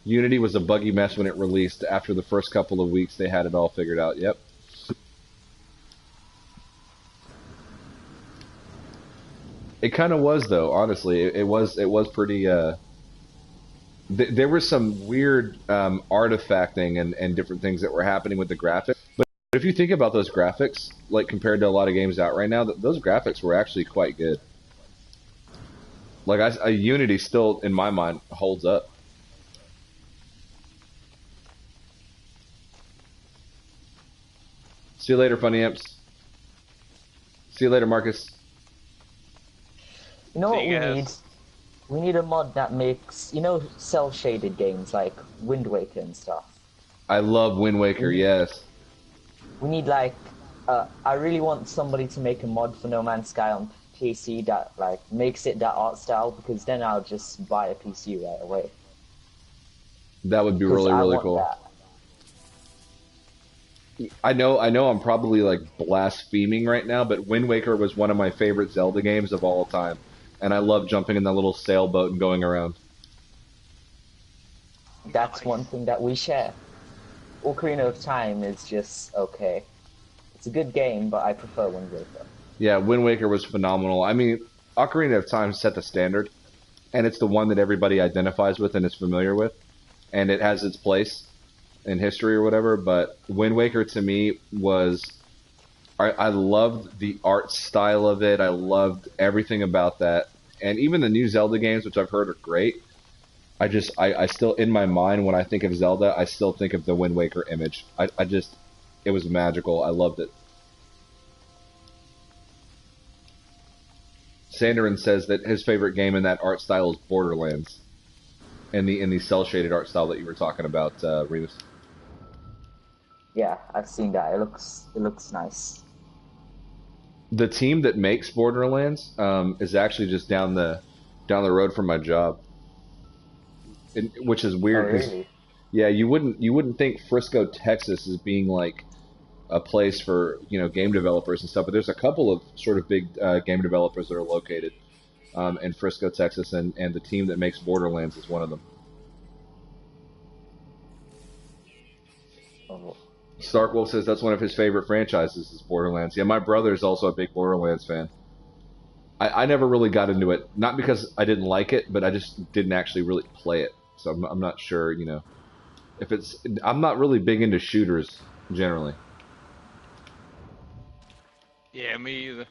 Unity was a buggy mess when it released. After the first couple of weeks, they had it all figured out. Yep. It kind of was, though. Honestly, it was pretty. There was some weird artifacting and different things that were happening with the graphics. But if you think about those graphics, like compared to a lot of games out right now, those graphics were actually quite good. Like Unity still, in my mind, holds up. See you later, funny imps. See you later, Marcus. You know what See we you need? guys. We need a mod that makes, cel-shaded games like Wind Waker and stuff. I love Wind Waker. Mhm. Yes. We need I really want somebody to make a mod for No Man's Sky on PC that makes it that art style, because then I'll just buy a PC right away. That would be Because really, I really want cool. that. I know I'm probably like blaspheming right now, but Wind Waker was one of my favorite Zelda games of all time. And I love jumping in that little sailboat and going around. That's Nice. one thing that we share. Ocarina of Time is just okay. It's a good game, but I prefer Wind Waker. Yeah, Wind Waker was phenomenal. I mean, Ocarina of Time set the standard, and it's the one that everybody identifies with and is familiar with, and it has its place in history or whatever. But Wind Waker to me was, I loved the art style of it. I loved everything about that, and even the new Zelda games, which I've heard are great. I still, in my mind, when I think of Zelda, I still think of the Wind Waker image. I just, it was magical. I loved it. Sanderin says that his favorite game in that art style is Borderlands, in the cell shaded art style that you were talking about, Remus. Yeah, I've seen that. It looks nice. The team that makes Borderlands is actually just down the road from my job, which is Oh, weird because really? yeah, you wouldn't think Frisco, Texas, is being like a place for game developers and stuff, but there's a couple of sort of big game developers that are located in Frisco, Texas, and the team that makes Borderlands is one of them. Oh, Starkwolf says that's one of his favorite franchises is Borderlands. Yeah, my brother is also a big Borderlands fan. I never really got into it, not because I didn't like it, but I just didn't actually really play it. So I'm not sure, if it's. I'm not really big into shooters generally. Yeah, me either.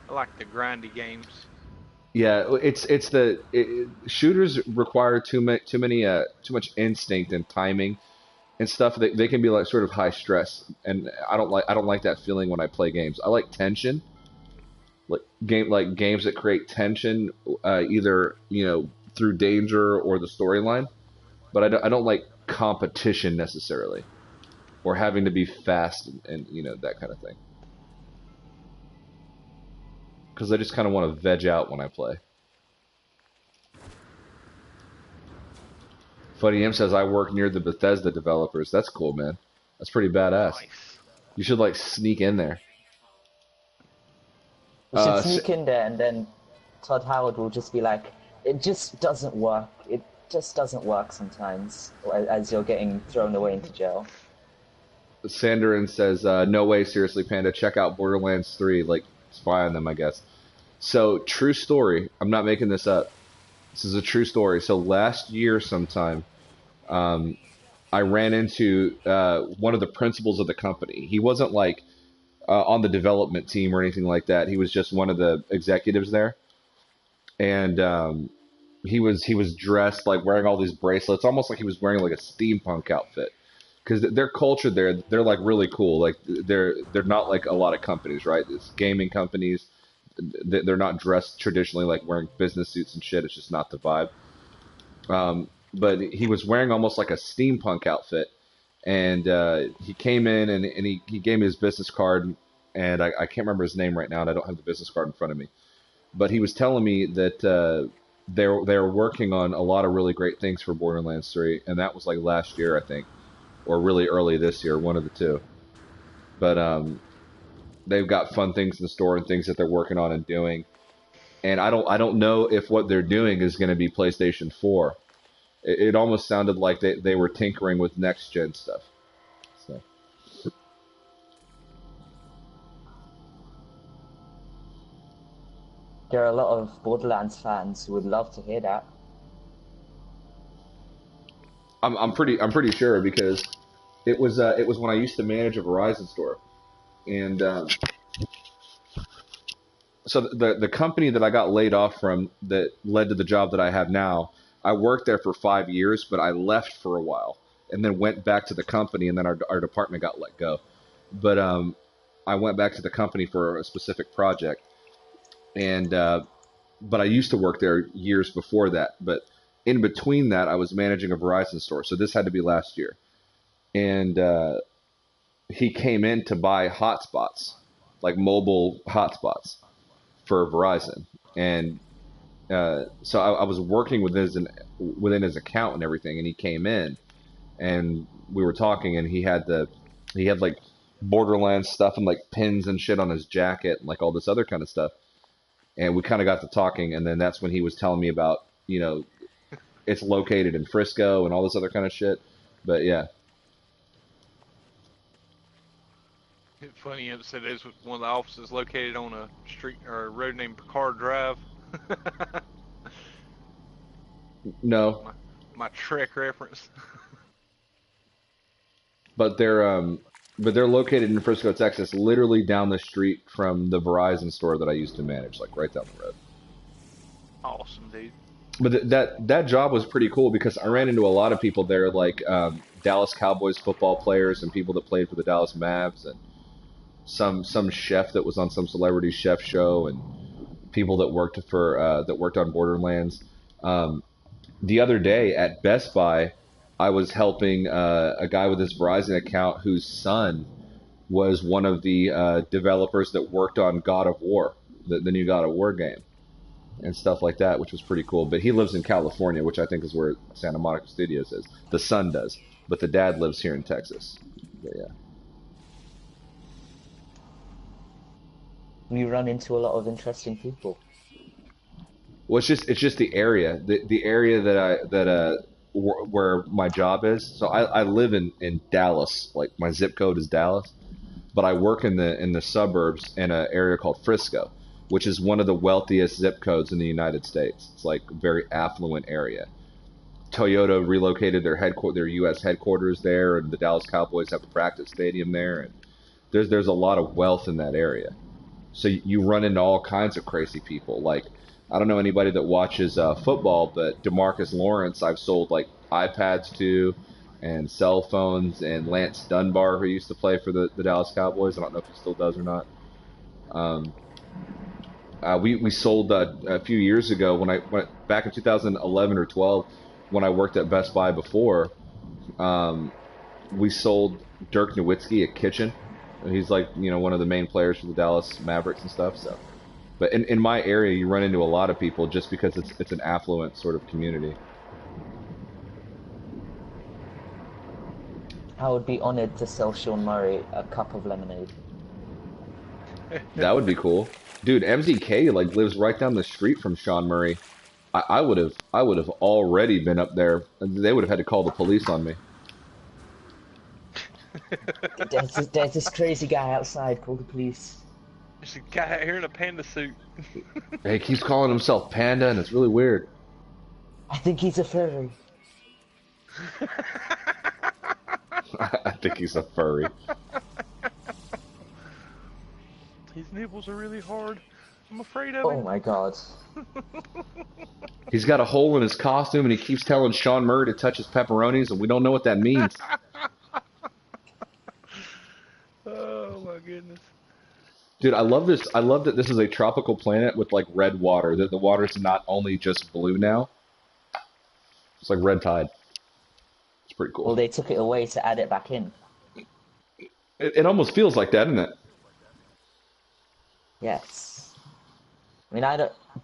I like the grindy games. Yeah, shooters require too much instinct and timing and stuff. They can be like sort of high stress, and I don't like that feeling when I play games. I like tension, like games that create tension, either through danger or the storyline. But I don't like competition necessarily, or having to be fast and that kind of thing. Because I just kind of want to veg out when I play. Funny M says I work near the Bethesda developers. That's cool, man. That's pretty badass. Nice. You should like sneak in there. we should S- sneak in there, and then Todd Howard will just be like, "It just doesn't work. It just doesn't work sometimes." As you're getting thrown away into jail. Sanderin says, "No way, seriously, Panda. Check out Borderlands 3. Like, spy on them, I guess." So, true story. I'm not making this up. This is a true story. So, last year sometime, um, I ran into one of the principals of the company. He wasn't like on the development team or anything like that. He was just one of the executives there, and he was dressed like wearing all these bracelets, almost like he was wearing like a steampunk outfit. Because their culture there, they're like really cool. Like they're not like a lot of companies, right? It's gaming companies. They're not dressed traditionally like wearing business suits and shit. It's just not the vibe. But he was wearing almost like a steampunk outfit, and he came in and he gave me his business card, and I can't remember his name right now, and I don't have the business card in front of me. But he was telling me that they're working on a lot of really great things for Borderlands 3, and that was like last year, I think, or really early this year, one of the two. But they've got fun things in the store and things that they're working on and doing. And I don't know if what they're doing is going to be PlayStation 4. It almost sounded like they were tinkering with next gen stuff. So There are a lot of Borderlands fans who would love to hear that. I'm pretty sure because it was when I used to manage a Verizon store, and so the company that I got laid off from that led to the job that I have now, I worked there for 5 years, but I left for a while and then went back to the company, and then our department got let go. But I went back to the company for a specific project, and but I used to work there years before that. But in between that, I was managing a Verizon store, so this had to be last year. And he came in to buy hotspots, like mobile hotspots for Verizon, and so I was working within his account and everything, and he came in, and we were talking, and he had like Borderlands stuff and like pins and shit on his jacket and like all this other kind of stuff, and we kind of got to talking, and then that's when he was telling me about, it's located in Frisco and all this other kind of shit, but yeah. It's funny you said there's one of the offices located on a street or a road named Picard Drive. No, my Trek reference. but they're located in Frisco, Texas, literally down the street from the Verizon store that I used to manage, like right down the road. Awesome, dude. But that job was pretty cool because I ran into a lot of people there, like Dallas Cowboys football players and people that played for the Dallas Mavs, and some chef that was on some celebrity chef show, and people that worked on Borderlands. The other day at Best Buy, I was helping a guy with his Verizon account whose son was one of the developers that worked on God of War, the new God of War game, and stuff like that, which was pretty cool. But he lives in California, which I think is where Santa Monica Studios is. The son does, but the dad lives here in Texas. But yeah. We run into a lot of interesting people. Well, it's just the area, the area where my job is. So I live in Dallas, like my zip code is Dallas, but I work in the suburbs in an area called Frisco, which is one of the wealthiest zip codes in the United States. It's like a very affluent area. Toyota relocated their U.S. headquarters there, and the Dallas Cowboys have a practice stadium there, and there's a lot of wealth in that area. So you run into all kinds of crazy people. Like, I don't know anybody that watches football, but DeMarcus Lawrence, I've sold like iPads to, and cell phones, and Lance Dunbar, who used to play for the Dallas Cowboys. I don't know if he still does or not. We sold a few years ago when back in 2011 or 12, when I worked at Best Buy before. We sold Dirk Nowitzki a kitchen. He's like, one of the main players for the Dallas Mavericks and stuff. So, but in my area, you run into a lot of people just because it's an affluent sort of community. I would be honored to sell Sean Murray a cup of lemonade. That would be cool, dude. MZK like lives right down the street from Sean Murray. I would have already been up there. They would have had to call the police on me. There's this crazy guy outside. Call the police. There's a guy out here in a panda suit. He keeps calling himself Panda, and it's really weird. I think he's a furry. I think he's a furry. His nipples are really hard. I'm afraid of Oh him. my god. He's got a hole in his costume, and he keeps telling Sean Murray to touch his pepperonis, and we don't know what that means. Oh my goodness. Dude, I love this. I love that this is a tropical planet with like red water. That the water's not only just blue now. It's like red tide. It's pretty cool. Well, they took it away to add it back in. It almost feels like that, doesn't it? Yes. I mean,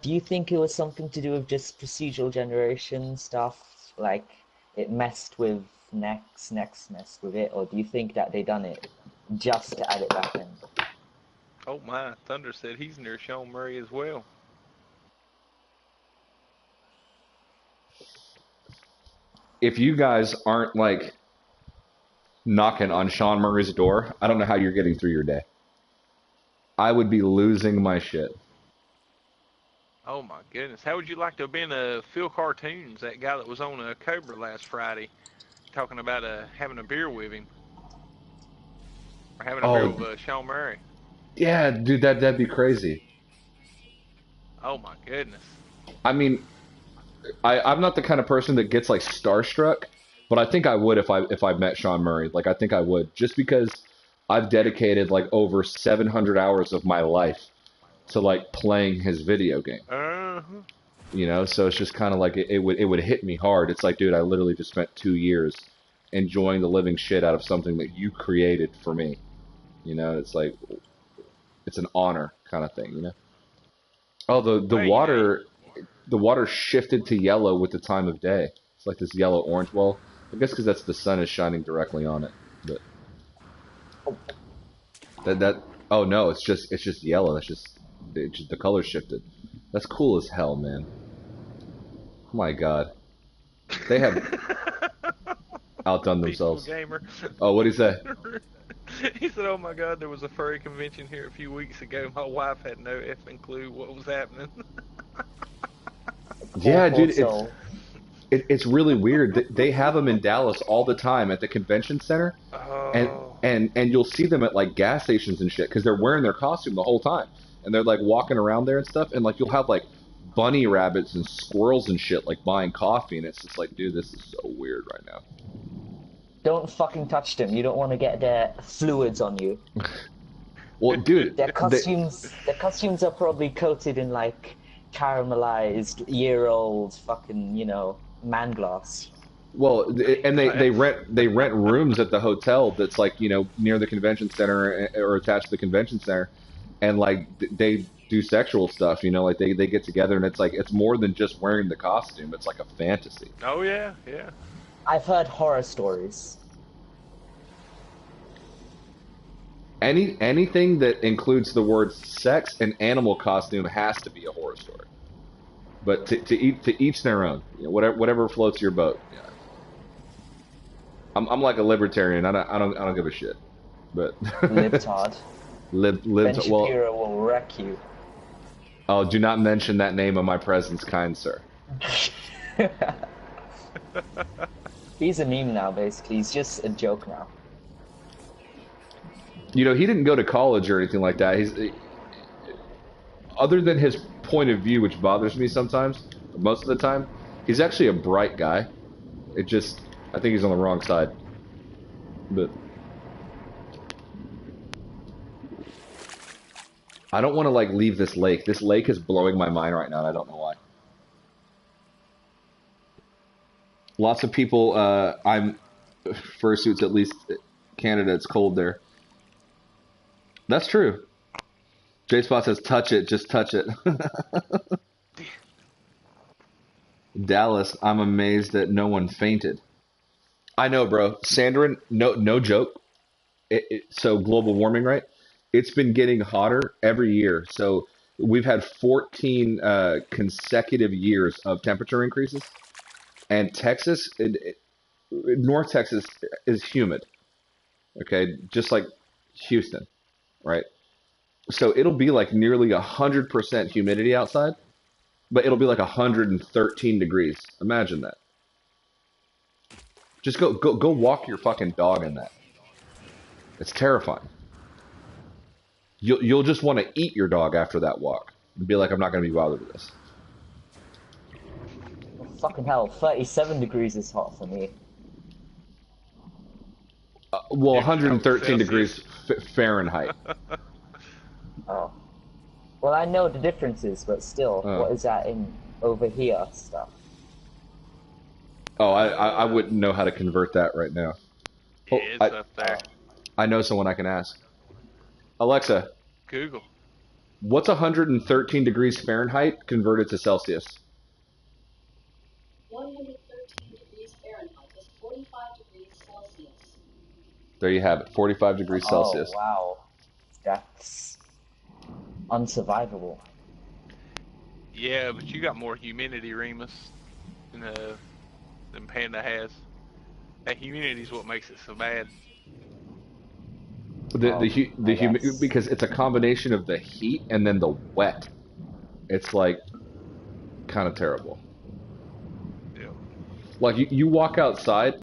do you think it was something to do with just procedural generation stuff? Like, it messed with Next messed with it? Or do you think that they done it just to add it back in? Oh my, Thunder said he's near Sean Murray as well. If you guys aren't like knocking on Sean Murray's door, I don't know how you're getting through your day. I would be losing my shit. Oh my goodness. How would you like to have been Phil Cartoons, that guy that was on Cobra last Friday, talking about having a beer with him? Or having a beer with Sean Murray? Yeah, dude, that'd be crazy. Oh my goodness. I mean, I'm not the kind of person that gets like starstruck, but I think I would if I met Sean Murray. Like, I think I would, just because I've dedicated like over 700 hours of my life to like playing his video game. Uh-huh. You know, so it's just kind of like it would hit me hard. It's like, dude, I literally just spent 2 years enjoying the living shit out of something that you created for me. You know, it's like it's an honor kind of thing. You know. Oh, the water shifted to yellow with the time of day. It's like this yellow orange. Well, I guess because that's the sun is shining directly on it. But that oh no, it's just yellow. It's just the color shifted. That's cool as hell, man. Oh my god, they have outdone Peaceful themselves. gamer. Oh, what'd he say? He said, "Oh my God, there was a furry convention here a few weeks ago. My wife had no effing clue what was happening." Yeah, dude, Also, it's really weird. They have them in Dallas all the time at the convention center, and Oh, and you'll see them at like gas stations and shit because they're wearing their costume the whole time, and they're like walking around there and stuff, and like you'll have like bunny rabbits and squirrels and shit like buying coffee, and it's just like, dude, this is so weird right now. don't fucking touch them. You don't want to get their fluids on you. Well, dude, Their costumes are probably coated in like caramelized year-old fucking, man glass. well, and they rent rooms at the hotel that's like near the convention center or attached to the convention center, and like they do sexual stuff. Like they get together and it's like it's more than just wearing the costume. It's like a fantasy. oh yeah, yeah. I've heard horror stories. Anything that includes the words sex and animal costume has to be a horror story. But to each their own. Whatever floats your boat. Yeah. I'm like a libertarian. I don't give a shit. But Libtard. Ben well. Shapiro will wreck you. Oh, do not mention that name of my presence, kind sir. He's a meme now, basically. He's just a joke now. He didn't go to college or anything like that. Other than his point of view, which bothers me sometimes, most of the time, he's actually a bright guy. I think he's on the wrong side. But I don't want to like leave this lake. This lake is blowing my mind right now, and I don't know why. Lots of people, I'm fursuits, at least Canada, it's cold there. That's true. J-Spot says, touch it, just touch it. Dallas, I'm amazed that no one fainted. I know, bro. Sandrin, no joke. So global warming, right? It's been getting hotter every year. So we've had 14 consecutive years of temperature increases. And Texas, North Texas is humid. Okay, just like Houston, right? So it'll be like nearly 100% humidity outside, but it'll be like 113 degrees. Imagine that. Just go walk your fucking dog in that. It's terrifying. You'll just want to eat your dog after that walk and be like, I'm not going to be bothered with this. Oh, fucking hell, 37 degrees is hot for me. Well, 113 degrees Fahrenheit. Oh. Well, I know the differences, but still, what is that in over here stuff? Oh, I wouldn't know how to convert that right now. Oh, It's up there. I know someone I can ask. Alexa, Google. what's 113 degrees Fahrenheit converted to Celsius? 113 degrees Fahrenheit is 45 degrees Celsius. There you have it, 45 degrees Celsius. Oh, wow. That's unsurvivable. Yeah, but you got more humidity, Remus, than Panda has. That humidity is what makes it so bad. Because it's a combination of the heat and then the wet. It's like kind of terrible. Yeah. Like you walk outside